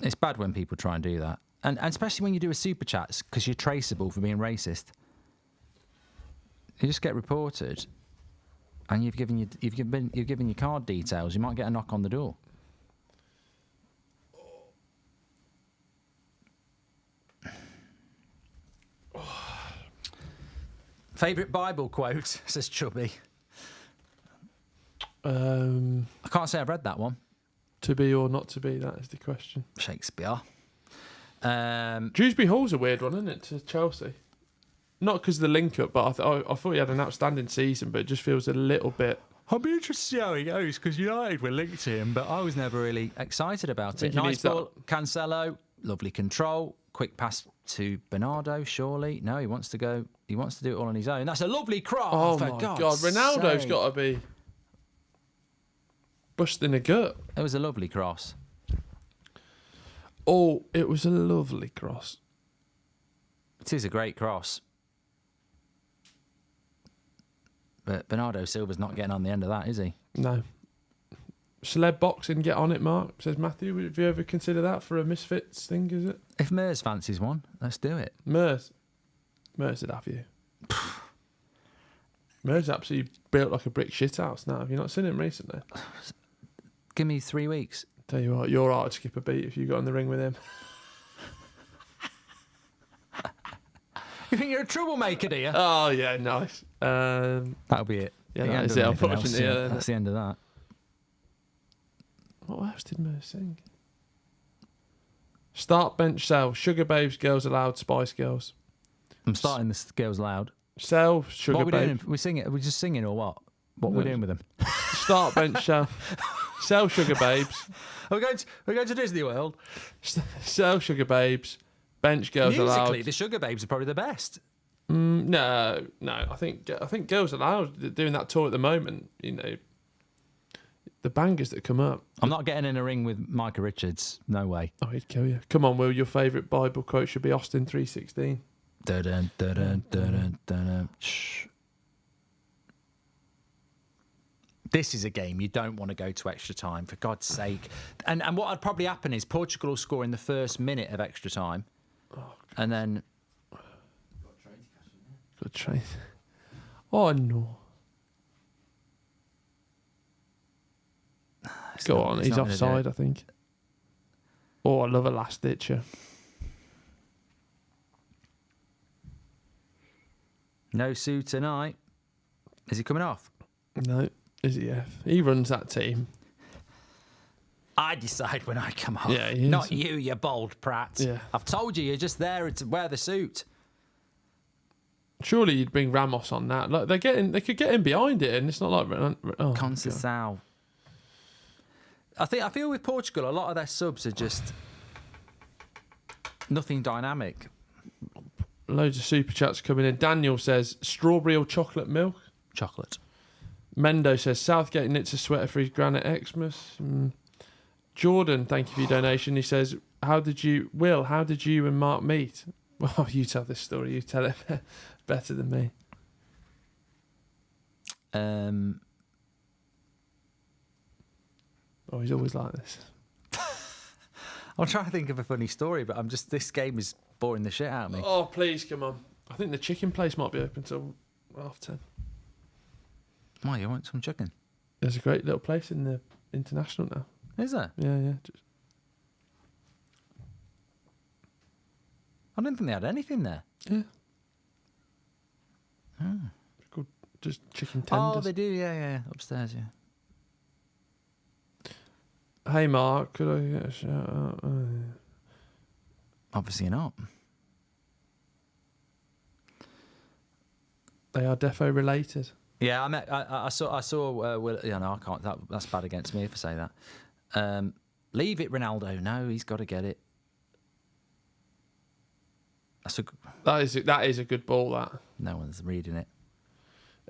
It's bad when people try and do that. And especially when you do a super chats because you're traceable for being racist. You just get reported, and you've given your card details. You might get a knock on the door. Favourite Bible quote, says Chubby. I can't say I've read that one. To be or not to be, that is the question. Shakespeare. Dewsbury Hall's a weird one, isn't it, to Chelsea? Not because of the link-up, but I thought he had an outstanding season, but it just feels a little bit... I'll be interested to see how he goes, because United were linked to him, but I was never really excited about it. Think he Nice needs that- ball, Cancelo, lovely control, quick pass to Bernardo, surely. No, he wants to do it all on his own. That's a lovely cross. Oh, for my God's God. Ronaldo's sake. got to be busting a gut. It was a lovely cross. Oh, it was a lovely cross. It is a great cross. But Bernardo Silva's not getting on the end of that, is he? No. Celeb boxing, get on it, Mark, says Matthew. Have you ever considered that for a Misfits thing, is it? If Mers fancies one, let's do it. Mers would have you. Mers absolutely built like a brick shithouse now. Have you not seen him recently? Give me 3 weeks. Tell you what, you're hard to skip a beat if you got in the ring with him. You think you're a troublemaker, do you? Oh, yeah, nice. That'll be it. Yeah, He that ain't is done it, anything else. unfortunately. Yeah, That's the end of that. What else did Mers sing? Start, bench, sell. Sugar babes, girls allowed, Spice Girls. I'm starting this Girls Loud. Sell, sugar What are we babes. doing? Are we just singing or what? What No. we're doing with them? Start, bench, sell. Sell, sugar babes. We're going to Disney World. Sell, sugar babes. Bench, girls Musically, allowed. the Sugar Babes are probably the best. No. I think girls allowed. They're doing that tour at the moment. You know, the bangers that come up. I'm not getting in a ring with Micah Richards. No way. Oh, he'd kill you. Come on, Will. Your favourite Bible quote should be Austin 3:16. Dun, dun, dun, dun, dun. Shh. This is a game you don't want to go to extra time, for God's sake. And what would probably happen is Portugal will score in the first minute of extra time. And then... Good train. Oh, no. Go on. it's He's not gonna do offside, it. I think. Oh, I love a last ditcher. No Sue tonight. Is he coming off? No. Is he? Yeah. He runs that team. I decide when I come off. Yeah, he is. Not you, you bold prat. Yeah. I've told you, you're just there to wear the suit. Surely you'd bring Ramos on that. Like they could get in behind it, and it's not like oh, Conceição. I feel with Portugal, a lot of their subs are just nothing dynamic. Loads of super chats coming in. Daniel says strawberry or chocolate milk. Chocolate. Mendo says Southgate knits a sweater for his granite Xmas. Jordan, thank you for your donation. He says, how did you and Mark meet? Well, you tell this story. You tell it better than me. Oh, he's always like this. I'm trying to think of a funny story, but this game is boring the shit out of me. Oh, please, come on. I think the chicken place might be open till 10:30. Why, you want some chicken? There's a great little place in the International now. Is there? Yeah. I didn't think they had anything there. Yeah. Good, just chicken tenders. Oh, they do, yeah. Upstairs, yeah. Hey, Mark, could I get a shout out? Oh, yeah. Obviously not. They are defo related. Yeah, I saw. Will, I can't. That's bad against me if I say that. Leave it, Ronaldo. No, he's got to get it. That is a good ball. That No one's reading it.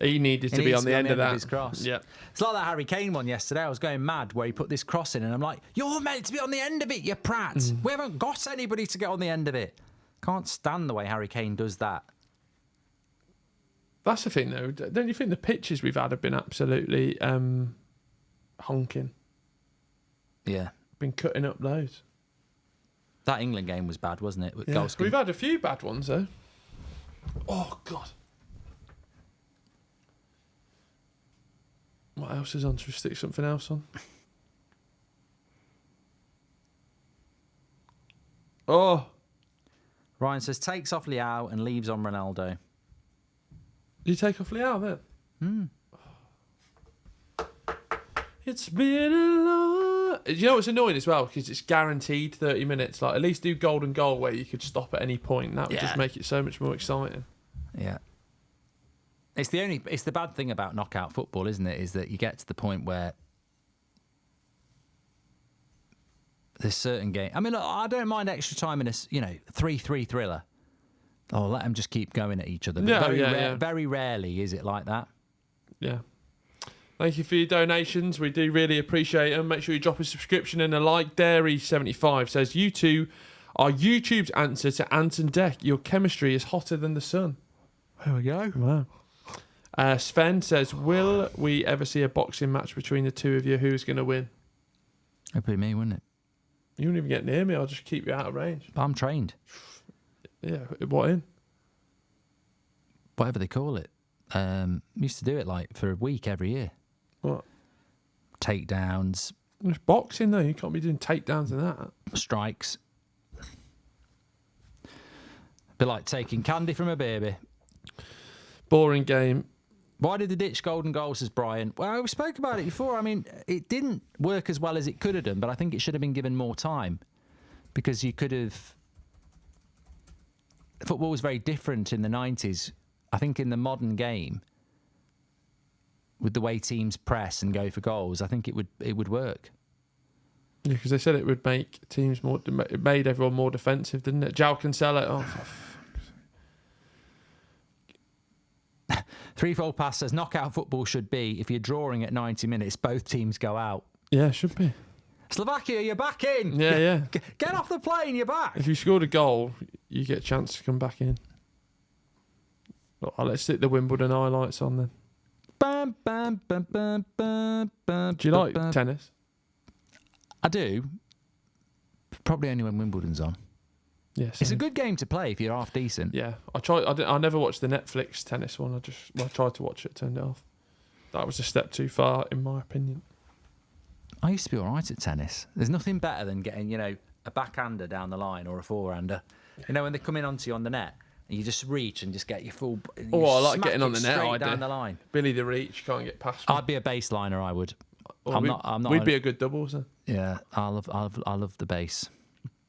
he needed to be on the end of that. His cross. Yeah. It's like that Harry Kane one yesterday. I was going mad where he put this cross in, and I'm like, "You're meant to be on the end of it, you prat. We haven't got anybody to get on the end of it." Can't stand the way Harry Kane does that. That's the thing, though. Don't you think the pitches we've had have been absolutely honking? Yeah. Been cutting up loads. That England game was bad, wasn't it? With Yeah. goals We've had a few bad ones, though. Oh, God. What else is on? Should we stick something else on? Oh, Ryan says takes off Leao and leaves on Ronaldo. did you take off Leao then? Hmm. It's been a long... You know what's annoying as well? Because it's guaranteed 30 minutes. Like, at least do golden goal where you could stop at any point. That would just make it so much more exciting. Yeah. It's the bad thing about knockout football, isn't it? Is that you get to the point where there's certain game. I mean, look, I don't mind extra time in a 3-3 thriller. Oh, let them just keep going at each other. But very rarely is it like that. Yeah. Thank you for your donations. We do really appreciate them. Make sure you drop a subscription and a like. Dairy75 says, you two are YouTube's answer to Ant and Dec. Your chemistry is hotter than the sun. There we go. Wow. Sven says, will we ever see a boxing match between the two of you? Who's going to win? It'd be me, wouldn't it? You wouldn't even get near me. I'll just keep you out of range. But I'm trained. Yeah. What in? Whatever they call it. Used to do it like for a week every year. What? Takedowns. It's boxing, though. You can't be doing takedowns and that. Strikes. Be like taking candy from a baby. Boring game. Why did they ditch golden goals, says Brian? Well, we spoke about it before. I mean, it didn't work as well as it could have done, but I think it should have been given more time because you could have... Football was very different in the 90s. I think in the modern game, with the way teams press and go for goals, I think it would work. Yeah, because they said it would make teams more... It made everyone more defensive, didn't it? João Cancelo. Oh, Threefold Pass says knockout football should be, if you're drawing at 90 minutes, both teams go out. yeah, should be. Slovakia, you're back in. Yeah. Get off the plane, you're back. If you scored a goal, you get a chance to come back in. Well, let's stick the Wimbledon highlights on then. Bam, bam, bam, bam, bam, bam, Do you like bam. tennis? I do. Probably only when Wimbledon's on. Yes. It's a good game to play if you're half decent. Yeah, I never watched the Netflix tennis one. I tried to watch it, turned it off. That was a step too far, in my opinion. I used to be all right at tennis. There's nothing better than getting, a backhander down the line or a forehander. When they come in onto you on the net, and you just reach and just get your full... Oh, I like getting on the net. Straight down the line. Billy the Reach, can't get past me. I'd be a baseliner, I would. Or I'm not. We'd be a good doubles then. Yeah, I love the bass.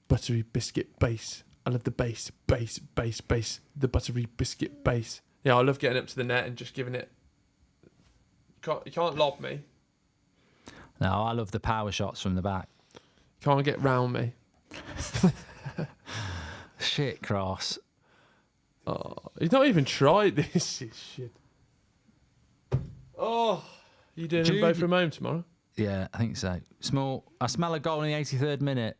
Buttery biscuit base. I love the bass. The buttery biscuit base. Yeah, I love getting up to the net and just giving it... You can't lob me. No, I love the power shots from the back. Can't get round me. Shit, Cross. Oh, he's not even tried this. Shit. Oh, you doing them both from home tomorrow? Yeah, I think so. I smell a goal in the 83rd minute.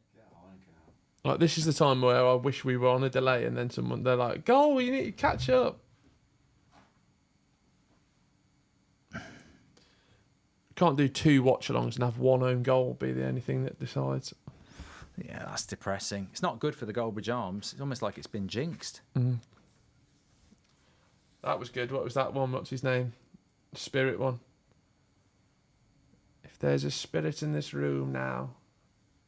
Like, this is the time where I wish we were on a delay, and then they're like, "Goal, you need to catch up." Can't do 2 watch-alongs and have 1 own goal be the only thing that decides. Yeah, that's depressing. It's not good for the Goldbridge Arms. It's almost like it's been jinxed. Mm. That was good. What was that one? What's his name? Spirit one. If there's a spirit in this room now,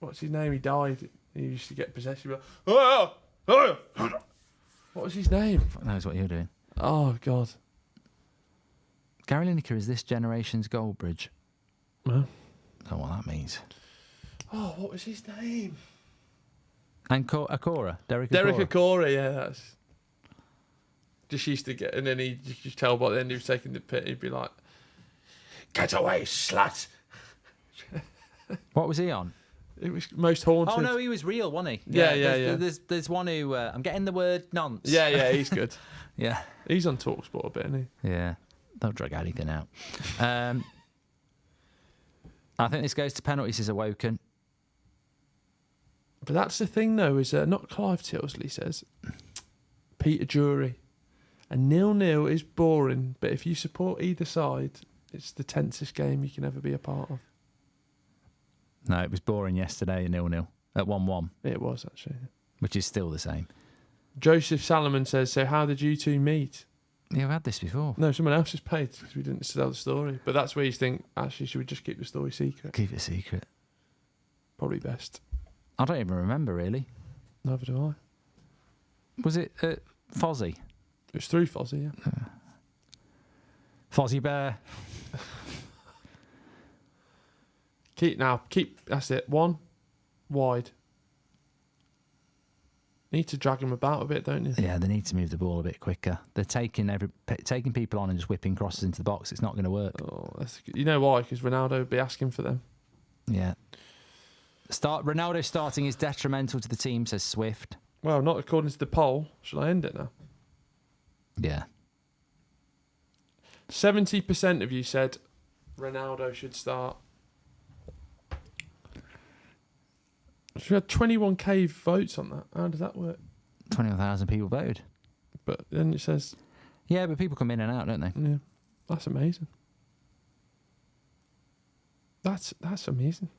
what's his name? He died. He used to get possessed. What was his name? Fuck knows what you're doing. Oh, God. Gary Lineker is this generation's Goldbridge. Well. I don't know what that means. Oh, what was his name? And Akora. Derek Akora, yeah. That's... Just used to get... And then you could tell by the end he was taking the pit, he'd be like, "Get away, slut!" What was he on? It was Most Haunted. Oh, no, he was real, wasn't he? Yeah. There's one who... I'm getting the word nonce. Yeah, he's good. Yeah. He's on TalkSport a bit, isn't he? Yeah. Don't drag anything out. I think this goes to penalties, is Awoken. But that's the thing, though, is not Clive Tilsley says. Peter Drury. A 0-0 is boring, but if you support either side, it's the tensest game you can ever be a part of. No, it was boring yesterday, 0-0 at 1-1. It was, actually. Which is still the same. Joseph Salomon says, so how did you two meet? Yeah, we had this before. No, someone else has paid because we didn't tell the story. But that's where you think, actually, should we just keep the story secret? Keep it secret. Probably best. I don't even remember, really. Neither do I. Was it Fozzie? It was through Fozzie, yeah. Fozzie Bear. Keep, that's it. One, wide. Need to drag them about a bit, don't you? Yeah, they need to move the ball a bit quicker. They're taking people on and just whipping crosses into the box. It's not going to work. Oh, you know why? Because Ronaldo would be asking for them. Yeah. Ronaldo starting is detrimental to the team, says Swift. Well, not according to the poll. Shall I end it now? Yeah. 70% of you said Ronaldo should start. So we had 21k votes on that. How does that work? 21,000 people voted. But then it says... Yeah, but people come in and out, don't they? Yeah, that's amazing. That's amazing.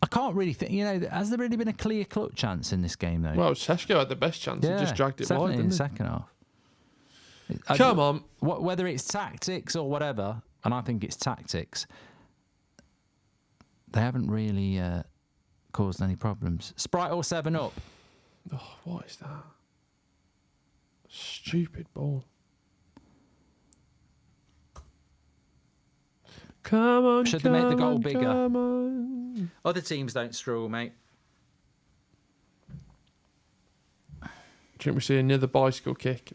I can't really think, has there really been a clear-cut chance in this game, though? Well, Seshko had the best chance. He just dragged it wide, in the didn't second half. he? Come on. Whether it's tactics or whatever, and I think it's tactics, they haven't really caused any problems. Sprite or 7-Up? Oh, what is that? Stupid ball. Come on, Should they make the goal bigger? Come on. Other teams don't struggle, mate. Do you think we see another bicycle kick?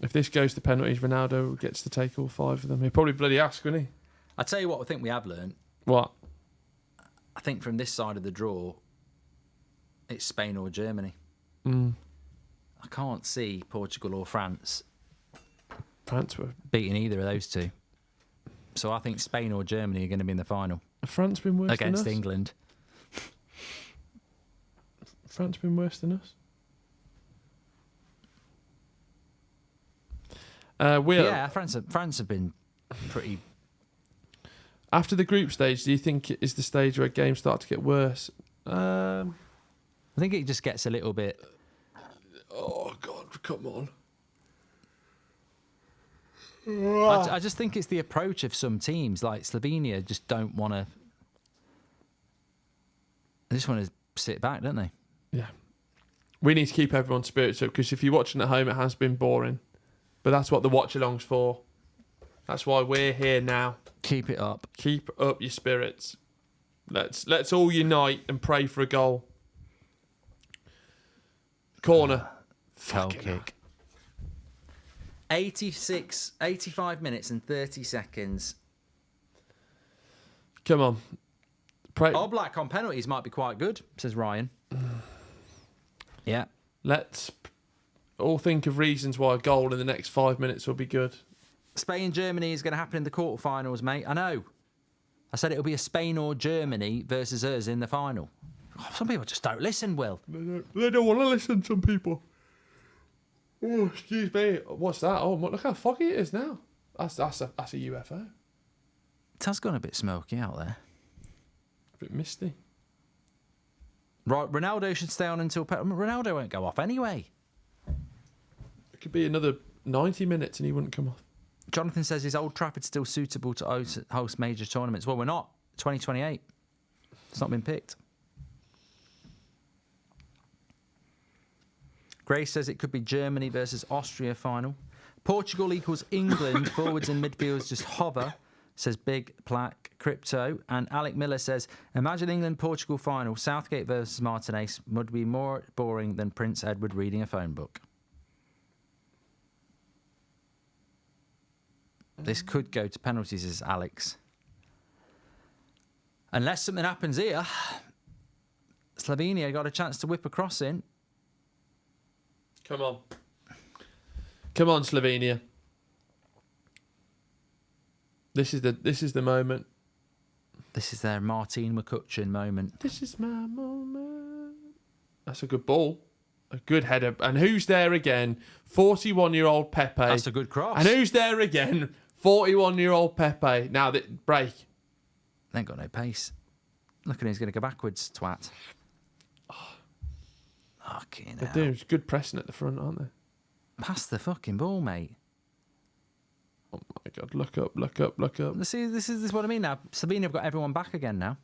If this goes to penalties, Ronaldo gets to take all 5 of them. He'll probably bloody ask, wouldn't he? I tell you what, I think we have learned. What? I think from this side of the draw, it's Spain or Germany. Mm. I can't see Portugal or France France were. beating either of those two. So I think Spain or Germany are going to be in the final Have France been worse against than us? England. France been worse than us? Yeah, France have been pretty. After the group stage, do you think it is the stage where games start to get worse? I think it just gets a little bit. Oh God, come on! I just think it's the approach of some teams, like Slovenia, just don't want to. They just want to sit back, don't they? Yeah, we need to keep everyone's spirits up because if you're watching at home, it has been boring. But that's what the watch-along's for. That's why we're here now. Keep it up. Keep up your spirits. Let's all unite and pray for a goal. Corner. Foul Fucking kick. 85 minutes and 30 seconds. Come on. Pray. Oblak on penalties might be quite good, says Ryan. Yeah. Let's all think of reasons why a goal in the next 5 minutes will be good. Spain-Germany is going to happen in the quarterfinals, mate. I know. I said it'll be a Spain or Germany versus us in the final. Oh, some people just don't listen, Will. They don't want to listen, some people. Oh, excuse me. What's that? Oh, look how foggy it is now. That's a UFO. It has gone a bit smoky out there. A bit misty. Right, Ronaldo should stay on until... Ronaldo won't go off anyway. It could be another 90 minutes and he wouldn't come off. Jonathan says, is Old Trafford still suitable to host major tournaments? Well, we're not. 2028. It's not been picked. Grace says it could be Germany versus Austria final. Portugal equals England. Forwards and midfields just hover, says Big Plaque Crypto. And Alec Miller says, imagine England-Portugal final. Southgate versus Martinez would be more boring than Prince Edward reading a phone book. This could go to penalties, says Alex. Unless something happens here, Slovenia got a chance to whip a cross in. Come on. Come on, Slovenia. This is the moment. This is their Martin McCutcheon moment. This is my moment. That's a good ball. A good header. And who's there again? 41-year-old Pepe. That's a good cross. And who's there again? 41-year-old Pepe. Now, break. They ain't got no pace. Look at him, he's going to go backwards, twat. Fucking They're hell. doing good pressing at the front, aren't they? Pass the fucking ball, mate. Oh my God! Look up! Look up! Look up! See, this is what I mean now. Slovenia have got everyone back again now.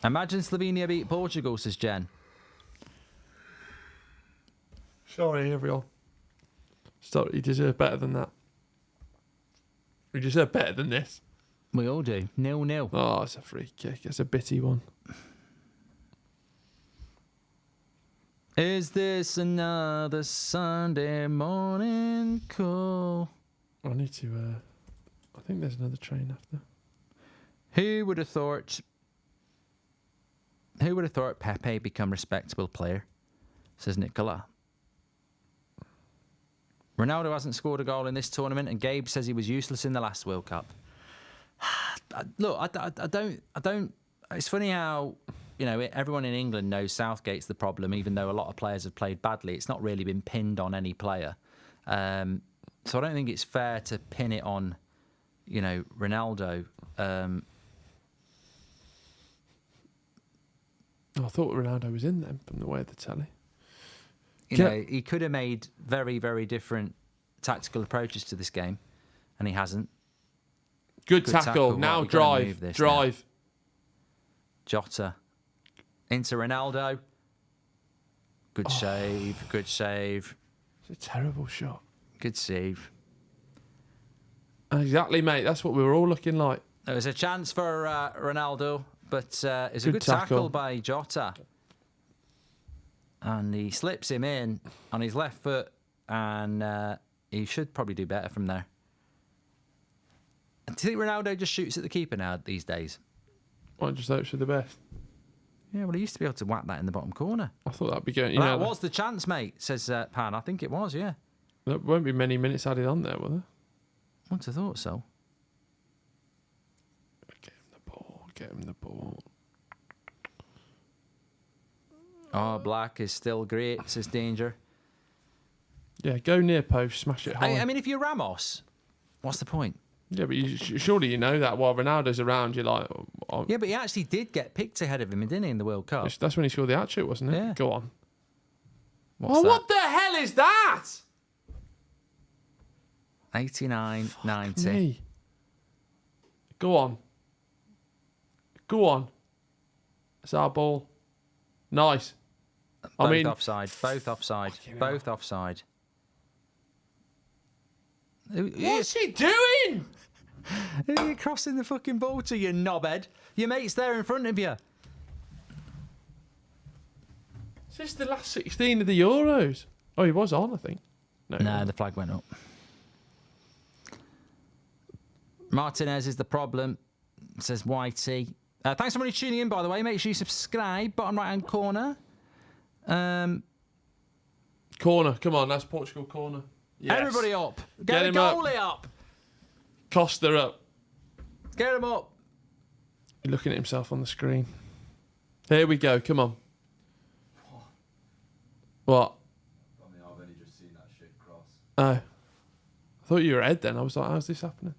Imagine Slovenia beat Portugal, says Jen. Sorry, everyone. You deserve better than that. You deserve better than this. We all do. 0-0. Oh, it's a free kick. It's a bitty one. Is this another Sunday morning call? I need to. I think there's another train after. Who would have thought? Who would have thought Pepe become a respectable player? Says Nicola. Ronaldo hasn't scored a goal in this tournament, and Gabe says he was useless in the last World Cup. Look, I don't. It's funny how, you know, everyone in England knows Southgate's the problem, even though a lot of players have played badly. It's not really been pinned on any player. So I don't think it's fair to pin it on, you know, Ronaldo. I thought Ronaldo was in them from the way of the telly. You know, he could have made very, very different tactical approaches to this game, and he hasn't. Good tackle. Now Right, we've gotta drive. move this Drive. now. Jota. Into Ronaldo. Good save. Good save. It's a terrible shot. Good save. Exactly, mate. That's what we were all looking like. There was a chance for Ronaldo, but it's a Good good tackle. tackle by Jota. And he slips him in on his left foot, and he should probably do better from there. Do you think Ronaldo just shoots at the keeper now these days? I just hope for the best. Yeah, well, he used to be able to whack that in the bottom corner. I thought that'd be going. That was the chance, mate, says Pan. I think it was, yeah. There won't be many minutes added on there, will there? I would have thought so. Get him the ball. Get him the ball. Oh, Black is still great, says Danger. Yeah, go near post, smash it high. I mean, if you're Ramos, what's the point? Yeah, but surely you know that while Ronaldo's around, you're like... Oh, Yeah, but he actually did get picked ahead of him, didn't he, in the World Cup? that's when he scored the hat-trick, wasn't it? Yeah. Go on. What's that? What the hell is that? 89, 90. Me. Go on. Go on. It's our ball. Nice. Both offside. Both offside. Fucking Both offside. What's he doing? Who are you crossing the fucking ball to, you knobhead? Your mate's there in front of you. Is this the last 16 of the Euros? Oh, he was on, I think. No, the flag went up. Martinez is the problem, says Whitey. Thanks for everybody tuning in, by the way. Make sure you subscribe. Bottom right-hand corner. Corner. Come on, that's Portugal corner. Yes. Everybody up. Get Get him the up. goalie up. Costa up. Get him up. He's looking at himself on the screen. Here we go. Come on. What? I mean, I've only just seen that shit cross. Oh. I thought you were ahead then. I was like, how's this happening?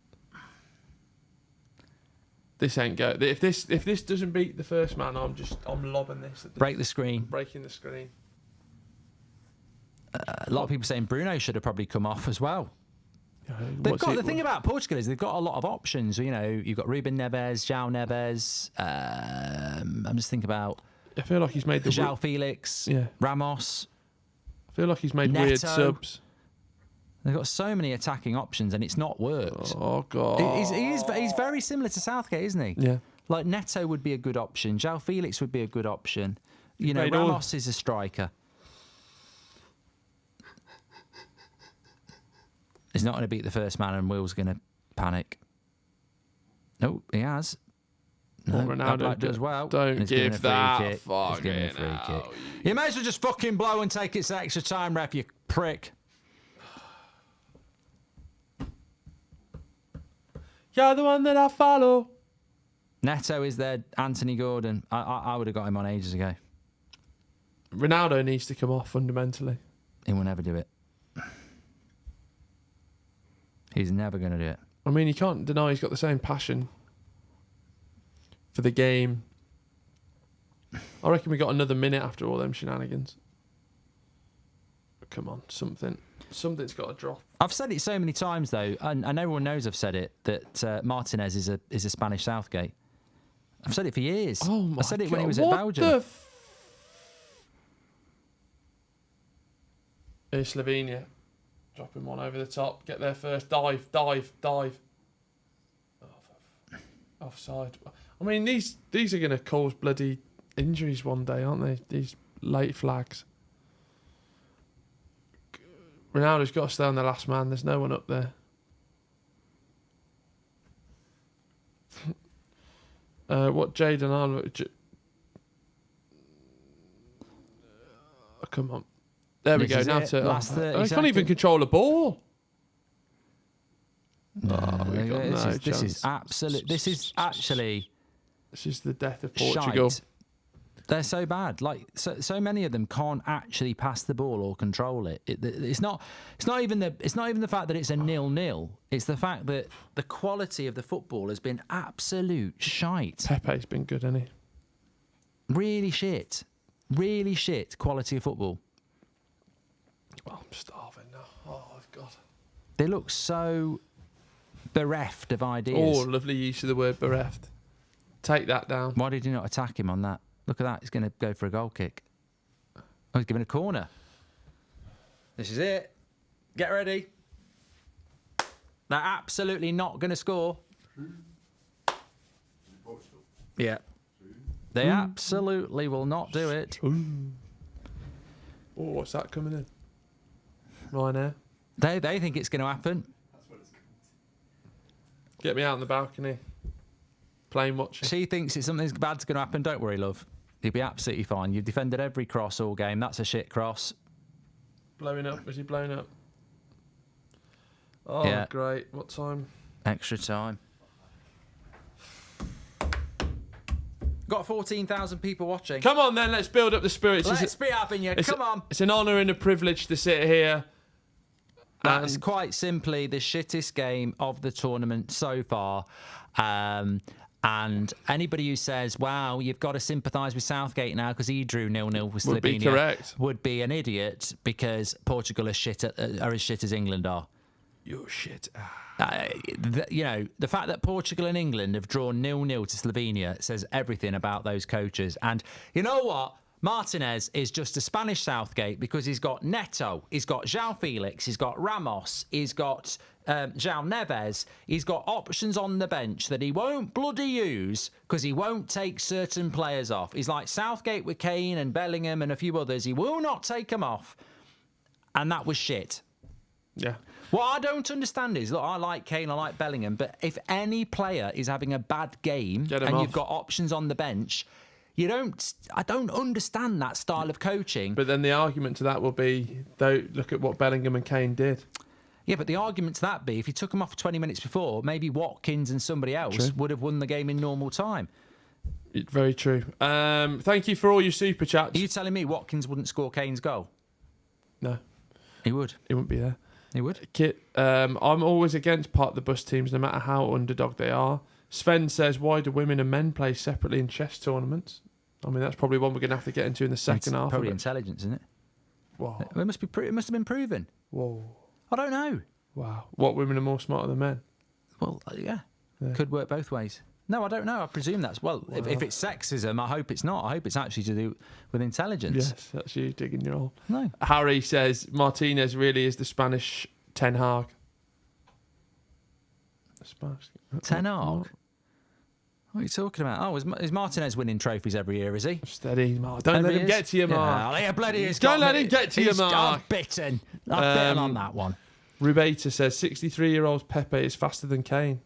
This ain't go. If this doesn't beat the first man, I'm lobbing this. Break the screen. Breaking the screen. A lot of people saying Bruno should have probably come off as well. What's The thing about Portugal is they've got a lot of options. You know, you've got Ruben Neves, João Neves. I'm just thinking about I feel like he's made the João Felix, Yeah. Ramos. I feel like he's made Neto. weird subs. They've got so many attacking options, and it's not worked. Oh god. He's very similar to Southgate, isn't he? Yeah. Like Neto would be a good option. João Felix would be a good option. You know, made all- Ramos is a striker. He's not going to beat the first man, and Will's going to panic. No, he has. No, What Ronaldo Oblak does well. Don't and he's given give a free that kick. He's given a fucking free out. kick. You may as well just fucking blow and take its extra time, ref, you prick. You're the one that I follow. Neto is there. Anthony Gordon. I would have got him on ages ago. Ronaldo needs to come off fundamentally. He will never do it. He's never going to do it. I mean, you can't deny he's got the same passion for the game I reckon we got another minute after all them shenanigans. Come on, something's got to drop. I've said it so many times though, and everyone knows I've said it, that Martinez is a Spanish Southgate. I've said it for years. Oh my I said it God. when he was at What Belgium. the Here's Slovenia. Dropping one over the top. Get there first. Dive. Oh, offside. I mean, these are going to cause bloody injuries one day, aren't they? These late flags. Ronaldo's got to stay on the last man. There's no one up there. What Jaden Arnold... come on. There we go. This is Now it. to... Last 30 I can't seconds. even control a ball. No, we got no this is chance. absolute. This is actually This is the death of Portugal. shite. They're so bad. Like so many of them can't actually pass the ball or control it. It's not even the fact that it's a 0-0. It's the fact that the quality of the football has been absolute shite. Pepe's been good, hasn't he? Really shit quality of football. Oh, I'm starving now. Oh, God. They look so bereft of ideas. Oh, lovely use of the word bereft. Take that down. Why did you not attack him on that? Look at that. He's going to go for a goal kick. Oh, he's giving a corner. This is it. Get ready. They're absolutely not going to score. Yeah. They absolutely will not do it. Oh, what's that coming in? Ryanair. They think it's going to happen. Get me out on the balcony. Plane watching. She thinks it's something bad's going to happen. Don't worry, love. You'll be absolutely fine. You've defended every cross all game. That's a shit cross. Blowing up. Is he blowing up? Oh, Yeah. great. What time? Extra time. Got 14,000 people watching. Come on then, let's build up the spirits. Let's be having you. Come on. It's an honour and a privilege to sit here. That's quite simply the shittest game of the tournament so far. And anybody who says, wow, you've got to sympathise with Southgate now because he drew 0-0 with Slovenia Would be correct. would be an idiot because Portugal are as shit as England are. You're shit. The fact that Portugal and England have drawn 0-0 to Slovenia says everything about those coaches. And you know what? Martinez is just a Spanish Southgate because he's got Neto, he's got João Felix, he's got Ramos, he's got João Neves, he's got options on the bench that he won't bloody use because he won't take certain players off. He's like Southgate with Kane and Bellingham and a few others. He will not take them off. And that was shit. Yeah. What I don't understand is, look, I like Kane, I like Bellingham, but if any player is having a bad game Get him and off. you've got options on the bench, I don't understand that style of coaching. But then the argument to that will be, though, look at what Bellingham and Kane did. Yeah, but the argument to that be, if you took them off 20 minutes before, maybe Watkins and somebody else would have won the game in normal time. Very true. Thank you for all your super chats. Are you telling me Watkins wouldn't score Kane's goal? No, He would. he wouldn't be there. He would. Kit, I'm always against part the bus teams, no matter how underdog they are. Sven says, why do women and men play separately in chess tournaments? I mean, that's probably one we're going to have to get into in the second half. Probably of it. intelligence, isn't it? Whoa. It must have been proven. Whoa. I don't know. Wow. What, women are more smarter than men? Well, yeah. Could work both ways. No, I don't know. I presume that's... Well, if it's sexism, I hope it's not. I hope it's actually to do with intelligence. Yes, that's you digging your hole. No. Harry says, Martinez really is the Spanish Ten Hag. Spanish. Ten Hag? What are you talking about? Oh, is Martinez winning trophies every year, is he? Steady, Mark. Don't let him get to you, Mark. Yeah, bloody is. Don't let him get to you, Mark. I'm bitten. I'm bitten on that one. Rubeta says 63-year-old Pepe is faster than Kane.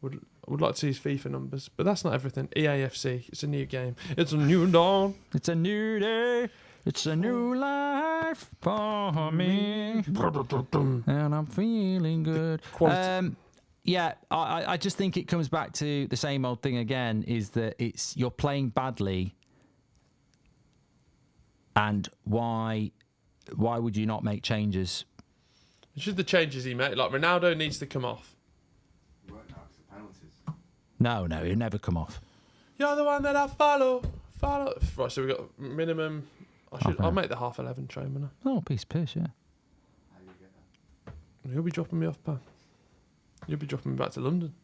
Would like to see his FIFA numbers, but that's not everything. EAFC, it's a new game. It's a new dawn. It's a new day. It's a new life for me. And I'm feeling good. Yeah, I just think it comes back to the same old thing again, is that you're playing badly. And why would you not make changes? It's just the changes he made. Like, Ronaldo needs to come off. You won't ask the penalties. No, he'll never come off. You're the one that I follow. Right, so we got minimum. I'll make the 11:30 train, won't Oh, piece of piss, yeah. How you get that? I? You'll be dropping me off, pal. You'll be dropping me back to London.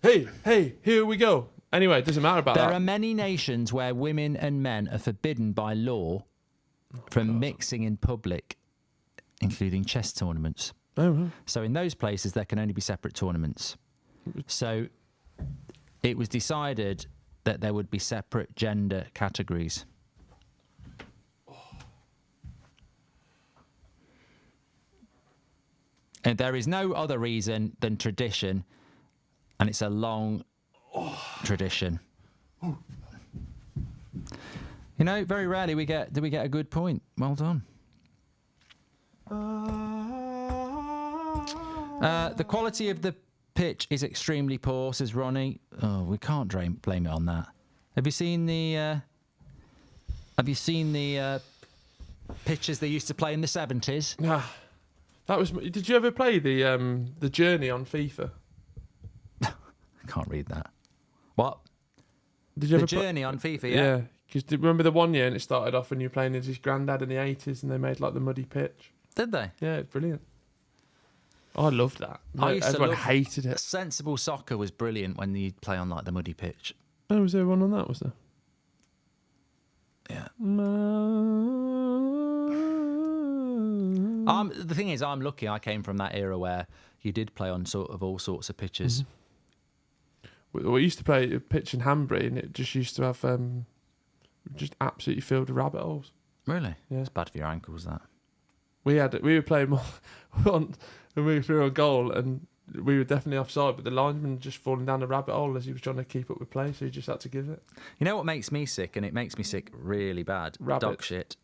Hey, here we go. Anyway, it doesn't matter about There that. are many nations where women and men are forbidden by law from mixing in public, including chess tournaments. Oh, right. So in those places, there can only be separate tournaments. So it was decided that there would be separate gender categories. And there is no other reason than tradition, and it's a long tradition. You know, very rarely do we get a good point. Well done. The quality of the pitch is extremely poor, says Ronnie. Oh, we can't blame it on that. Have you seen the pitches they used to play in the 70s? That was. Did you ever play the Journey on FIFA? I can't read that. What? Did you The ever play? Journey on FIFA, yeah. Yeah, because remember the one year and it started off when you were playing as his granddad in the 80s and they made like the muddy pitch. Did they? Yeah, it's brilliant. I loved that. I used to Everyone love- hated it. Sensible soccer was brilliant when you'd play on like the muddy pitch. Oh, was there one on that? Was there? Yeah. The thing is, I'm lucky. I came from that era where you did play on sort of all sorts of pitches. We used to play a pitch in Hanbury and it just used to have just absolutely filled with rabbit holes. Really? Yeah. It's bad for your ankles, that. We were playing on and we threw a goal and we were definitely offside, but the linesman just falling down the rabbit hole as he was trying to keep up with play, so he just had to give it. You know what makes me sick, and it makes me sick really bad? Rabbit. Dog shit.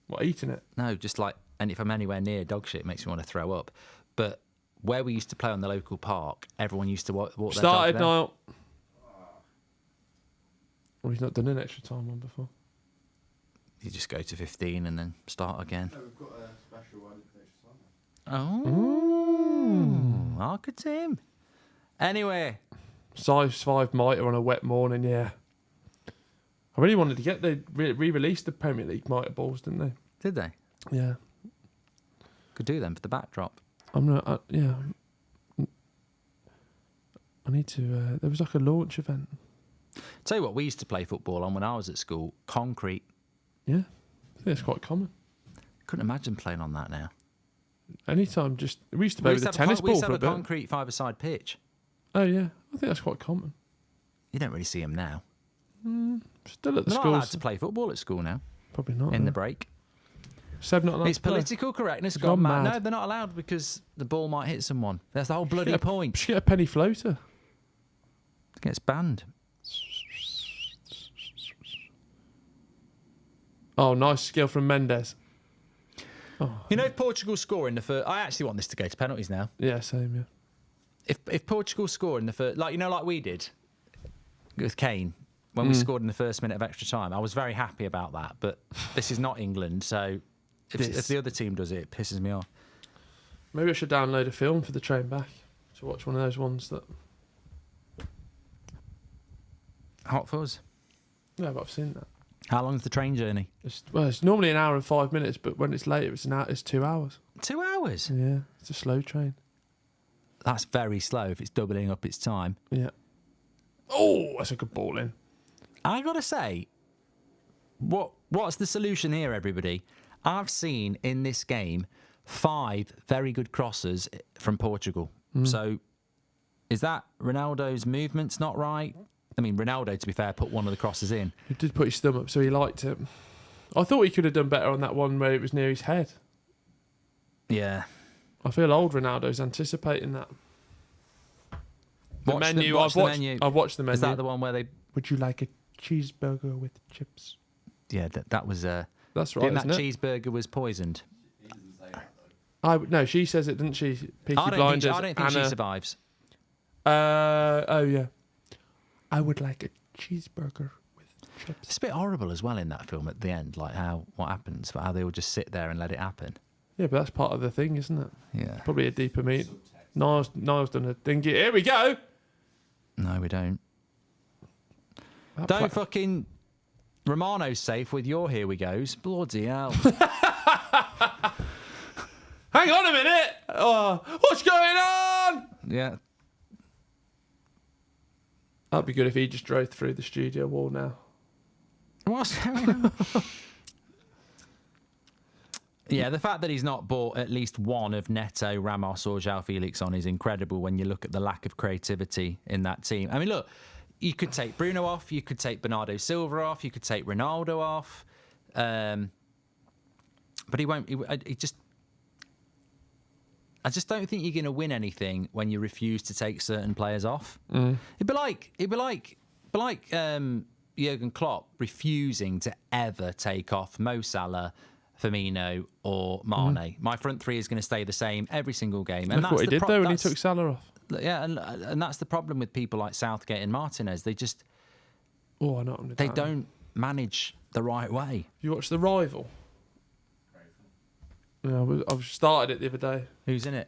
What, eating it? No, just like, and if I'm anywhere near dog shit, it makes me want to throw up. But where we used to play on the local park, everyone used to walk their Started dog there. now. Well, he's not done an extra time one before. You just go to 15 and then start again. No, we've got a special one next time. Oh, I could see him. Anyway, Size 5 mitre on a wet morning, yeah. I really wanted to get they re-released the Premier League mitre balls, didn't they? did they? Yeah. Could do them for the backdrop. I'm not. Yeah. I need to. There was like a launch event. Tell you what, we used to play football on when I was at school. Concrete. Yeah. I think it's quite common. Couldn't imagine playing on that now. Anytime, just we used to play with a tennis We ball used to for a have a bit. concrete five-a-side pitch. Oh yeah, I think that's quite common. You don't really see them now. Still at the They're not allowed schools, to play football at school now. probably not. In no. the break. Seb not allowed It's to play? political correctness It's gone gone mad. mad. No, they're not allowed because the ball might hit someone. That's the whole bloody point. Should get a penny floater. It gets banned. Oh, nice skill from Mendes. You know, if Portugal score in the first... I actually want this to go to penalties now. Yeah, same. Yeah. If Portugal score in the first... Like we did with Kane when we scored in the first minute of extra time. I was very happy about that. But this is not England, so if the other team does it, it pisses me off. Maybe I should download a film for the train back to watch one of those ones that. Hot fuzz. Yeah, but I've seen that. How long's the train journey? It's normally an hour and 5 minutes, but when it's later, it's 2 hours. 2 hours? Yeah, it's a slow train. That's very slow if it's doubling up its time. Yeah. Oh, that's a good ball in. I gotta say, what's the solution here, everybody? I've seen in this game 5 very good crosses from Portugal. So, is that Ronaldo's movements not right? I mean, Ronaldo, to be fair, put one of the crosses in. He did put his thumb up, so he liked it. I thought he could have done better on that one where it was near his head. Yeah. I feel old Ronaldo's anticipating that. The menu. Watch the menu. I've watched the menu. Is that the one where they? Would you like a cheeseburger with chips? Yeah, that was. That's right, That isn't it? cheeseburger was poisoned. He doesn't say that though. No, she says it, didn't she? Peaky I Blinders. don't think she Anna. survives. Oh yeah. I would like a cheeseburger with chips. It's a bit horrible as well in that film at the end, like what happens, how they all just sit there and let it happen. Yeah, but that's part of the thing, isn't it? Yeah. Probably a deeper meaning. Niall's done a dingy. Here we go. No, we don't. Don't fucking... Romano's safe with your here we goes. Bloody hell. Hang on a minute! Oh, what's going on? Yeah. That'd be good if he just drove through the studio wall now. What's going on? Yeah, the fact that he's not bought at least one of Neto, Ramos or João Felix on is incredible when you look at the lack of creativity in that team. I mean, look, you could take Bruno off, you could take Bernardo Silva off, you could take Ronaldo off. But he won't... I just don't think you're going to win anything when you refuse to take certain players off. It'd be like Jurgen Klopp refusing to ever take off Mo Salah, Firmino, or Mane. My front three is going to stay the same every single game. And Look what he did though when he took Salah off. Yeah, and that's the problem with people like Southgate and Martinez. They just they don't manage the right way. You watched The Rival? Yeah, I've started it the other day. Who's in it?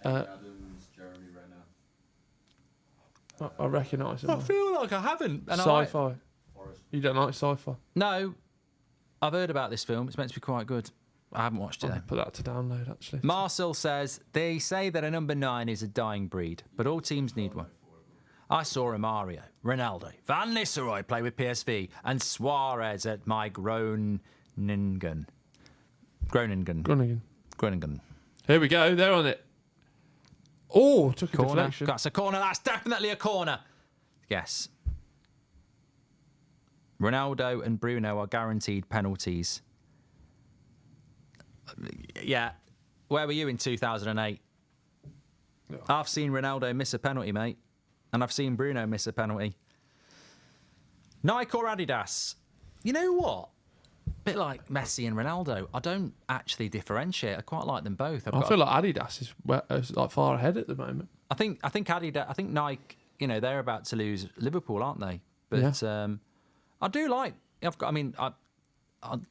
Adams, Jeremy Renner. I recognise him. I feel like I haven't. And Sci-fi. Forrest. You don't like sci-fi? No, I've heard about this film. It's meant to be quite good. I haven't watched it, I'll though. put that to download, actually. Marcel says, they say that a number 9 is a dying breed, but all teams need one. I saw Romario, Ronaldo, Van Nistelrooy play with PSV, and Suarez at my Groningen. Groningen. Here we go. They're on it. Oh, took a Corner. deflection. That's a corner. That's definitely a corner. Yes. Ronaldo and Bruno are guaranteed penalties. Yeah. Where were you in 2008? Yeah. I've seen Ronaldo miss a penalty, mate. And I've seen Bruno miss a penalty. Nike or Adidas? You know what? Bit like Messi and Ronaldo. I don't actually differentiate. I quite like them both. I feel like Adidas is like far ahead at the moment. I think Adidas. I think Nike. You know, they're about to lose Liverpool, aren't they? But Yeah. I do like. I've got. I mean,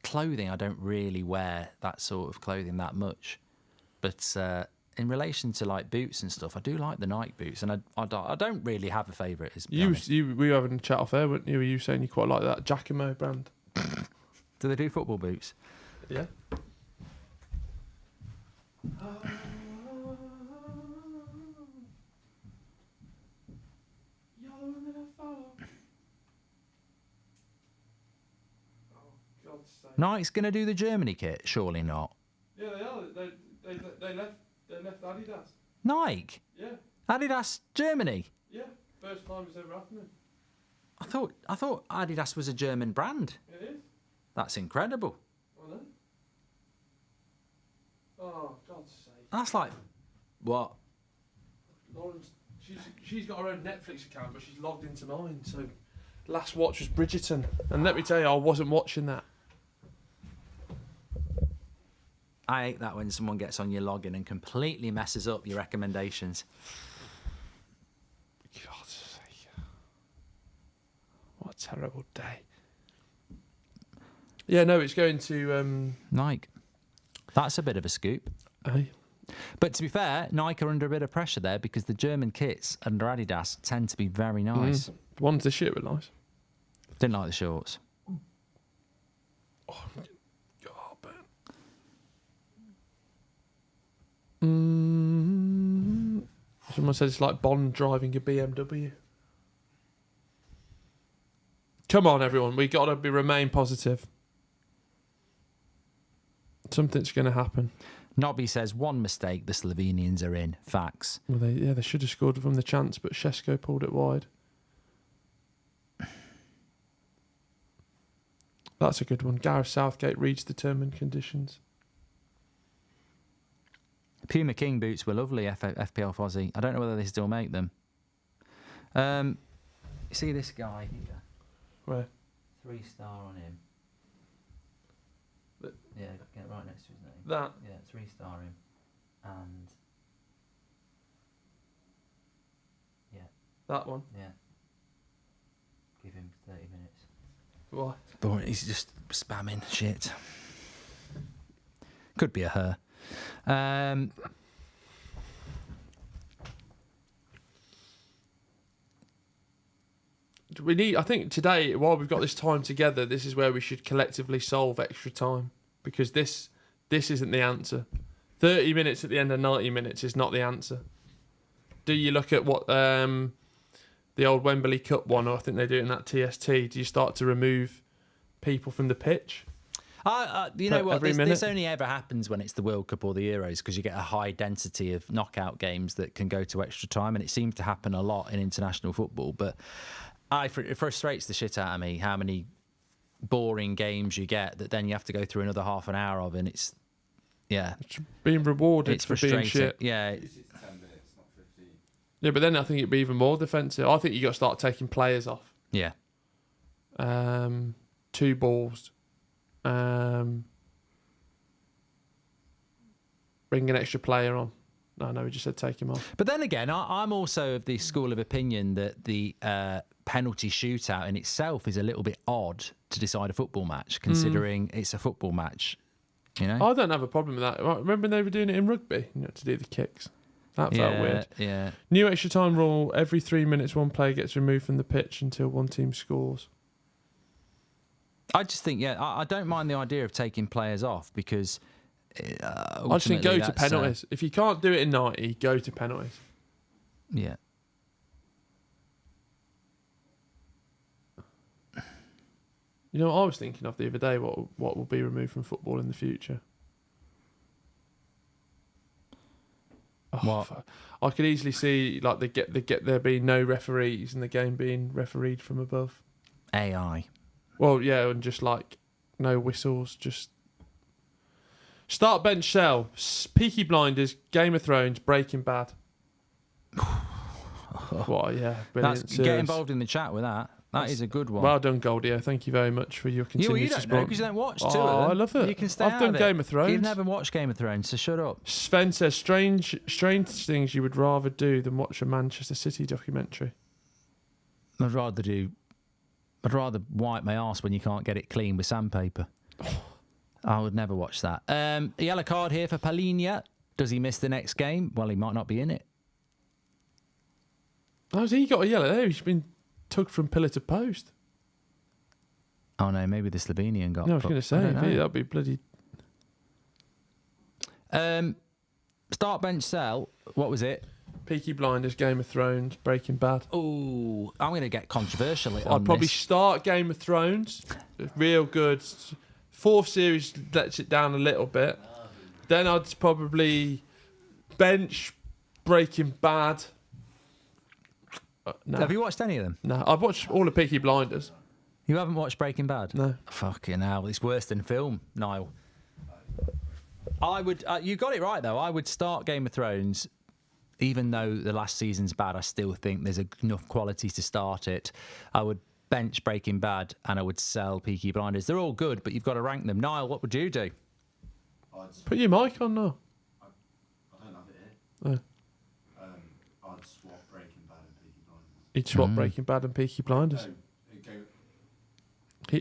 clothing. I don't really wear that sort of clothing that much. But in relation to like boots and stuff, I do like the Nike boots, and I don't really have a favourite. We were having a chat off air, weren't you? Were you saying you quite like that Giacomo brand? Do they do football boots? Yeah. Nike's going to do the Germany kit? Surely not. Yeah, they are. They left Adidas. Nike? Yeah, Adidas Germany? yeah. First time it's ever happening. I thought Adidas was a German brand. It is. That's incredible. I know. Oh, God's sake. That's like what? Lauren's, she's got her own Netflix account, but she's logged into mine. So, last watch was Bridgerton, and let me tell you, I wasn't watching that. I hate that when someone gets on your login and completely messes up your recommendations. God's sake. What a terrible day. Yeah, no, it's going to... Nike. That's a bit of a scoop. Hey. But to be fair, Nike are under a bit of pressure there because the German kits under Adidas tend to be very nice. The ones this year were nice. Didn't like the shorts. Oh, man. Someone said it's like Bond driving a BMW. Come on, everyone. We got to remain positive. Something's going to happen. Nobby says one mistake, the Slovenians are in. Facts. Well, they should have scored from the chance, but Šeško pulled it wide. That's a good one. Gareth Southgate reads determined conditions. Puma King boots were lovely, FPL Fozzie. I don't know whether they still make them. You see this guy here? Where? 3-star on him. Yeah, get right next to his name. That? Yeah, 3-star him. And... yeah. That one? Yeah. Give him 30 minutes. Why? Boy, he's just spamming shit. Could be a her. I think today, while we've got this time together, this is where we should collectively solve extra time, because this isn't the answer. 30 minutes at the end of 90 minutes is not the answer. Do you look at what the old Wembley Cup one, or I think they do it in that TST? Do you start to remove people from the pitch? You know what? This minute? only ever happens when it's the World Cup or the Euros, because you get a high density of knockout games that can go to extra time, and it seems to happen a lot in international football. But it frustrates the shit out of me how many boring games you get that then you have to go through another half an hour of, and it's being rewarded it's for being shit. Yeah. It's 10 minutes, not 15. Yeah, but then I think it'd be even more defensive. I think you got to start taking players off. Yeah. 2 balls. Bring an extra player on. No, we just said take him off. But then again, I'm also of the school of opinion that the penalty shootout in itself is a little bit odd to decide a football match, considering it's a football match. You know? I don't have a problem with that. Remember when they were doing it in rugby? You had to do the kicks. That felt weird. Yeah. New extra time rule: every 3 minutes, one player gets removed from the pitch until one team scores. I just think, I don't mind the idea of taking players off, because I just think go to penalties. If you can't do it in 90, go to penalties. Yeah. You know what I was thinking of the other day? What will be removed from football in the future? What? I could easily see like there being no referees and the game being refereed from above. AI. Well, yeah, and just like no whistles, just start, bench, sell, Peaky Blinders, Game of Thrones, Breaking Bad. What? Yeah, brilliant. Get involved in the chat with that. That is a good one. Well done, Goldio. Thank you very much for your continued you don't support. know because you don't watch two of Oh, them. I love it. You can stay I've out done of it. Game of Thrones. You've never watched Game of Thrones, so shut up. Sven says strange things you would rather do than watch a Manchester City documentary. I'd rather wipe my arse when you can't get it clean with sandpaper. I would never watch that. A yellow card here for Palhinha. Does he miss the next game? Well, he might not be in it. How's he got a yellow there? He's been tugged from pillar to post. Oh no, maybe the Slovenian got. No, I was going to say that'd be bloody. Start, bench, sell. What was it? Peaky Blinders, Game of Thrones, Breaking Bad. Oh, I'm going to get controversial. I'd probably start Game of Thrones, real good. 4th series lets it down a little bit. Then I'd probably bench Breaking Bad. No. Have you watched any of them? No, I've watched all the Peaky Blinders. You haven't watched Breaking Bad? No. Fucking hell, it's worse than film, Niall. I would. You got it right though. I would start Game of Thrones, even though the last season's bad. I still think there's enough quality to start it. I would bench Breaking Bad and I would sell Peaky Blinders. They're all good, but you've got to rank them. Niall, what would you do? Put your mic on now. I don't have it here. Oh. I'd swap Breaking Bad and Peaky Blinders. He'd swap Breaking Bad and Peaky Blinders.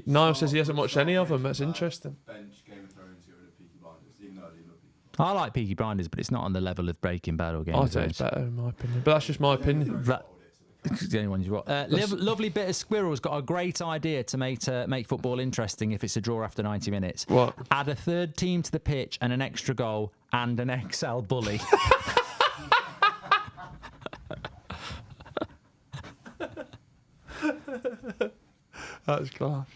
Niall says he hasn't watched any of them. That's interesting. Bench Game of Thrones, get rid of Peaky Blinders, even though I do love Peaky Blinders. I like Peaky Blinders, but it's not on the level of Breaking Bad or Game I of think it's Thrones. better in my opinion, but that's just my opinion. It's the only one you've got. Lovely Bit of Squirrel's got a great idea to make football interesting if it's a draw after 90 minutes. What? Add a third team to the pitch and an extra goal and an XL bully. That's class.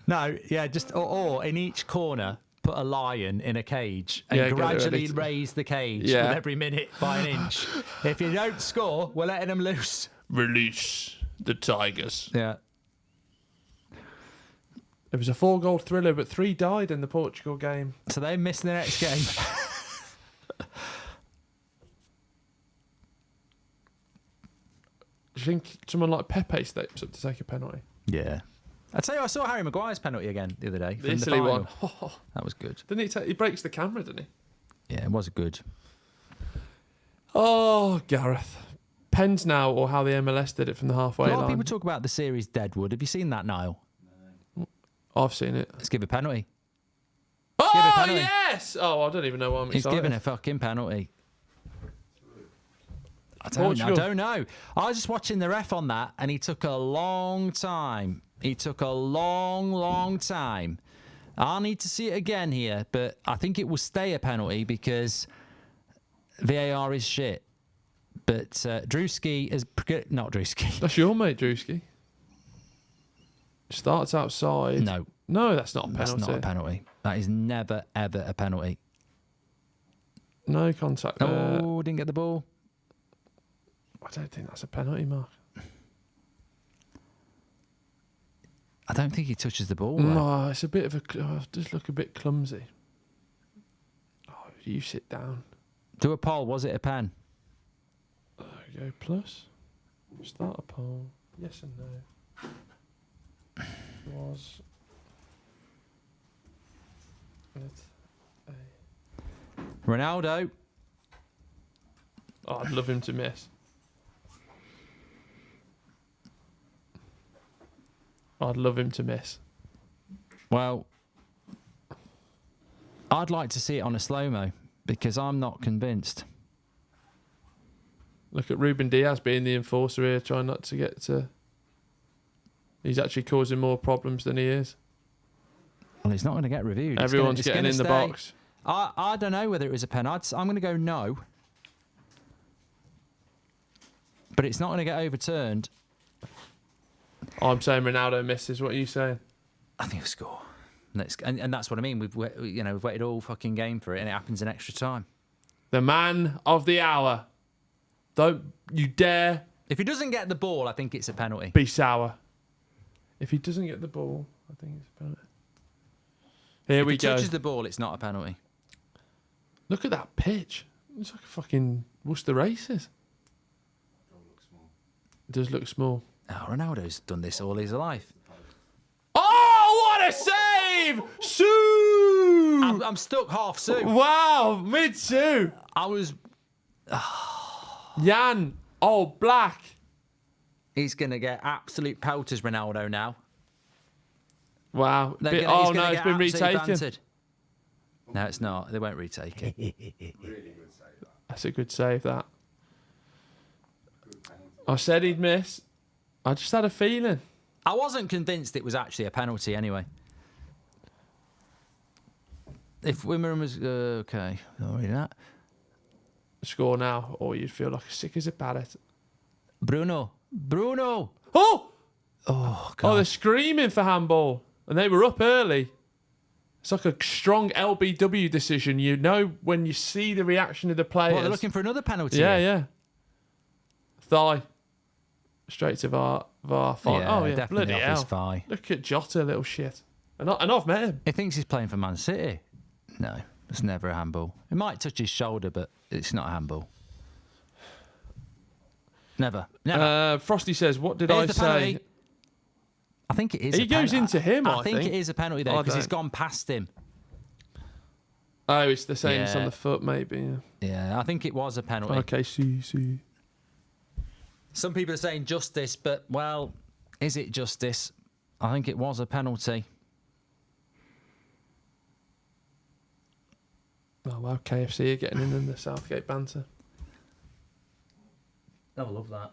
No, yeah, just or in each corner put a lion in a cage and Yeah, get it gradually ready to- raise the cage Yeah. with every minute by an inch. If you don't score, we're letting them loose. Release the Tigers. Yeah. It was a 4-goal thriller, but 3 died in the Portugal game. So they missed the next game. Do you think someone like Pepe steps up to take a penalty? Yeah. I tell you, I saw Harry Maguire's penalty again the other day. The from Italy final. one. That was good. Didn't he breaks the camera, doesn't he? Yeah, it was good. Oh, Gareth. Pens now, or how the MLS did it from the halfway A lot line. of people talk about the series Deadwood. Have you seen that, Niall? I've seen it. Let's give a penalty. Oh, give it a penalty. yes! Oh, I don't even know why I'm He's excited. given a fucking penalty. I Portugal. don't know. I was just watching the ref on that, and he took a long time. He took a long time. I'll need to see it again here, but I think it will stay a penalty because VAR is shit. But Drewski is... Not Drewski. That's your mate, Drewski. Starts outside. No, that's not a penalty. That's not a penalty. That is never, ever a penalty. No contact there. Oh, didn't get the ball. I don't think that's a penalty, Mark. I don't think he touches the ball. Though. No, it's a bit of a... does look a bit clumsy. Oh, you sit down. Do a poll. Was it a pen? There we go. Plus. Start a poll. Yes and no. Was it a... Ronaldo. Oh, I'd love him to miss. I'd love him to miss. Well, I'd like to see it on a slow-mo because I'm not convinced. Look at Ruben Diaz being the enforcer here, trying not to get to... He's actually causing more problems than he is. Well, it's not going to get reviewed. Everyone's getting in the box. I don't know whether it was a pen. I'm going to go no. But it's not going to get overturned. I'm saying Ronaldo misses. What are you saying? I think he'll score. And that's what I mean. We've waited all fucking game for it, and it happens in extra time. The man of the hour. Don't you dare... If he doesn't get the ball, I think it's a penalty. Be sour. If he doesn't get the ball, I think it's a penalty. Here we go. If he touches the ball, it's not a penalty. Look at that pitch. It's like a fucking Worcester Races. It does look small. Oh, Ronaldo's done this all his life. Oh, what a save! Sue! I'm stuck half Sue. Wow, mid-Sue. I was... Jan, oh, black. He's going to get absolute pelters, Ronaldo, now. Wow. He's It's gonna been get absolutely retaken. bantered. No, it's not. They won't retake it. Really good save, that. That's a good save, that. Good penalty. I said he'd miss. I just had a feeling. I wasn't convinced it was actually a penalty anyway. If Wimbledon was... okay, don't worry that. Score now, or you'd feel like sick as a parrot. Bruno! Oh! Oh, Oh, God. they're screaming for handball. And they were up early. It's like a strong LBW decision. You know when you see the reaction of the players. Well, they're looking for another penalty. Yeah, here. yeah. Thigh. Straight to VAR. Fine. Yeah, Oh, yeah. definitely Bloody off hell. his thigh. Look at Jota, little shit. And I've met him. He thinks he's playing for Man City. No, it's never a handball. It might touch his shoulder, but it's not a handball. Never. Frosty says, what did Here's I the say? penalty. I think it is. He goes into him, I I think think. it is a penalty there I because he's don't. gone past him. Oh, it's the same as on Yeah. the foot, maybe. Yeah. Yeah, I think it was a penalty. Okay, see. Some people are saying justice, but, well, is it justice? I think it was a penalty. Oh, wow, KFC are getting in the Southgate banter. I love that.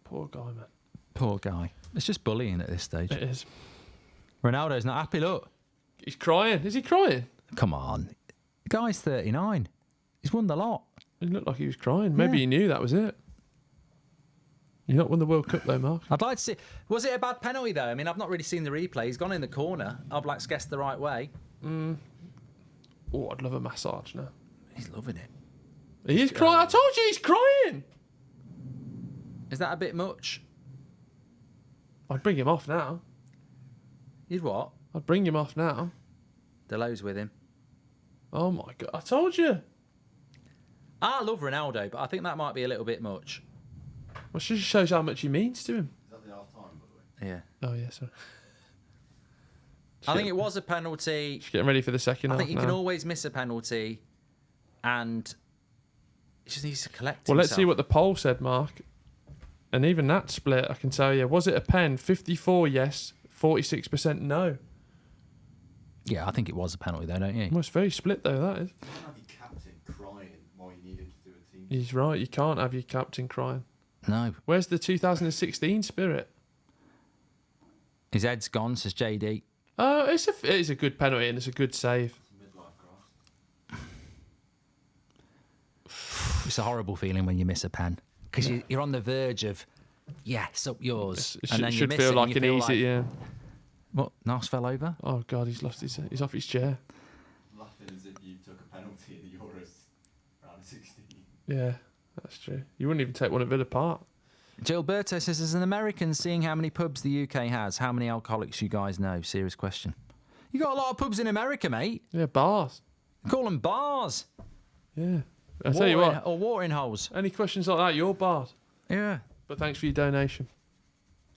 Poor guy, man. Poor guy. It's just bullying at this stage. It is. Ronaldo's not happy, look. He's crying. Is he crying? Come on. The guy's 39. He's won the lot. He looked like he was crying. Maybe he knew that was it. You've not won the World Cup, though, Mark. I'd like to see... Was it a bad penalty, though? I mean, I've not really seen the replay. He's gone in the corner. Oblak's guessed the right way. Oh, I'd love a massage now. He's loving it. He is crying. I told you he's crying. Is that a bit much? I'd bring him off now. You'd what? I'd bring him off now. Delo's with him. Oh, my God. I told you. I love Ronaldo, but I think that might be a little bit much. Well, it just shows how much he means to him. Is that the half time, by the way? Yeah. Oh, yeah, sorry. I think it was a penalty. Just getting ready for the second half I think you now. can always miss a penalty, and he just needs to collect Well, let's himself. see what the poll said, Mark. And even that split, I can tell you. Was it a pen? 54 yes, 46% no. Yeah, I think it was a penalty, though, don't you? Well, it's very split, though, that is. You can't have your captain crying while you need him to do a team. He's right. You can't have your captain crying. No. Where's the 2016 spirit? His head's gone, says JD. It is a good penalty and it's a good save. Midlife grass. It's a horrible feeling when you miss a pen because you're on the verge of, yes, up yours. It and then you should miss feel it like and an you easy, feel yeah. What? Nas fell over? Oh God, he's off his chair. Laughing as if you took a penalty in the Euros round of 16. Yeah, that's true. You wouldn't even take one at Villa Park. Gilberto says, as an American, seeing how many pubs the UK has, how many alcoholics you guys know? Serious question. You got a lot of pubs in America, mate. Yeah, bars. Call them bars. Yeah. I'll tell you what. Or watering holes. Any questions like that, you're barred. Yeah. But thanks for your donation.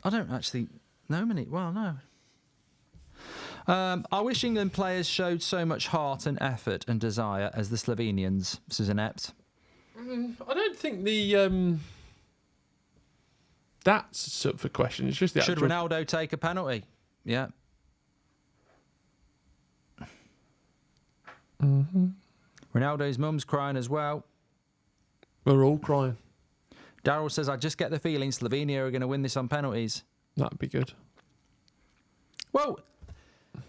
I don't actually know many. Well, no. I wish England players showed so much heart and effort and desire as the Slovenians, says Inept. I don't think the that's up for question. It's just the Should actual... Ronaldo take a penalty? Yeah. Mm-hmm. Ronaldo's mum's crying as well. We're all crying. Daryl says, I just get the feeling Slovenia are going to win this on penalties. That'd be good. Well,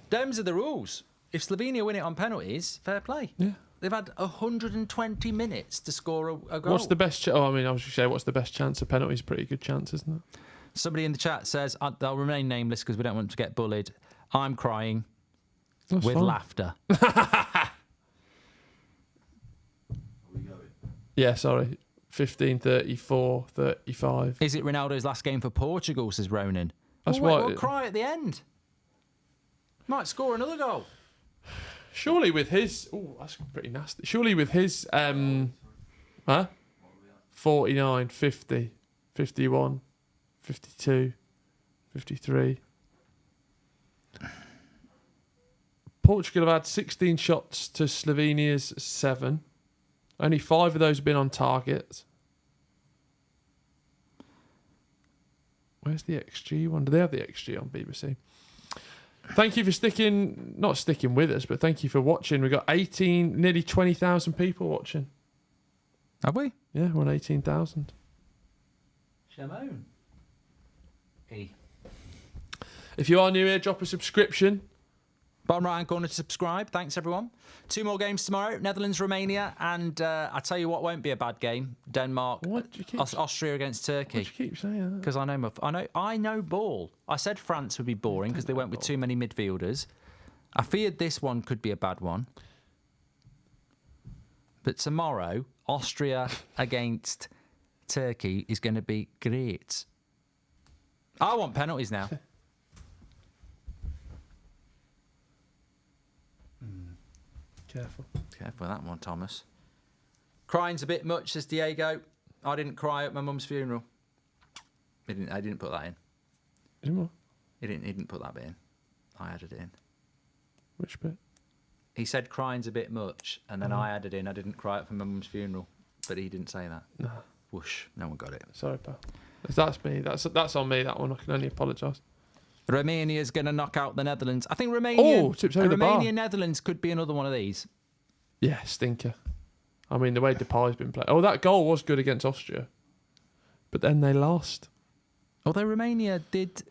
them's are the rules. If Slovenia win it on penalties, fair play. Yeah. They've had 120 minutes to score a goal. What's the best... I was going to say, what's the best chance? A penalty's a pretty good chance, isn't it? Somebody in the chat says, They'll remain nameless because we don't want to get bullied. I'm crying That's with fine. laughter. Are we going? Yeah, sorry. 15, 34, 35. Is it Ronaldo's last game for Portugal, says Ronan? That's wait, why- we'll cry at the end. Might score another goal. Surely with his... Oh, that's pretty nasty. Surely with his... 49, 50, 51, 52, 53. Portugal have had 16 shots to Slovenia's 7. Only 5 of those have been on target. Where's the XG one? Do they have the XG on BBC? Thank you for not sticking with us, but thank you for watching. We've got nearly 20,000 people watching. Have we? Yeah, we're on 18,000. Shimon. Hey. If you are new here, drop a subscription. Bottom right hand corner to subscribe. Thanks, everyone. 2 more games tomorrow. Netherlands, Romania. And I tell you what won't be a bad game. Denmark, What do you keep, Austria against Turkey. what do you keep saying that? Because I know ball. I said France would be boring because they went with too many midfielders. I feared this one could be a bad one. But tomorrow, Austria against Turkey is going to be great. I want penalties now. Careful. Careful with that one, Thomas. Crying's a bit much, says Diego. I didn't cry at my mum's funeral. I didn't put that in. Is there more? He didn't put that bit in. I added it in. Which bit? He said crying's a bit much, and then I added in I didn't cry at my mum's funeral. But he didn't say that. No. Whoosh. No one got it. Sorry, pal. That's me. That's on me, that one. I can only apologise. Romania's going to knock out the Netherlands. I think Romania, tips over the bar. Romania-Netherlands could be another one of these. Yeah, stinker. I mean, the way Depay's been playing. Oh, that goal was good against Austria. But then they lost. Although Romania did...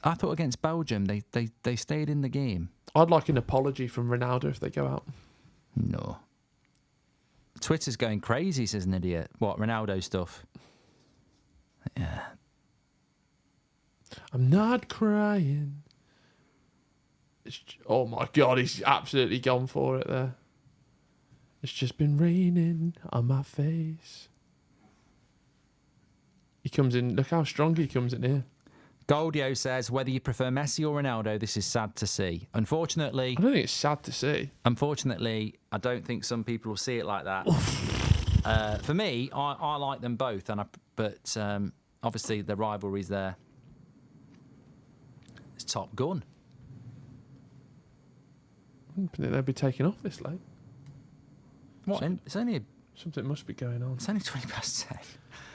I thought against Belgium, they stayed in the game. I'd like an apology from Ronaldo if they go out. No. Twitter's going crazy, says an idiot. What, Ronaldo stuff? Yeah. I'm not crying. Oh my God, he's absolutely gone for it there. It's just been raining on my face. He comes in, look how strong he comes in here. Goldio says, whether you prefer Messi or Ronaldo, this is sad to see. Unfortunately, I don't think it's sad to see. I don't think some people will see it like that. For me, I like them both, but obviously the rivalry's there. It's Top Gun. I didn't think they'd be taking off this late. What? It's only Something must be going on. 20 past 10.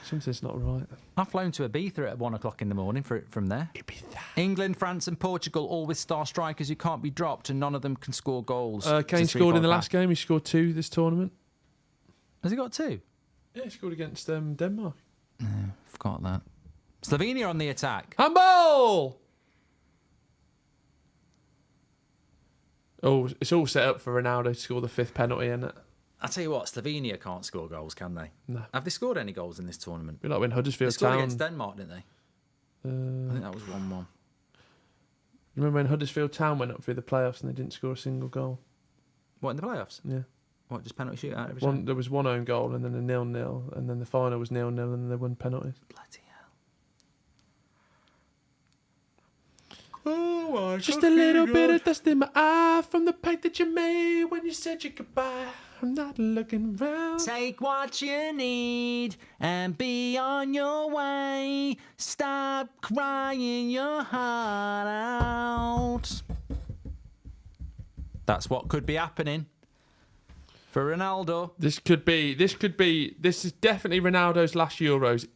Something's not right. I've flown to Ibiza at 1 o'clock in the morning from there. Ibiza. England, France, and Portugal, all with star strikers who can't be dropped, and none of them can score goals. Kane scored in the last game. He scored 2 this tournament. Has he got 2? Yeah, he scored against Denmark. Forgot that. Slovenia on the attack. Handball! Oh, it's all set up for Ronaldo to score the 5th penalty, isn't it? I tell you what, Slovenia can't score goals, can they? No. Have they scored any goals in this tournament? Be like when They Huddersfield scored Town. against Denmark, didn't they? I think that was 1-1. Remember when Huddersfield Town went up through the playoffs and they didn't score a single goal? What, in the playoffs? Yeah. What, just penalty shootout every time? There was one own goal and then a 0-0, and then the final was 0-0, and then they won penalties. Bloody hell. Oh my Just a little bit of dust in my eye from the paint that you made when you said your goodbye. I'm not looking round. Take what you need and be on your way. Stop crying your heart out. That's what could be happening for Ronaldo. This is definitely Ronaldo's last Euros.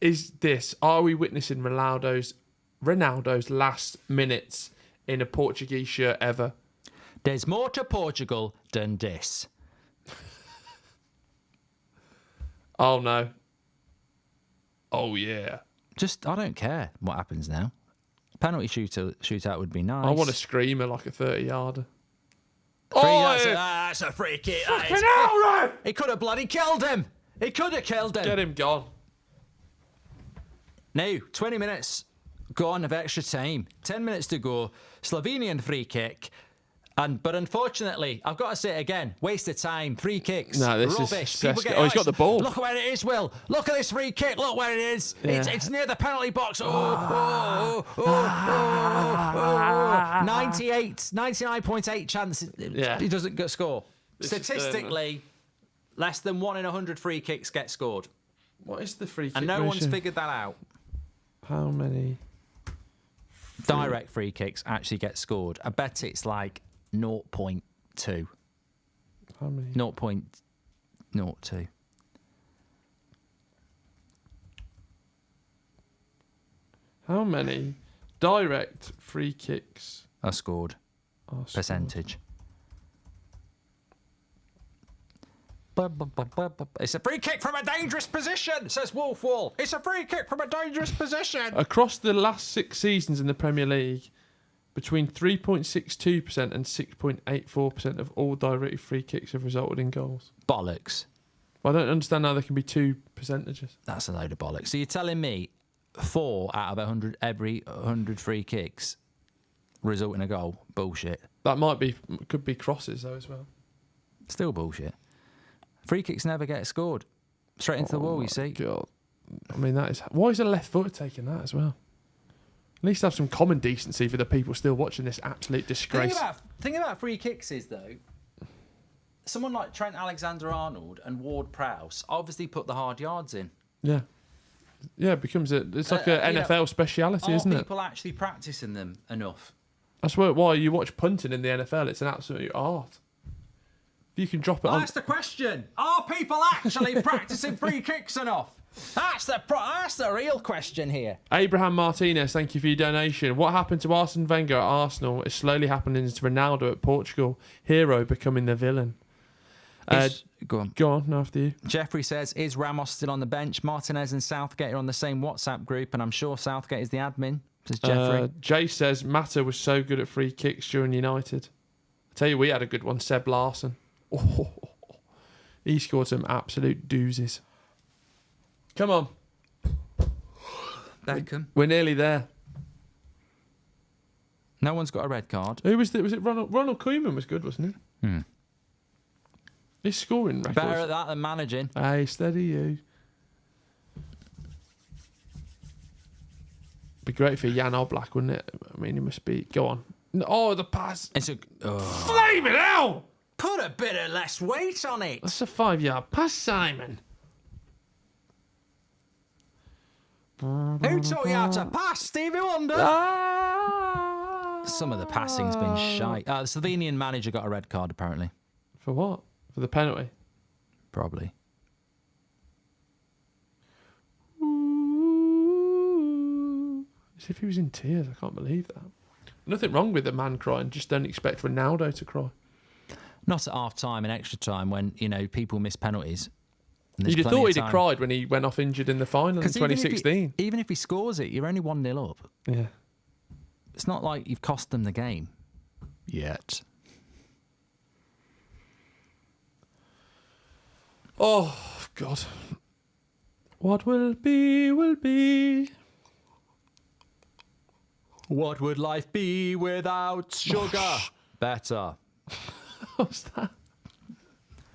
Are we witnessing Ronaldo's last minutes in a Portuguese shirt ever? There's more to Portugal than this. Oh no. Oh yeah. I don't care what happens now. Penalty shootout would be nice. I want a screamer like a 30-yarder. That's a free kick. Fucking hell, ref! He could have bloody killed him. He could have killed him. Get him gone. Now, 20 minutes gone of extra time. 10 minutes to go. Slovenian free kick. But unfortunately, I've got to say it again, waste of time, free kicks, no, this rubbish. Is People get, he's got the ball. Look where it is, Will. Look at this free kick. Look where it is. Yeah. It's near the penalty box. 99.8 chance he doesn't get score. Statistically, less than 1 in 100 free kicks get scored. What is the free kick And no ratio? one's figured that out. How many? Direct free kicks actually get scored. I bet it's like 0.2. How many? 0.02. How many direct free kicks are scored? are scored? Percentage. It's a free kick from a dangerous position, says Wolf Wall. It's a free kick from a dangerous position. Across the last 6 seasons in the Premier League, between 3.62% and 6.84% of all direct free kicks have resulted in goals. Bollocks. I don't understand how there can be 2 percentages. That's a load of bollocks. So you're telling me 4 out of 100, every 100 free kicks result in a goal? Bullshit. That could be crosses though as well. Still bullshit. Free kicks never get scored. Straight into the wall, you see. God. I mean, why is a left footer taking that as well? At least have some common decency for the people still watching this absolute disgrace. Thing about free kicks is, though, someone like Trent Alexander-Arnold and Ward Prowse obviously put the hard yards in. Yeah. Yeah, it's like an NFL speciality, isn't it? Are people actually practicing them enough? That's why you watch punting in the NFL. It's an absolute art. If you can drop it on... That's the question. Are people actually practicing free kicks enough? That's the real question here. Abraham Martinez, thank you for your donation. What happened to Arsene Wenger at Arsenal is slowly happening to Ronaldo at Portugal. Hero becoming the villain. Go on. After you. Jeffrey says, is Ramos still on the bench? Martinez and Southgate are on the same WhatsApp group, and I'm sure Southgate is the admin, says Jeffrey. Jay says, Mata was so good at free kicks during United. I tell you, we had a good one, Seb Larson. Oh, he scored some absolute doozies. Come on. Beckham. We're nearly there. No one's got a red card. Who was it? Was it Ronald? Ronald Koeman was good, wasn't he? His scoring records. Better at that than managing. Hey, steady you. Be great for Jan Oblak, wouldn't it? I mean, he must be. Go on. Oh, the pass. It's a Flame it out! Put a bit of less weight on it. That's a 5-yard pass, Simon. Who taught you how to pass, Stevie Wonder? Some of the passing's been shite. The Slovenian manager got a red card, apparently. For what? For the penalty? Probably. As if he was in tears. I can't believe that. Nothing wrong with the man crying. Just don't expect Ronaldo to cry. Not at half time and extra time when, people miss penalties. And there's You'd have plenty thought of he'd have time. cried when he went off injured in the final in 'Cause2016. even if he scores it, you're only 1-0 up. Yeah. It's not like you've cost them the game yet. Oh, God. What will be, will be. What would life be without sugar? Better. What's that?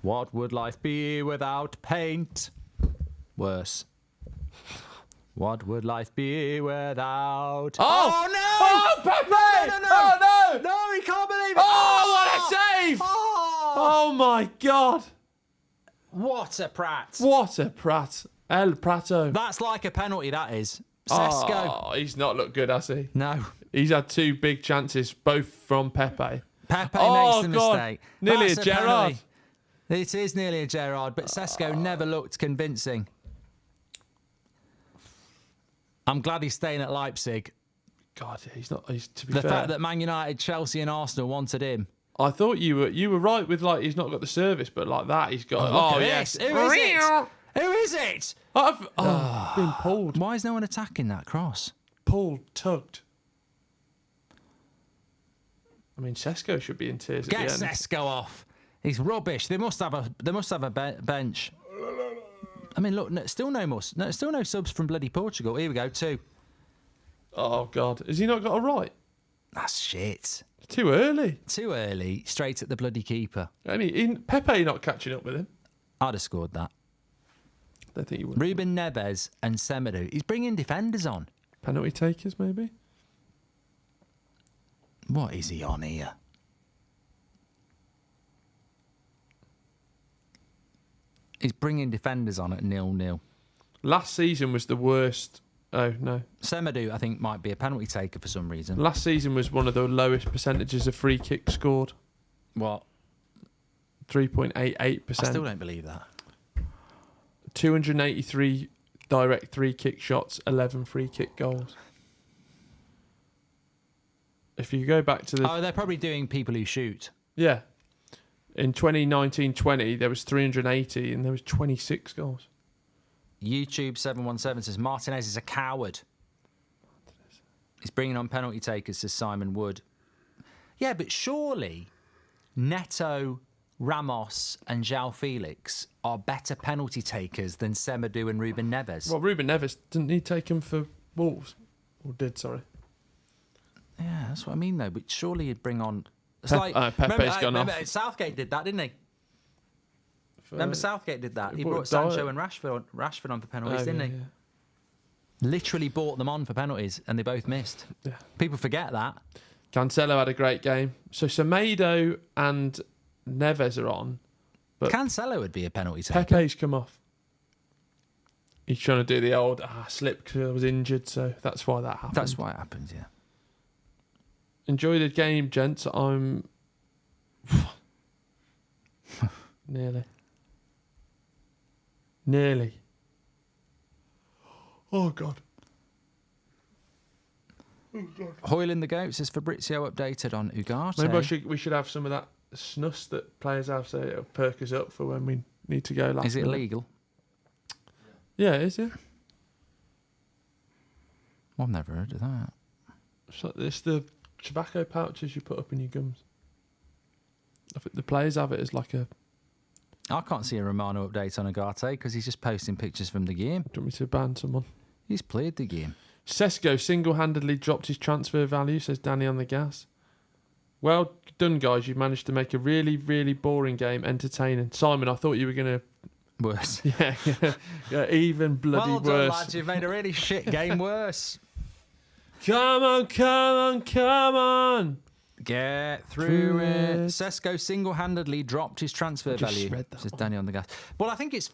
What would life be without paint? Worse. What would life be without... Oh, no! Oh, Pepe! No! Oh, no! No, he can't believe it! Oh, what a save! Oh! Oh, my God. What a prat. What a prat. El Prato. That's like a penalty, that is. Sesko. Oh, he's not looked good, has he? No. He's had 2 big chances, both from Pepe. Pepe Oh, makes the God. mistake. Nearly That's a Gerrard. penalty. It is nearly a Gerrard, but Sesko never looked convincing. I'm glad he's staying at Leipzig. God, he's not. He's to be The fair. fact that Man United, Chelsea, and Arsenal wanted him. I thought you were right with like he's not got the service, but like that he's got. Look Oh, at yes. this. Who is it? Who is it? Been pulled, Why is no one attacking that cross? tugged. I mean, Sesko should be in tears Get at the end. Sesko off. He's rubbish. They must have a bench. I mean, look, still no subs from bloody Portugal. Here we go, 2. Oh God, has he not got a right? That's shit. Too early. Too early, straight at the bloody keeper. I mean, Pepe not catching up with him. I'd have scored that. Don't think he would. Ruben Neves and Semedo. He's bringing defenders on. Penalty takers, maybe. What is he on here? He's bringing defenders on at 0-0. Last season was the worst. Oh no. Semedo, I think, might be a penalty taker for some reason. Last season was one of the lowest percentages of free kicks scored. What? 3.88%. I still don't believe that. 283 direct 3-kick shots, 11 free kick goals. If you go back to the... Oh, they're probably doing people who shoot. Yeah. In 2019-20, there was 380 and there was 26 goals. YouTube 717 says Martinez is a coward. He's bringing on penalty takers, says Simon Wood. Yeah, but surely Neto, Ramos and João Felix are better penalty takers than Semedo and Ruben Neves. Well, Ruben Neves, didn't he take him for Wolves? Or did, sorry. Yeah, that's what I mean, though. But surely you'd bring on... It's Pepe's gone off. Southgate did that, didn't he? Remember Southgate did that? He brought Dyer. Sancho and Rashford on for penalties, didn't he? Yeah. Literally brought them on for penalties, and they both missed. Yeah. People forget that. Cancelo had a great game. So Semedo and Neves are on. But Cancelo would be a penalty taker. Pepe's come off. He's trying to do the old slip because I was injured, so that's why that happened. That's why it happens, yeah. Enjoy the game, gents. I'm nearly. Oh God. Hoyland the Goat says Fabrizio updated on Ugarte. Maybe we should have some of that snus that players have, so it'll perk us up for when we need to go last Is it minute. illegal? Yeah, it is, yeah. I've never heard of that. It's the tobacco pouches you put up in your gums. I think the players have it as like a... I can't see a Romano update on Ugarte because he's just posting pictures from the game. Do you want me to ban someone? He's played the game. Sesko single-handedly dropped his transfer value, says Danny on the gas. Well done, guys. You've managed to make a really, really boring game entertaining. Simon, I thought you were going to... Worse. Yeah, even bloody well done, worse. lads. You've made a really shit game worse. Come on, come on, come on. Get through it. Sesko single-handedly dropped his transfer just value, read that says one. Danny on the gas. Well, I think it's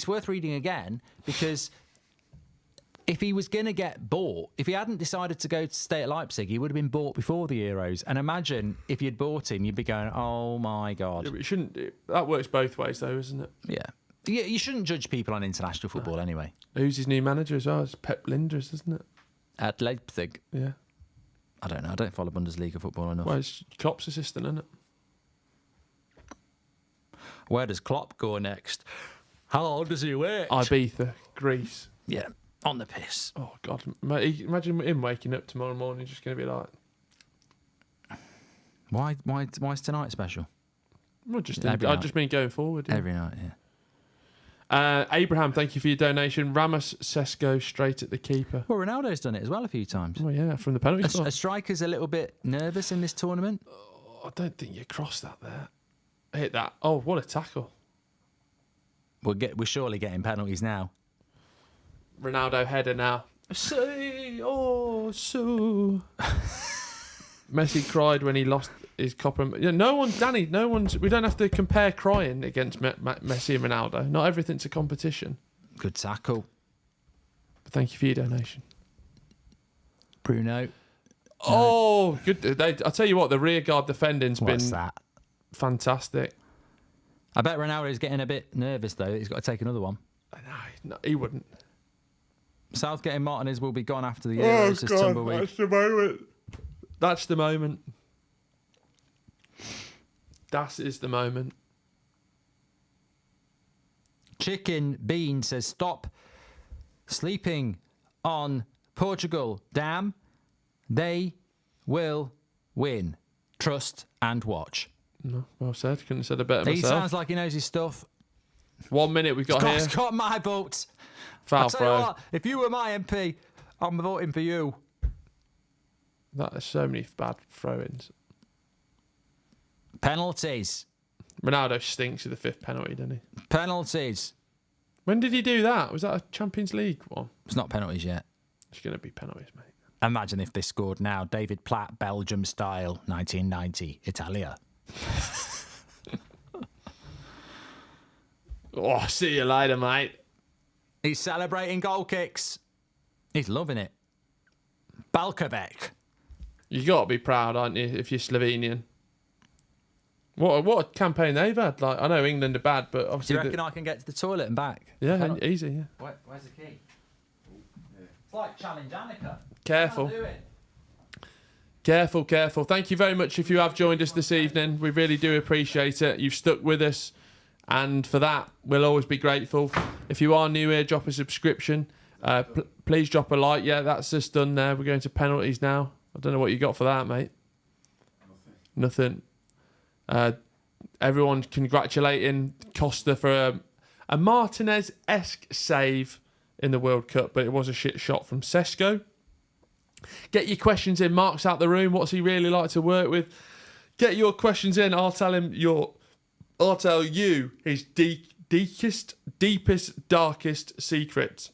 worth reading again because if he was going to get bought, if he hadn't decided to go to stay at Leipzig, he would have been bought before the Euros. And imagine if you'd bought him, you'd be going, oh my God. Yeah, but it shouldn't... That works both ways, though, isn't it? Yeah. You shouldn't judge people on international football anyway. Who's his new manager as well? It's Pep Linders, isn't it? At Leipzig. Yeah. I don't know. I don't follow Bundesliga football enough. Well, it's Klopp's assistant, isn't it? Where does Klopp go next? How long does he wait? Ibiza, Greece. Yeah, on the piss. Oh, God. Imagine him waking up tomorrow morning just going to be like... Why's tonight special? Well, just Every I night. just mean going forward. Yeah. Every night, yeah. Abraham, thank you for your donation. Ramos Sesko straight at the keeper. Well, Ronaldo's done it as well a few times. Oh, yeah, from the penalty A spot. striker's a little bit nervous in this tournament. I don't think you cross that there. Hit that. Oh, what a tackle. We're surely getting penalties now. Ronaldo header now. Say, oh, so. Messi cried when he lost his copper. No one, Danny, no one's. We don't have to compare crying against Messi and Ronaldo. Not everything's a competition. Good tackle. But thank you for your donation. Bruno. Oh, good. I'll tell you what, the rear guard defending's What's been that? fantastic. I bet Ronaldo's getting a bit nervous, though. He's got to take another one. No, he wouldn't. Southgate and Martinez will be gone after the Euros this tumbleweed. That's the moment. That's the moment. That is the moment. Chicken Bean says, stop sleeping on Portugal. Damn, they will win. Trust and watch. No, well said. Couldn't have said it better He myself. sounds like he knows his stuff. 1 minute we've got here. He's got my vote. Foul I'll tell you throw. what, if you were my MP, I'm voting for you. That is so many bad throw-ins. Penalties. Ronaldo stinks with the fifth penalty, doesn't he? Penalties. When did he do that? Was that a Champions League one? It's not penalties yet. It's going to be penalties, mate. Imagine if they scored now. David Platt, Belgium style, 1990, Italia. Oh, see you later, mate. He's celebrating goal kicks. He's loving it. Balkovec. You got to be proud, aren't you, if you're Slovenian? What a campaign they've had. Like, I know England are bad, but Do obviously... you reckon I can get to the toilet and back? Yeah, easy, yeah. Where's the key? It's like Challenge Annika. Careful. Careful, careful. Thank you very much if you have joined us this evening. We really do appreciate it. You've stuck with us. And for that, we'll always be grateful. If you are new here, drop a subscription. Please drop a like. Yeah, that's us done there. We're going to penalties now. I don't know what you got for that, mate. Nothing. Everyone congratulating Costa for a Martinez-esque save in the World Cup, but it was a shit shot from Sesko. Get your questions in. Mark's out the room. What's he really like to work with? Get your questions in. I'll tell you his deepest, darkest secrets.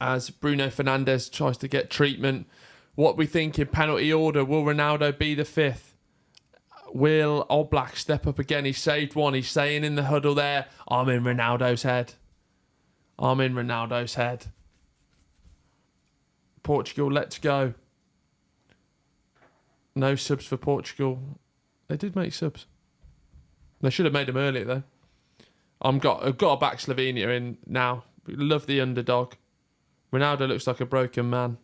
As Bruno Fernandes tries to get treatment. What we think in penalty order. Will Ronaldo be the fifth? Will Oblak step up again? He saved one. He's saying in the huddle there, I'm in Ronaldo's head. I'm in Ronaldo's head. Portugal, let's go. No subs for Portugal. They did make subs. They should have made them earlier, though. I've got to back Slovenia in now. Love the underdog. Ronaldo looks like a broken man.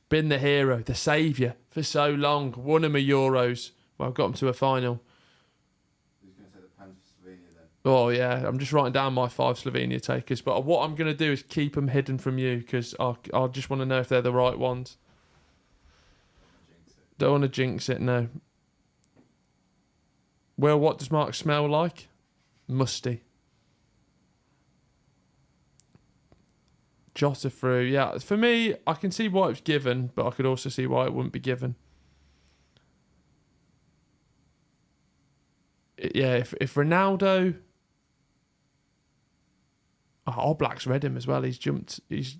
Been the hero, the saviour for so long. Won him a Euros. Well, got him to a final. Who's going to take the pens for Slovenia then? Oh, yeah. I'm just writing down my 5 Slovenia takers. But what I'm going to do is keep them hidden from you because I just want to know if they're the right ones. Jinx it. Don't want to jinx it, no. Well, what does Mark smell like? Musty. Jota through, yeah. For me, I can see why it was given, but I could also see why it wouldn't be given. Yeah, if Ronaldo... Oh, Oblak's read him as well. He's jumped. He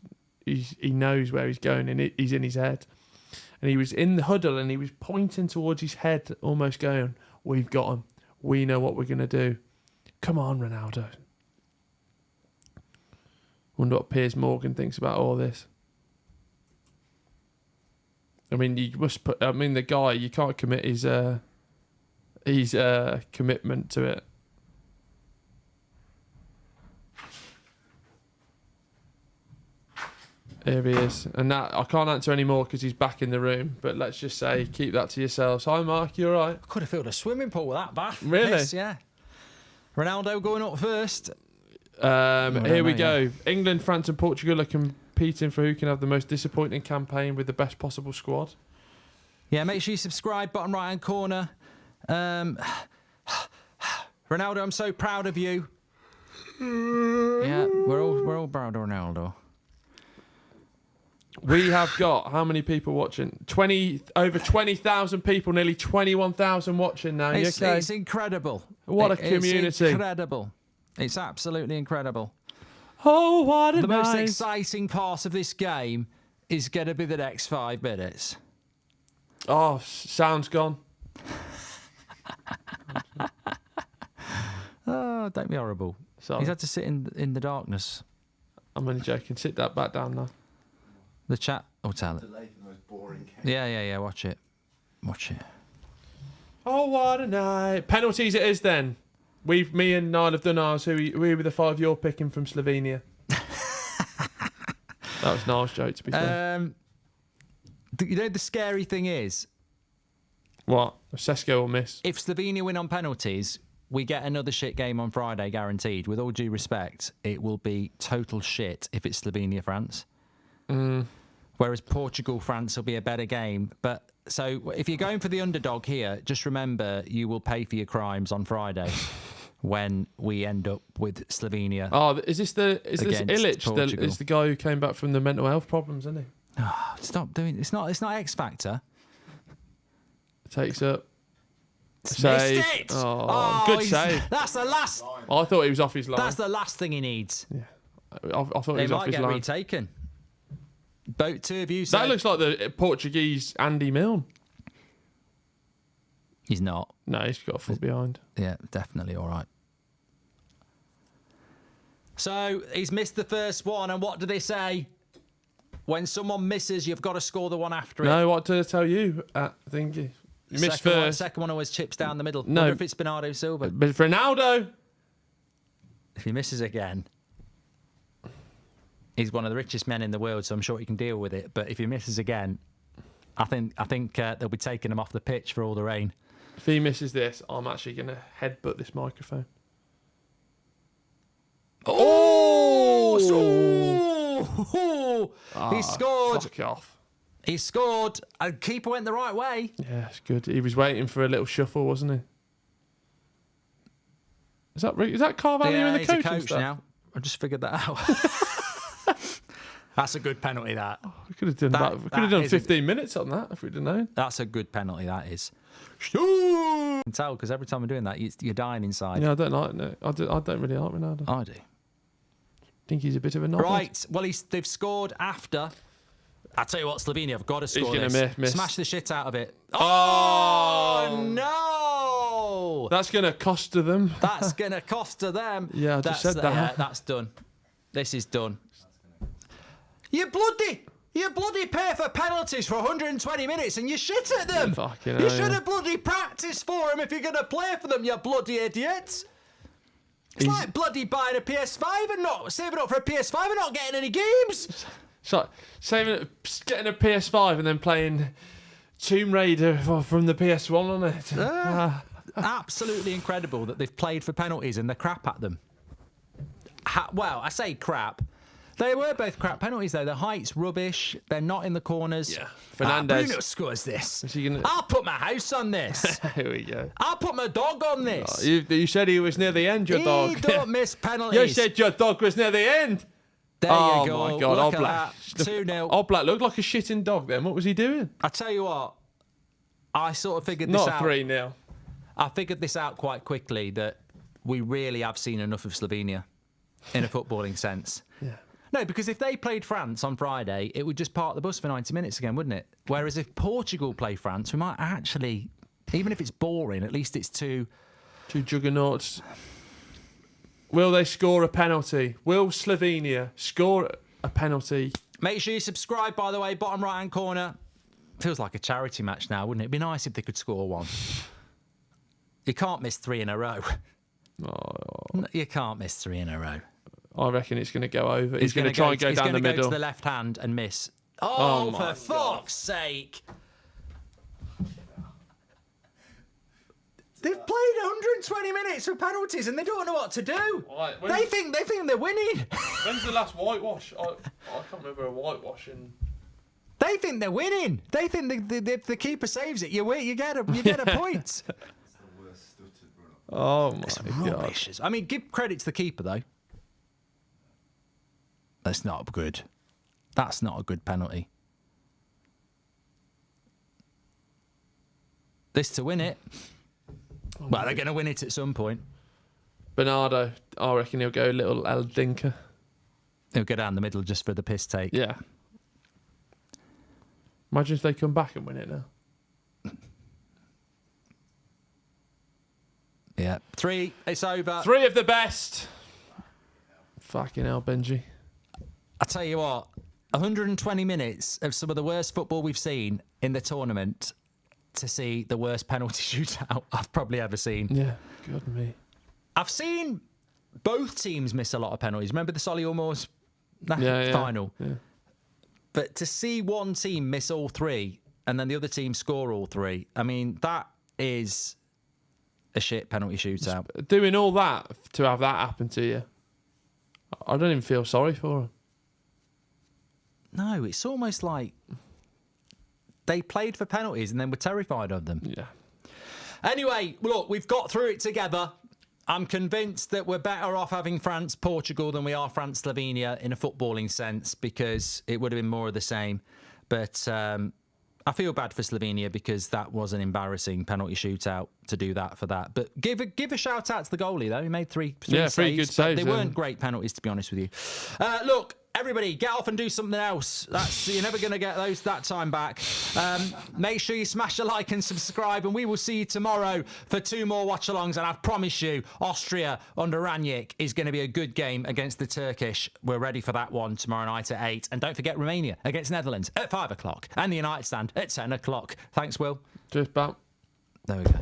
knows where he's going, and he's in his head. And he was in the huddle, and he was pointing towards his head, almost going, we've got him. We know what we're going to do. Come on, Ronaldo. Wonder what Piers Morgan thinks about all this. I mean, you must put... I mean, the guy, you can't commit his commitment to it. Here he is. And that I can't answer any more because he's back in the room. But let's just say, keep that to yourselves. Hi, Mark. You all right? I could have filled a swimming pool with that bath. Really? Piss, yeah. Ronaldo going up first. Here we go. England, France and Portugal are competing for who can have the most disappointing campaign with the best possible squad. Yeah, make sure you subscribe, bottom right-hand corner. Ronaldo, I'm so proud of you. Yeah, we're all proud of Ronaldo. We have got how many people watching? Over 20,000 people, nearly 21,000 watching now. It's incredible. What a community! It's incredible. It's absolutely incredible. Oh, what a The most exciting part of this game is going to be the next 5 minutes. Oh, sound's gone. Oh, don't be horrible. Sorry. He's had to sit in the darkness. I'm only joking. Sit that back down now. The chat. Oh, tell it. Delay for the most boring game. Yeah. Watch it. Watch it. Oh, what a night. Penalties it is then. Me and Niall have done ours. We were the 5 you're picking from Slovenia. That was Niall's joke, to be fair. You know, the scary thing is, What? Sesko will miss. if Slovenia win on penalties, we get another shit game on Friday, guaranteed. With all due respect, it will be total shit if it's Slovenia-France. Whereas Portugal-France will be a better game. But so if you're going for the underdog here, just remember you will pay for your crimes on Friday when we end up with Slovenia. Oh, is this Illich? Portugal. It's the guy who came back from the mental health problems, isn't he? Oh, stop doing it's not X Factor. Takes up. Missed Save. it! Oh, good save. That's the last. I thought he was off his line. That's the last thing he needs. Yeah. I thought he They was off might his get line. retaken. Boat 2 of you. That looks like the Portuguese Andy Milne. He's not. No, he's got a foot behind. Yeah, definitely all right. So he's missed the first one, and what do they say? When someone misses, you've got to score the one after it. No, what did I tell you? Thingy. You missed first. Second one always chips down the middle. No. Wonder if it's Bernardo Silva. But Ronaldo. If he misses again, he's one of the richest men in the world, so I'm sure he can deal with it. But if he misses again, I think they'll be taking him off the pitch for all the rain. If he misses this, I'm actually going to headbutt this microphone. He scored. Fuck off. He scored. And keeper went the right way. Yeah, it's good. He was waiting for a little shuffle, wasn't he? Is that Carvalho in the he's coach? a coach now. I just figured that out. That's a good penalty, that. We could have done that. We could have done 15 minutes on that if we'd have known. That's a good penalty, that is. I can tell, because every time I'm doing that, you're dying inside. Yeah, I don't like it. I don't really like Ronaldo. I do. Think he's a bit of a knobhead. Right, well, they've scored after. I'll tell you what, Slovenia have got to score gonna this. miss. Smash the shit out of it. Oh, No! That's going to cost them. That's going to cost to them. Yeah, I just said that. Yeah, that's done. This is done. You bloody pay for penalties for 120 minutes and you shit at them. Fucking You hell, should yeah. have bloody practiced for them if you're going to play for them, you bloody idiots. It's like bloody buying a PS5 and not saving up for a PS5 and not getting any games. So, getting a PS5 and then playing Tomb Raider from the PS1 on it. Absolutely incredible that they've played for penalties and they're crap at them. Well, I say crap. They were both crap penalties, though. The height's rubbish. They're not in the corners. Yeah. Fernandez. Bruno scores this. Is he gonna... I'll put my house on this. Here we go. I'll put my dog on this. You said he was near the end, your dog. He don't miss penalties. You said your dog was near the end. There Oh you go. my God, Look at Oblak. that. 2-0. Oblak looked like a shitting dog then. What was he doing? I tell you what, I sort of figured this Not out. 3-0. I figured this out quite quickly, that we really have seen enough of Slovenia in a footballing sense. Yeah. No, because if they played France on Friday, it would just park the bus for 90 minutes again, wouldn't it? Whereas if Portugal play France, we might actually, even if it's boring, at least it's two juggernauts. Will they score a penalty? Will Slovenia score a penalty? Make sure you subscribe, by the way, bottom right-hand corner. Feels like a charity match now, wouldn't it? It'd be nice if they could score one. You can't miss 3 in a row. Oh, You can't miss 3 in a row. I reckon it's going to go over. He's going to try and go down the middle. He's going to go to the left hand and miss. Oh, For fuck's sake. They've played 120 minutes for penalties and they don't know what to do. Right, They think they're winning. When's the last whitewash? I can't remember a whitewash in. They think they're winning. They think the keeper saves it. You get a point. That's the worst stuttered run-up. Oh my It's god! rubbish. I mean, give credit to the keeper though. That's not good. That's not a good penalty. This to win it. Well, they're going to win it at some point. Bernardo, I reckon he'll go little El Dinker. He'll go down the middle just for the piss take. Yeah. Imagine if they come back and win it now. Yeah. 3, it's over. 3 of the best. Fucking hell, Benji. I tell you what, 120 minutes of some of the worst football we've seen in the tournament to see the worst penalty shootout I've probably ever seen. Yeah, God me. I've seen both teams miss a lot of penalties. Remember the Solihull Moors final? Yeah. But to see one team miss all 3 and then the other team score all 3, I mean, that is a shit penalty shootout. Doing all that to have that happen to you, I don't even feel sorry for them. No, it's almost like they played for penalties and then were terrified of them. Yeah. Anyway, look, we've got through it together. I'm convinced that we're better off having France-Portugal than we are France-Slovenia in a footballing sense because it would have been more of the same. But I feel bad for Slovenia because that was an embarrassing penalty shootout to do that for that. But give a shout out to the goalie, though. He made three saves. Three good saves. They weren't great penalties, to be honest with you. Look, everybody, get off and do something else. You're never going to get that time back. Make sure you smash a like and subscribe, and we will see you tomorrow for 2 more watch-alongs. And I promise you, Austria under Ranjik is going to be a good game against the Turkish. We're ready for that one tomorrow night at 8. And don't forget Romania against Netherlands at 5 o'clock, and the United stand at 10 o'clock. Thanks, Will. Cheers, pal. There we go.